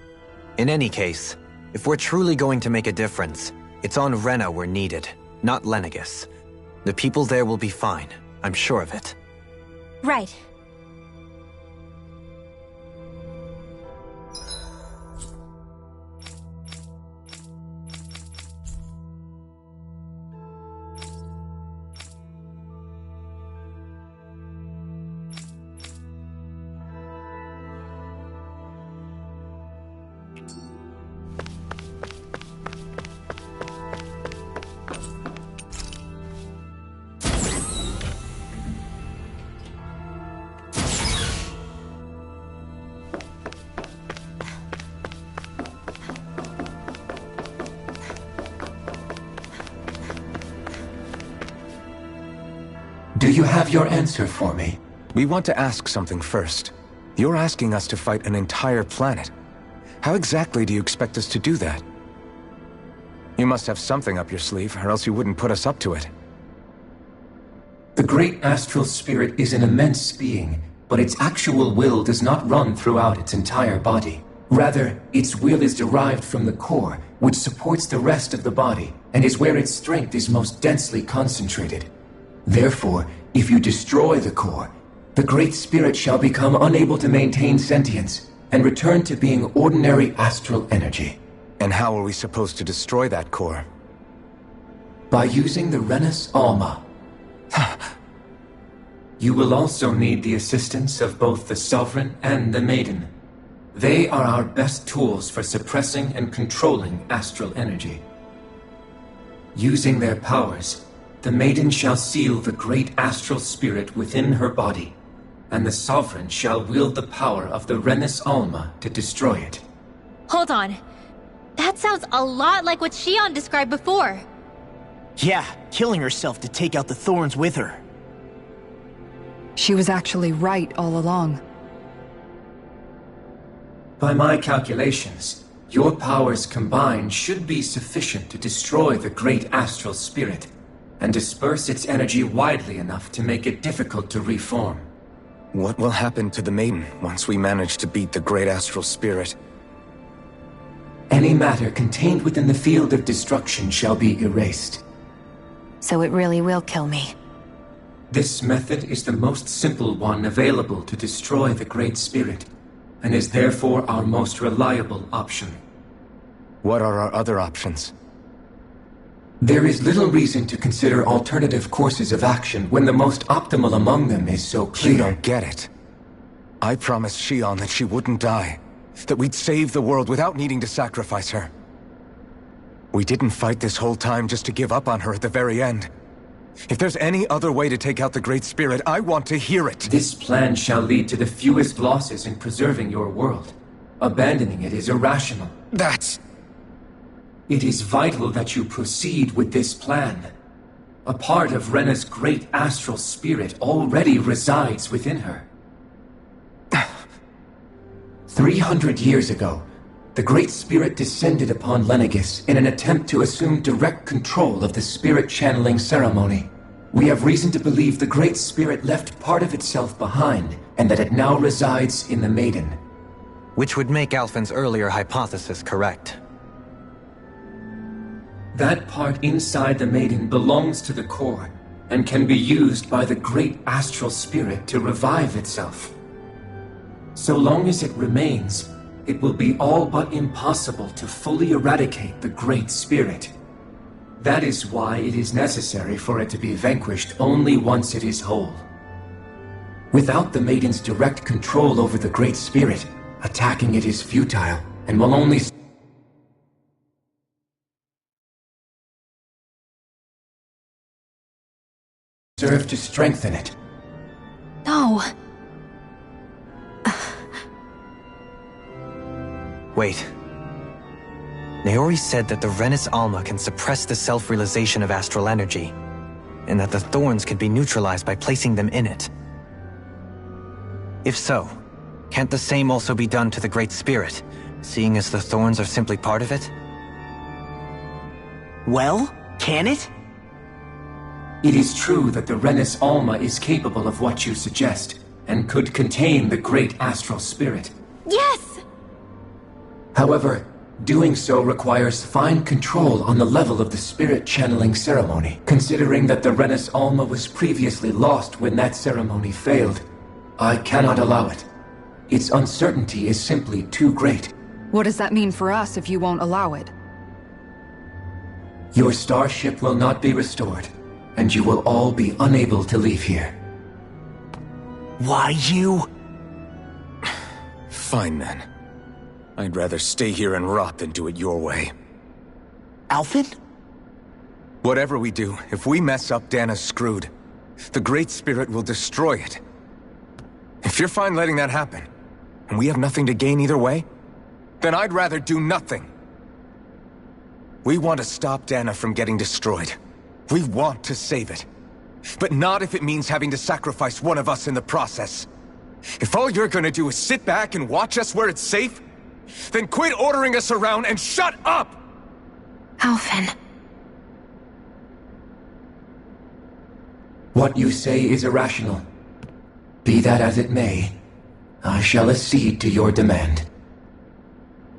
In any case, if we're truly going to make a difference, it's on Rena we're needed, not Lenegis. The people there will be fine, I'm sure of it. Right. Do you have your answer for me? We want to ask something first. You're asking us to fight an entire planet. How exactly do you expect us to do that? You must have something up your sleeve, or else you wouldn't put us up to it. The great astral spirit is an immense being, but its actual will does not run throughout its entire body. Rather, its will is derived from the core, which supports the rest of the body, and is where its strength is most densely concentrated. Therefore, if you destroy the core, the Great Spirit shall become unable to maintain sentience and return to being ordinary astral energy. And how are we supposed to destroy that core? By using the Renus Alma. You will also need the assistance of both the Sovereign and the Maiden. They are our best tools for suppressing and controlling astral energy. Using their powers, the Maiden shall seal the great astral spirit within her body, and the Sovereign shall wield the power of the Renus Alma to destroy it. Hold on. That sounds a lot like what Shion described before. Yeah, killing herself to take out the thorns with her. She was actually right all along. By my calculations, your powers combined should be sufficient to destroy the great astral spirit and disperse its energy widely enough to make it difficult to reform. What will happen to the Maiden once we manage to beat the great astral spirit? Any matter contained within the field of destruction shall be erased. So it really will kill me. This method is the most simple one available to destroy the Great Spirit, and is therefore our most reliable option. What are our other options? There is little reason to consider alternative courses of action when the most optimal among them is so clear. You don't get it. I promised Shion that she wouldn't die, that we'd save the world without needing to sacrifice her. We didn't fight this whole time just to give up on her at the very end. If there's any other way to take out the Great Spirit, I want to hear it. This plan shall lead to the fewest losses in preserving your world. Abandoning it is irrational. It is vital that you proceed with this plan. A part of Rena's great astral spirit already resides within her. 300 years ago, the Great Spirit descended upon Lenegis in an attempt to assume direct control of the spirit channeling ceremony. We have reason to believe the Great Spirit left part of itself behind, and that it now resides in the Maiden. Which would make Alphen's earlier hypothesis correct. That part inside the Maiden belongs to the core, and can be used by the great astral spirit to revive itself. So long as it remains, it will be all but impossible to fully eradicate the Great Spirit. That is why it is necessary for it to be vanquished only once it is whole. Without the Maiden's direct control over the Great Spirit, attacking it is futile, and will only serve to strengthen it. No. Wait. Naori said that the Renus Alma can suppress the self-realization of astral energy, and that the thorns can be neutralized by placing them in it. If so, can't the same also be done to the Great Spirit, seeing as the thorns are simply part of it? Well, can it? It is true that the Renus Alma is capable of what you suggest, and could contain the great astral spirit. Yes! However, doing so requires fine control on the level of the spirit channeling ceremony. Considering that the Renis Alma was previously lost when that ceremony failed, I cannot allow it. Its uncertainty is simply too great. What does that mean for us if you won't allow it? Your starship will not be restored, and you will all be unable to leave here. Why you? Fine then. I'd rather stay here and rot than do it your way. Alphen? Whatever we do, if we mess up, Dana's screwed. The Great Spirit will destroy it. If you're fine letting that happen, and we have nothing to gain either way, then I'd rather do nothing. We want to stop Dana from getting destroyed. We want to save it. But not if it means having to sacrifice one of us in the process. If all you're gonna do is sit back and watch us where it's safe, then quit ordering us around and shut up! Alphen. What you say is irrational. Be that as it may, I shall accede to your demand.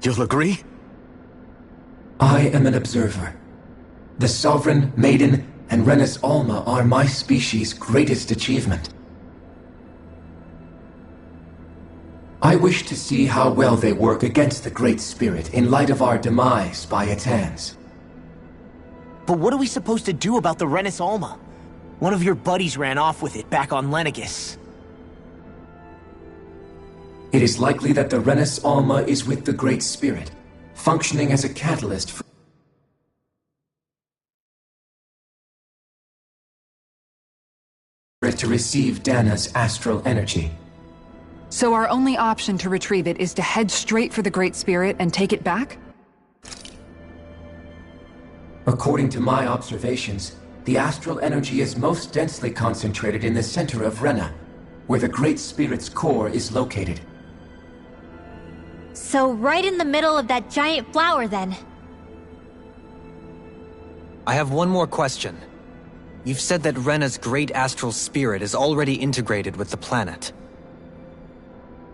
You'll agree? I am an observer. The Sovereign, Maiden, and Renis Alma are my species' greatest achievement. I wish to see how well they work against the Great Spirit in light of our demise by its hands. But what are we supposed to do about the Renis Alma? One of your buddies ran off with it back on Lenegus. It is likely that the Renis Alma is with the Great Spirit, functioning as a catalyst for it to receive Dana's astral energy. So our only option to retrieve it is to head straight for the Great Spirit and take it back? According to my observations, the astral energy is most densely concentrated in the center of Rena, where the Great Spirit's core is located. So right in the middle of that giant flower, then. I have one more question. You've said that Rena's great astral spirit is already integrated with the planet.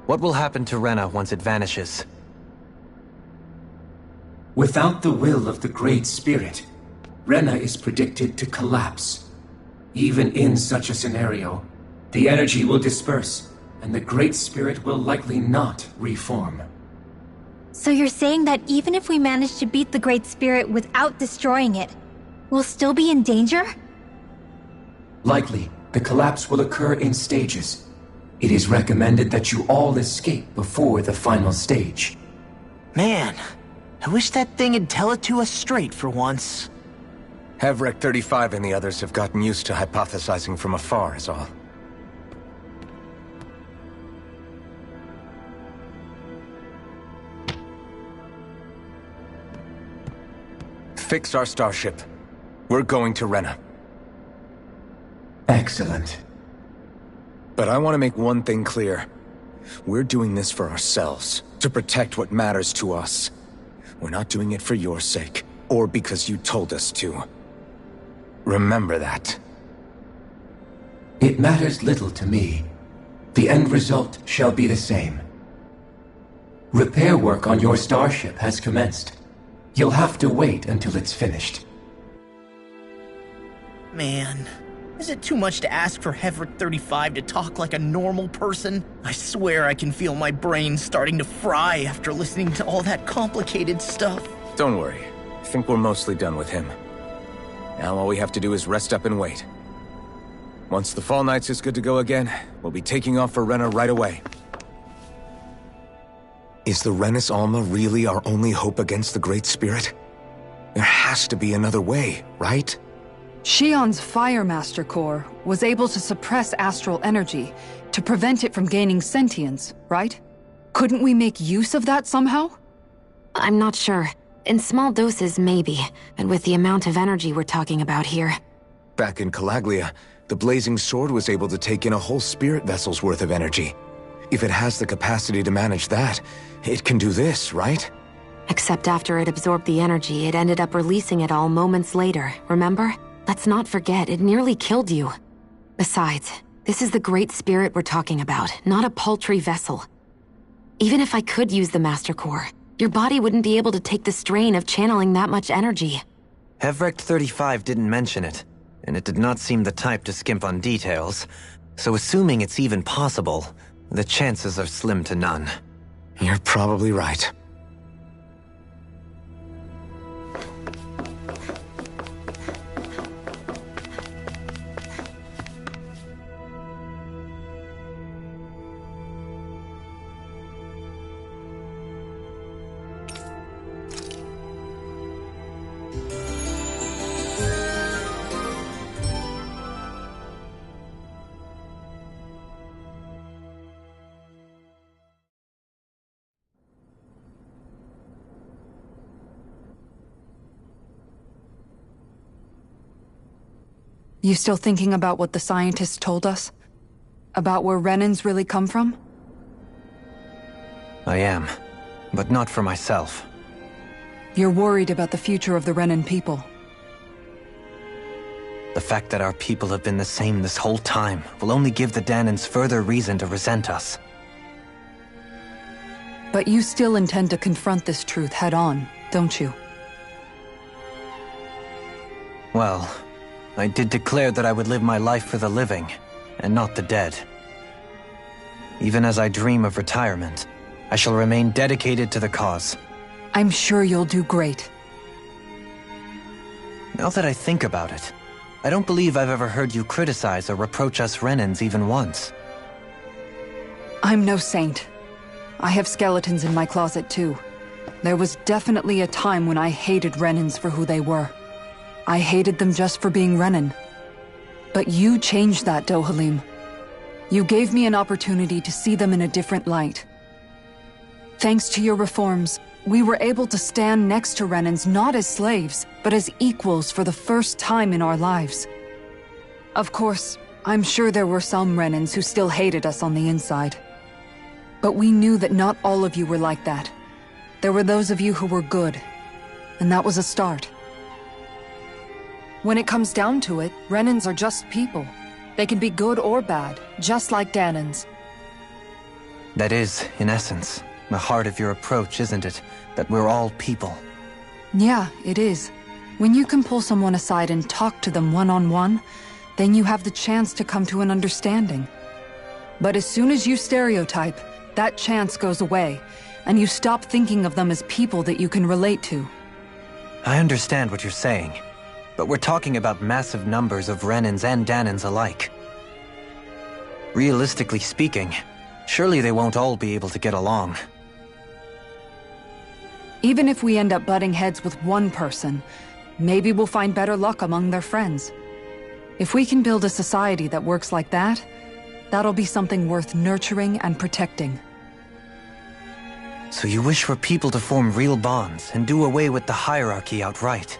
What will happen to Rena once it vanishes? Without the will of the Great Spirit, Rena is predicted to collapse. Even in such a scenario, the energy will disperse, and the Great Spirit will likely not reform. So you're saying that even if we manage to beat the Great Spirit without destroying it, we'll still be in danger? Likely, the collapse will occur in stages. It is recommended that you all escape before the final stage. Man, I wish that thing would tell it to us straight for once. Hevrek 35 and the others have gotten used to hypothesizing from afar, is all. Fix our starship. We're going to Rena. Excellent. But I want to make one thing clear. We're doing this for ourselves, to protect what matters to us. We're not doing it for your sake, or because you told us to. Remember that. It matters little to me. The end result shall be the same. Repair work on your starship has commenced. You'll have to wait until it's finished. Man, is it too much to ask for Hevrek 35 to talk like a normal person? I swear I can feel my brain starting to fry after listening to all that complicated stuff. Don't worry. I think we're mostly done with him. Now all we have to do is rest up and wait. Once the Fall Knights is good to go again, we'll be taking off for Rena right away. Is the Renis Alma really our only hope against the Great Spirit? There has to be another way, right? Shion's Fire Master Core was able to suppress astral energy to prevent it from gaining sentience, right? Couldn't we make use of that somehow? I'm not sure. In small doses, maybe. And with the amount of energy we're talking about here. Back in Calaglia, the Blazing Sword was able to take in a whole spirit vessel's worth of energy. If it has the capacity to manage that, it can do this, right? Except after it absorbed the energy, it ended up releasing it all moments later, remember? Let's not forget, it nearly killed you. Besides, this is the Great Spirit we're talking about, not a paltry vessel. Even if I could use the Master Core, Your body wouldn't be able to take the strain of channeling that much energy. Hevrect 35 didn't mention it, and it did not seem the type to skimp on details, so assuming it's even possible, the chances are slim to none. You're probably right. You still thinking about what the scientists told us? About where Renans really come from? I am, but not for myself. You're worried about the future of the Renan people. The fact that our people have been the same this whole time will only give the Danans further reason to resent us. But you still intend to confront this truth head-on, don't you? Well, I did declare that I would live my life for the living, and not the dead. Even as I dream of retirement, I shall remain dedicated to the cause. I'm sure you'll do great. Now that I think about it, I don't believe I've ever heard you criticize or reproach us Renans even once. I'm no saint. I have skeletons in my closet too. There was definitely a time when I hated Renans for who they were. I hated them just for being Renan. But you changed that, Dohalim. You gave me an opportunity to see them in a different light. Thanks to your reforms, we were able to stand next to Renans not as slaves, but as equals for the first time in our lives. Of course, I'm sure there were some Renans who still hated us on the inside. But we knew that not all of you were like that. There were those of you who were good, and that was a start. When it comes down to it, Renans are just people. They can be good or bad, just like Danans. That is, in essence, the heart of your approach, isn't it? That we're all people. Yeah, it is. When you can pull someone aside and talk to them one-on-one, then you have the chance to come to an understanding. But as soon as you stereotype, that chance goes away, and you stop thinking of them as people that you can relate to. I understand what you're saying. But we're talking about massive numbers of Renans and Danans alike. Realistically speaking, surely they won't all be able to get along. Even if we end up butting heads with one person, maybe we'll find better luck among their friends. If we can build a society that works like that, that'll be something worth nurturing and protecting. So you wish for people to form real bonds and do away with the hierarchy outright?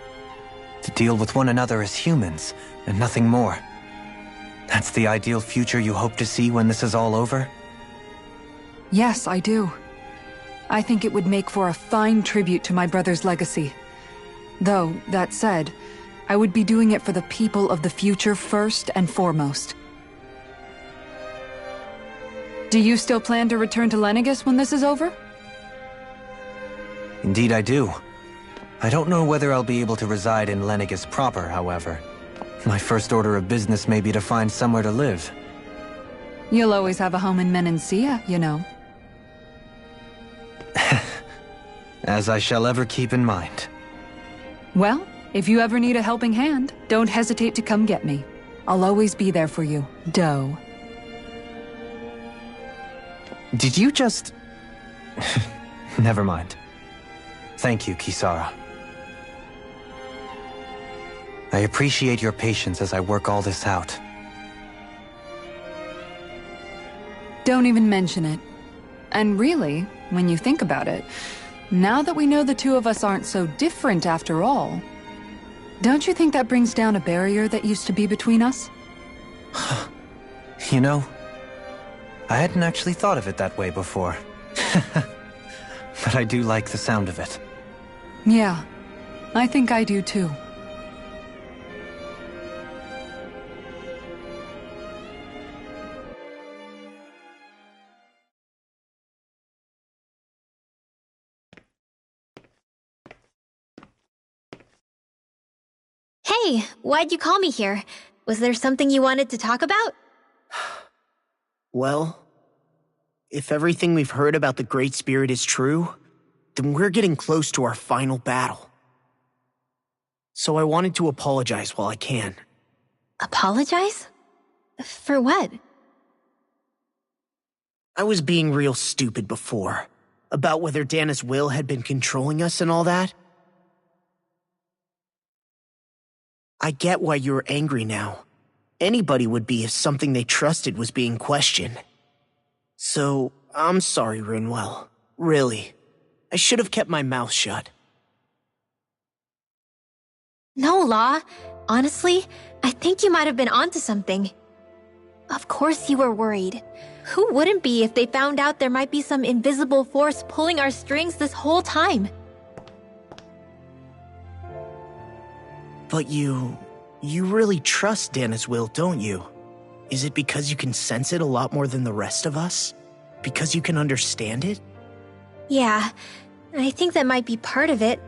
To deal with one another as humans, and nothing more. That's the ideal future you hope to see when this is all over? Yes, I do. I think it would make for a fine tribute to my brother's legacy. Though, that said, I would be doing it for the people of the future first and foremost. Do you still plan to return to Lenegis when this is over? Indeed I do. I don't know whether I'll be able to reside in Lenegis proper, however. My first order of business may be to find somewhere to live. You'll always have a home in Menancia, you know. As I shall ever keep in mind. Well, if you ever need a helping hand, don't hesitate to come get me. I'll always be there for you, Doe. Did you just... Never mind. Thank you, Kisara. I appreciate your patience as I work all this out. Don't even mention it. And really, when you think about it, now that we know the two of us aren't so different after all, don't you think that brings down a barrier that used to be between us? You know, I hadn't actually thought of it that way before. But I do like the sound of it. Yeah, I think I do too. Hey, why'd you call me here? Was there something you wanted to talk about? Well, if everything we've heard about the Great Spirit is true, then we're getting close to our final battle. So I wanted to apologize while I can. Apologize? For what? I was being real stupid before, about whether Dana's will had been controlling us and all that. I get why you're angry now. Anybody would be if something they trusted was being questioned. So, I'm sorry, Rinwell. Really. I should have kept my mouth shut. No, Law. Honestly, I think you might have been onto something. Of course you were worried. Who wouldn't be if they found out there might be some invisible force pulling our strings this whole time? But you really trust Dana's will, don't you? Is it because you can sense it a lot more than the rest of us? Because you can understand it? Yeah, I think that might be part of it.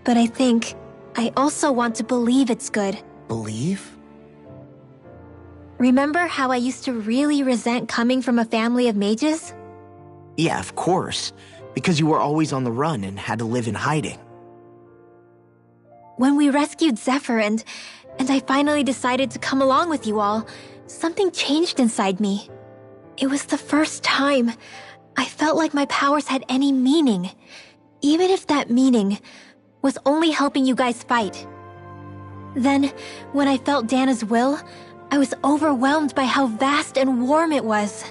But I also want to believe it's good. Believe? Remember how I used to really resent coming from a family of mages? Yeah, of course. Because you were always on the run and had to live in hiding. When we rescued Zephyr and I finally decided to come along with you all, something changed inside me. It was the first time I felt like my powers had any meaning, even if that meaning was only helping you guys fight. Then, when I felt Dana's will, I was overwhelmed by how vast and warm it was.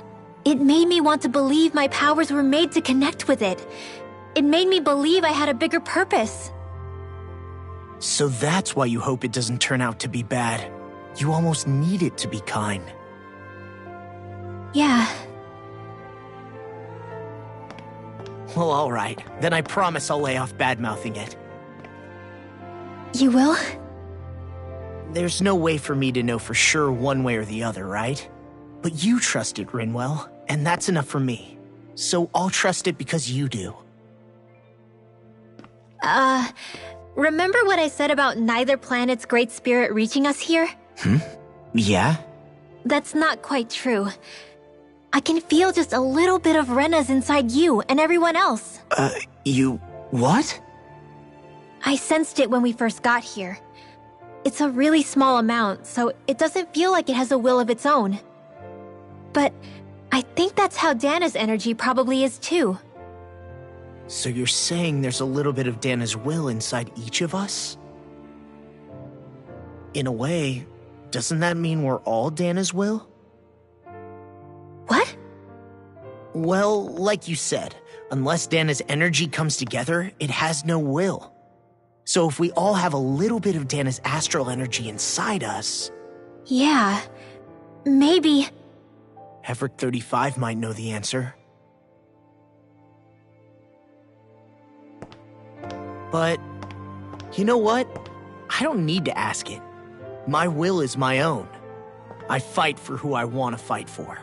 It made me want to believe my powers were made to connect with it. It made me believe I had a bigger purpose. So that's why you hope it doesn't turn out to be bad. You almost need it to be kind. Yeah. Well, alright. Then I promise I'll lay off bad-mouthing it. You will? There's no way for me to know for sure one way or the other, right? But you trust it, Rinwell, and that's enough for me. So I'll trust it because you do. Remember what I said about neither planet's great spirit reaching us here? Yeah? That's not quite true. I can feel just a little bit of Rena's inside you and everyone else. You... what? I sensed it when we first got here. It's a really small amount, so it doesn't feel like it has a will of its own. But I think that's how Dana's energy probably is too. So you're saying there's a little bit of Dana's will inside each of us? In a way, doesn't that mean we're all Dana's will? What? Well, like you said, unless Dana's energy comes together, it has no will. So if we all have a little bit of Dana's astral energy inside us... Yeah, maybe... Heverick 35 might know the answer. But, you know what? I don't need to ask it. My will is my own. I fight for who I want to fight for.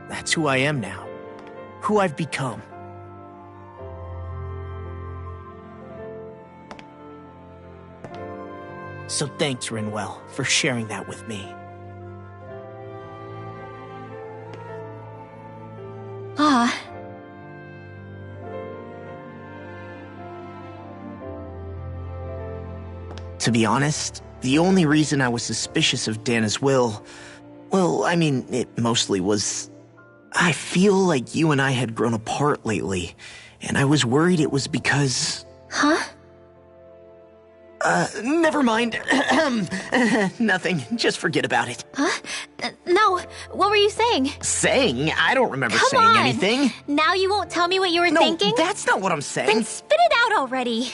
That's who I am now. Who I've become. So thanks, Rinwell, for sharing that with me. To be honest, the only reason I was suspicious of Dana's will, well, I mean, it mostly was... I feel like you and I had grown apart lately, and I was worried it was because... Huh? Never mind. Nothing. Just forget about it. Huh? No, what were you saying? Saying? I don't remember Come saying on. anything. Now you won't tell me what you were thinking? No, that's not what I'm saying. Then spit it out already.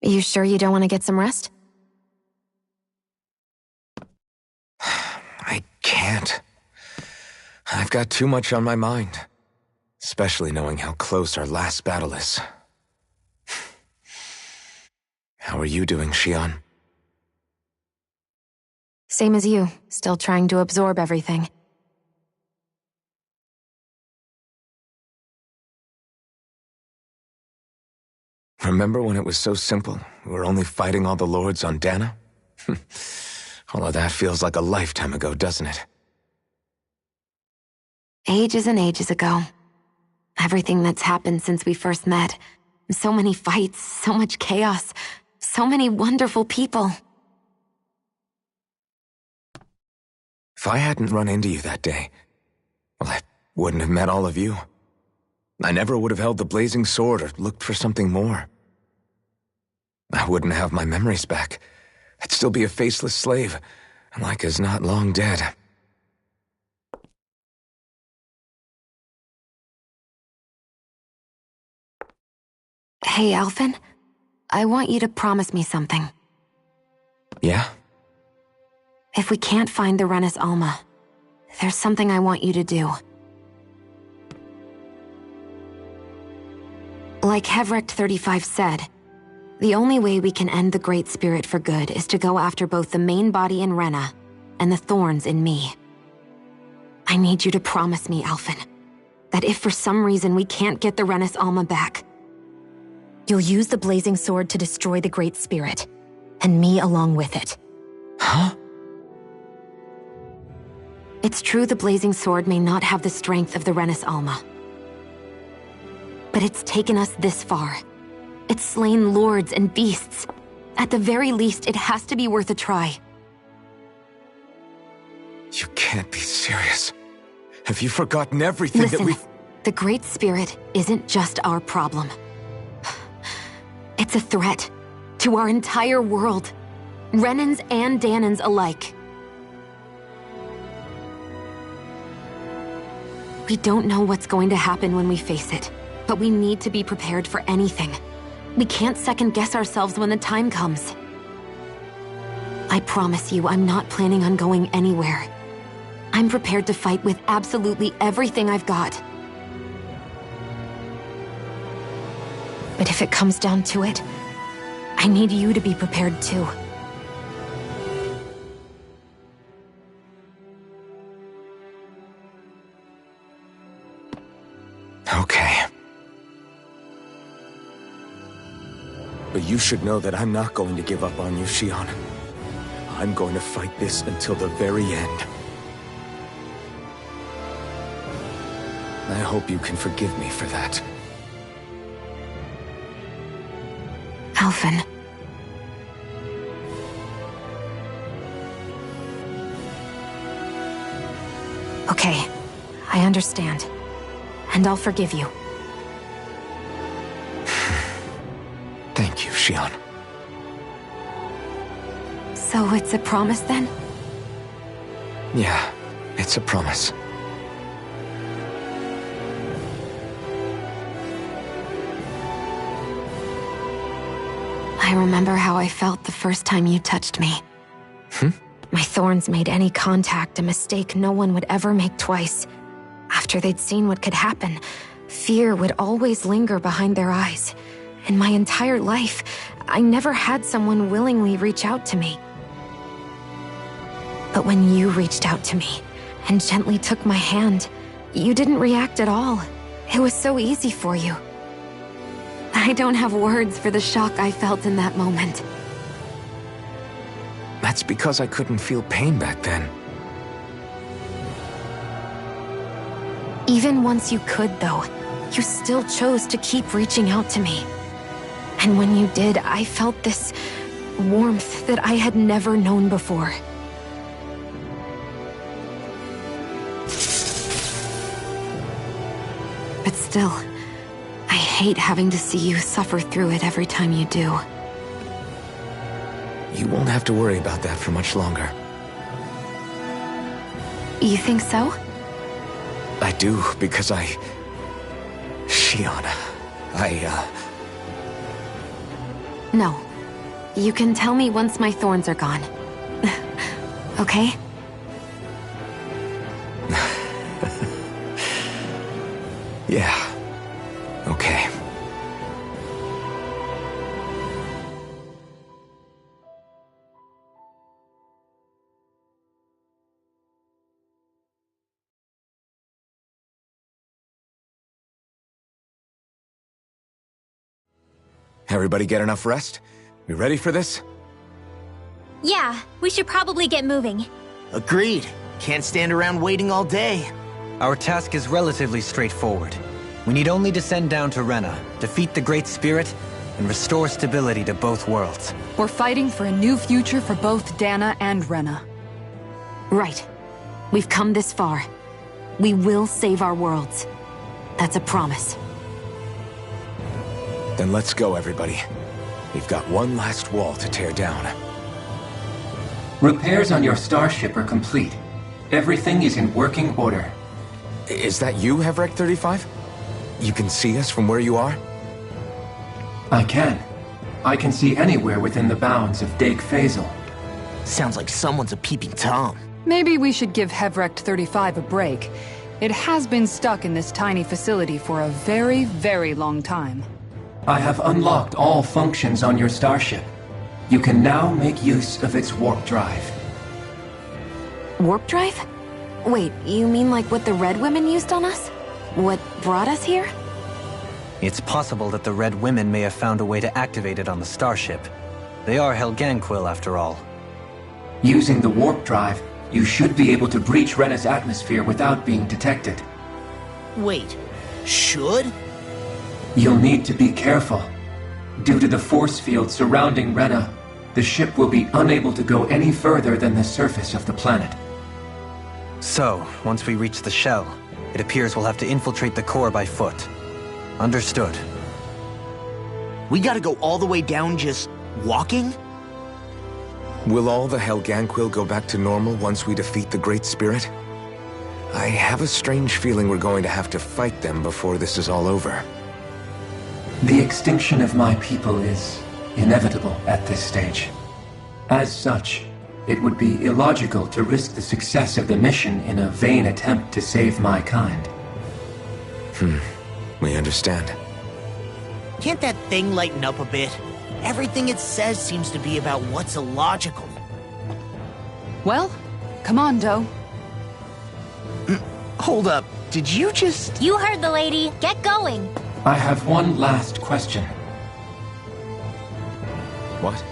Are you sure you don't want to get some rest? I can't. I've got too much on my mind. Especially knowing how close our last battle is. How are you doing, Xion? Same as you, still trying to absorb everything. Remember when it was so simple? We were only fighting all the lords on Dana? All of that feels like a lifetime ago, doesn't it? Ages and ages ago. Everything that's happened since we first met. So many fights, so much chaos, so many wonderful people. If I hadn't run into you that day, well, I wouldn't have met all of you. I never would have held the blazing sword or looked for something more. I wouldn't have my memories back. I'd still be a faceless slave, like as not long dead. Hey, Alphen. I want you to promise me something. Yeah? If we can't find the Renis Alma, there's something I want you to do. Like Hevrecht 35 said, the only way we can end the Great Spirit for good is to go after both the main body in Rena and the thorns in me. I need you to promise me, Alphen, that if for some reason we can't get the Renis Alma back, you'll use the blazing sword to destroy the Great Spirit, and me along with it. Huh? It's true the blazing sword may not have the strength of the Renis Alma. But it's taken us this far. It's slain lords and beasts. At the very least, it has to be worth a try. You can't be serious. Have you forgotten everything Listen, that the Great Spirit isn't just our problem. It's a threat to our entire world. Renans and Danans alike. We don't know what's going to happen when we face it, but we need to be prepared for anything. We can't second-guess ourselves when the time comes. I promise you, I'm not planning on going anywhere. I'm prepared to fight with absolutely everything I've got. But if it comes down to it, I need you to be prepared too. Okay. But you should know that I'm not going to give up on you, Xion. I'm going to fight this until the very end. I hope you can forgive me for that. Alphen. Okay, I understand. And I'll forgive you. Thank you, Xion. So it's a promise then? Yeah, it's a promise. I remember how I felt the first time you touched me. My thorns made any contact a mistake no one would ever make twice. After they'd seen what could happen, fear would always linger behind their eyes. In my entire life, I never had someone willingly reach out to me. But when you reached out to me and gently took my hand, you didn't react at all. It was so easy for you. I don't have words for the shock I felt in that moment. That's because I couldn't feel pain back then. Even once you could, though, you still chose to keep reaching out to me. And when you did, I felt this warmth that I had never known before. But still, I hate having to see you suffer through it every time you do. You won't have to worry about that for much longer. You think so? I do, because Xion, No. You can tell me once my thorns are gone. Okay? Yeah. Okay. Everybody get enough rest? We ready for this? Yeah, we should probably get moving. Agreed. Can't stand around waiting all day. Our task is relatively straightforward. We need only descend down to Rena, defeat the Great Spirit, and restore stability to both worlds. We're fighting for a new future for both Dana and Rena. Right. We've come this far. We will save our worlds. That's a promise. Then let's go, everybody. We've got one last wall to tear down. Repairs on your starship are complete. Everything is in working order. Is that you, Hevrek 35? You can see us from where you are? I can. I can see anywhere within the bounds of Dake Faisal. Sounds like someone's a peeping Tom. Maybe we should give Hevrek 35 a break. It has been stuck in this tiny facility for a very, very long time. I have unlocked all functions on your starship. You can now make use of its warp drive. Warp drive? Wait, you mean like what the Red Women used on us? What brought us here? It's possible that the Red Women may have found a way to activate it on the starship. They are Helganquil, after all. Using the warp drive, you should be able to breach Rena's atmosphere without being detected. Wait, should? You'll need to be careful. Due to the force field surrounding Rena, the ship will be unable to go any further than the surface of the planet. So, once we reach the shell, it appears we'll have to infiltrate the core by foot. Understood. We gotta go all the way down just walking? Will all the Helganquil go back to normal once we defeat the Great Spirit? I have a strange feeling we're going to have to fight them before this is all over. The extinction of my people is inevitable at this stage. As such, it would be illogical to risk the success of the mission in a vain attempt to save my kind. We understand. Can't that thing lighten up a bit? Everything it says seems to be about what's illogical. Well, come on, Doe. Hold up, did you just... You heard the lady. Get going. I have one last question. What?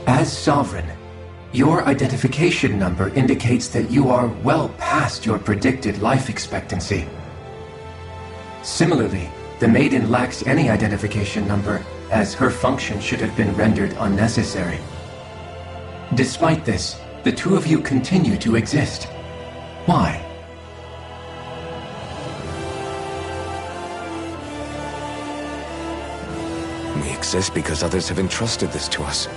As Sovereign, your identification number indicates that you are well past your predicted life expectancy. Similarly, the Maiden lacks any identification number, as her function should have been rendered unnecessary. Despite this, the two of you continue to exist. Why? We exist because others have entrusted this to us.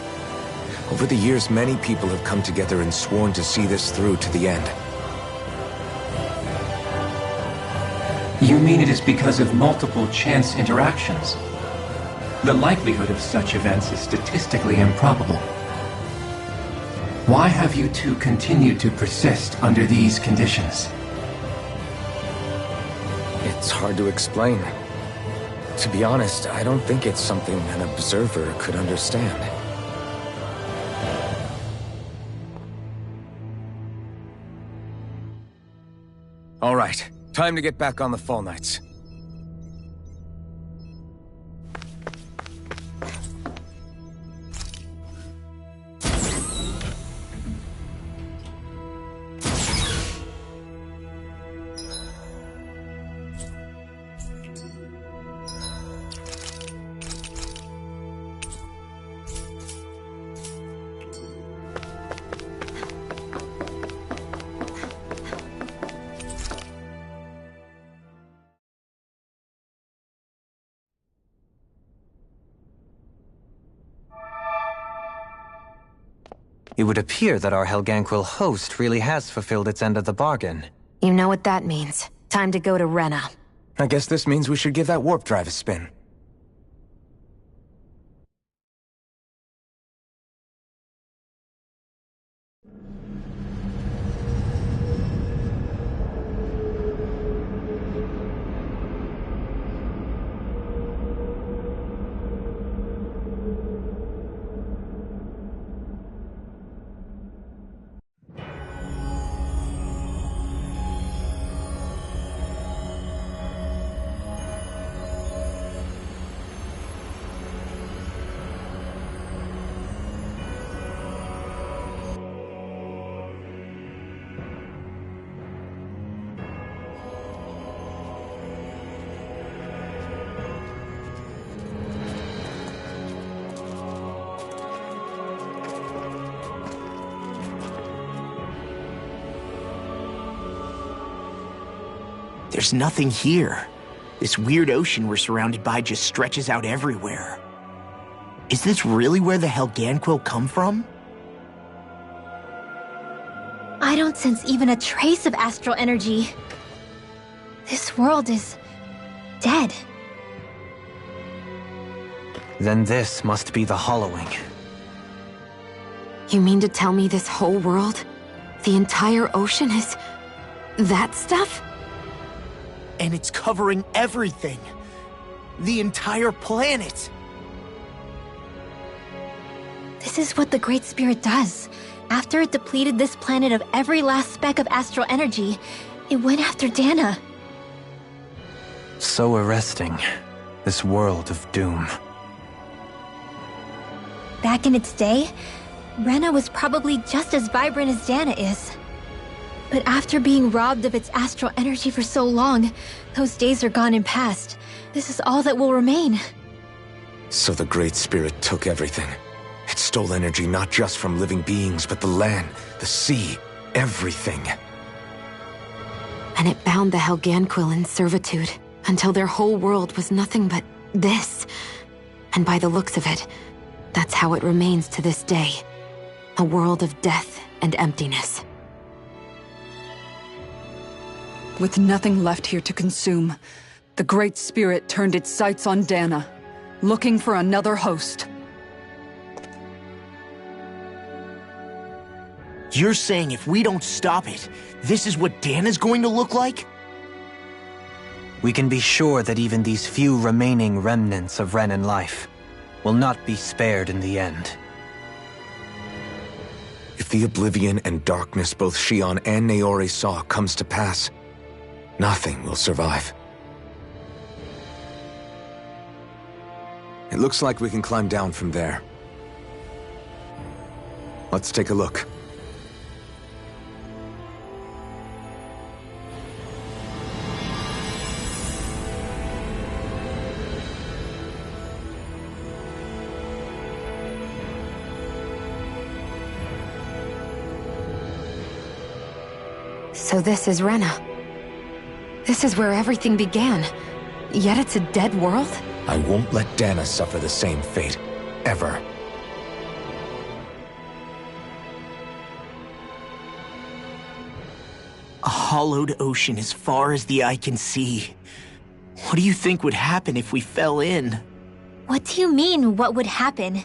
Over the years, many people have come together and sworn to see this through to the end. You mean it is because of multiple chance interactions? The likelihood of such events is statistically improbable. Why have you two continued to persist under these conditions? It's hard to explain. To be honest, I don't think it's something an observer could understand. All right, time to get back on the Fall Knights. It would appear that our Helganquil host really has fulfilled its end of the bargain. You know what that means. Time to go to Rena. I guess this means we should give that warp drive a spin. there's nothing here. This weird ocean we're surrounded by just stretches out everywhere. Is this really where the Helganquil come from? I don't sense even a trace of astral energy. This world is dead. Then this must be the hollowing. You mean to tell me this whole world, the entire ocean is that stuff? And it's covering everything. The entire planet. This is what the Great Spirit does. After it depleted this planet of every last speck of astral energy, it went after Dana. So arresting. This world of doom. Back in its day, Rena was probably just as vibrant as Dana is. But after being robbed of its astral energy for so long, those days are gone and past. This is all that will remain. So the Great Spirit took everything. It stole energy not just from living beings, but the land, the sea, everything. And it bound the Helganquil in servitude, until their whole world was nothing but this. And by the looks of it, that's how it remains to this day. A world of death and emptiness. With nothing left here to consume, the Great Spirit turned its sights on Dana, looking for another host. You're saying if we don't stop it, this is what Dana's going to look like? We can be sure that even these few remaining remnants of Renan life will not be spared in the end. If the oblivion and darkness both Shion and Naori saw comes to pass, nothing will survive. It looks like we can climb down from there. Let's take a look. So this is Rena. This is where everything began. Yet it's a dead world? I won't let Dana suffer the same fate. Ever. A hollowed ocean as far as the eye can see. What do you think would happen if we fell in? What do you mean, what would happen?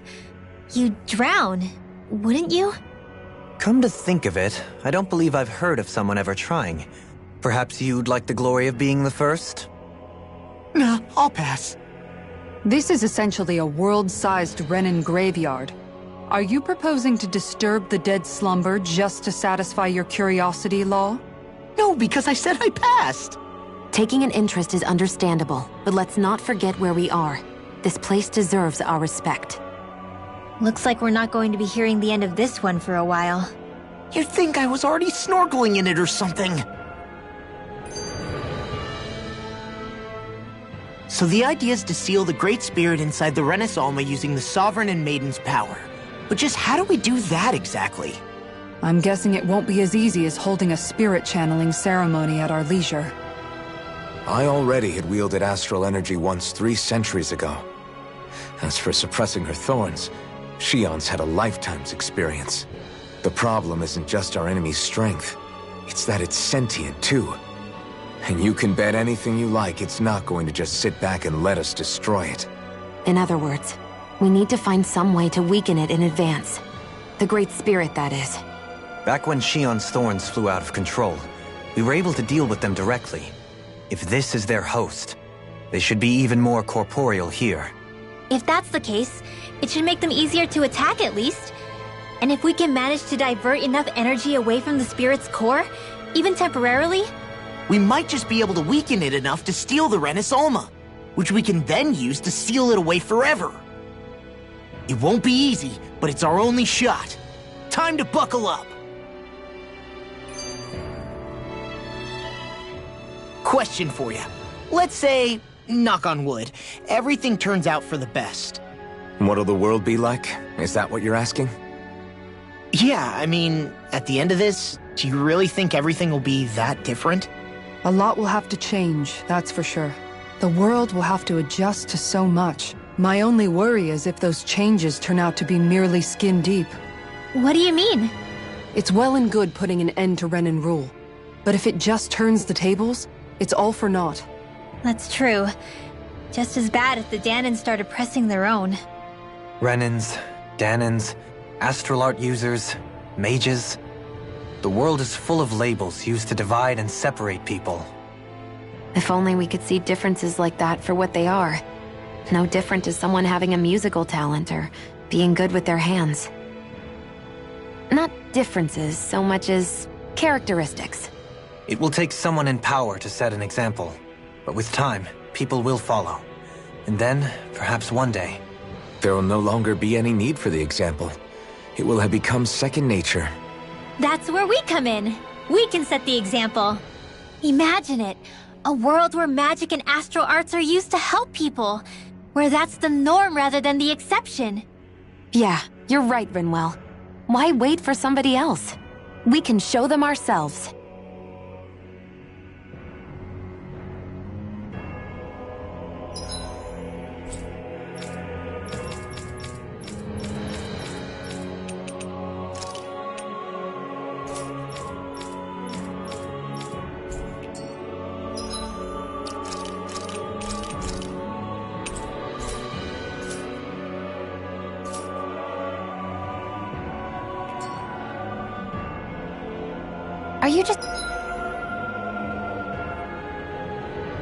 You'd drown, wouldn't you? Come to think of it, I don't believe I've heard of someone ever trying. Perhaps you'd like the glory of being the first? Nah, I'll pass. This is essentially a world-sized Renan graveyard. Are you proposing to disturb the dead slumber just to satisfy your curiosity, Law? No, because I said I passed. Taking an interest is understandable, but let's not forget where we are. This place deserves our respect. Looks like we're not going to be hearing the end of this one for a while. You'd think I was already snorkeling in it or something. So the idea is to seal the Great Spirit inside the Renis Alma using the Sovereign and Maiden's power. But just how do we do that exactly? I'm guessing it won't be as easy as holding a spirit channeling ceremony at our leisure. I already had wielded astral energy once 3 centuries ago. As for suppressing her thorns, Shion's had a lifetime's experience. The problem isn't just our enemy's strength. It's that it's sentient, too. And you can bet anything you like it's not going to just sit back and let us destroy it. In other words, we need to find some way to weaken it in advance. The Great Spirit, that is. Back when Shion's thorns flew out of control, we were able to deal with them directly. If this is their host, they should be even more corporeal here. If that's the case, it should make them easier to attack at least. And if we can manage to divert enough energy away from the spirit's core, even temporarily, we might just be able to weaken it enough to steal the Renis Alma, which we can then use to seal it away forever. It won't be easy, but it's our only shot. Time to buckle up. Question for you. Let's say, knock on wood, everything turns out for the best. What'll the world be like? Is that what you're asking? Yeah, I mean, at the end of this, do you really think everything will be that different? A lot will have to change, that's for sure. The world will have to adjust to so much. My only worry is if those changes turn out to be merely skin deep. What do you mean? It's well and good putting an end to Renan rule. But if it just turns the tables, it's all for naught. That's true. Just as bad if the Danans started pressing their own. Renans, Danans, astral art users, mages. The world is full of labels used to divide and separate people. If only we could see differences like that for what they are. No different to someone having a musical talent or being good with their hands. Not differences so much as characteristics. It will take someone in power to set an example. But with time, people will follow. And then, perhaps one day... There will no longer be any need for the example. It will have become second nature. That's where we come in. We can set the example. Imagine it. A world where magic and astral arts are used to help people. Where that's the norm rather than the exception. Yeah, you're right, Rinwell. Why wait for somebody else? We can show them ourselves. Are you just...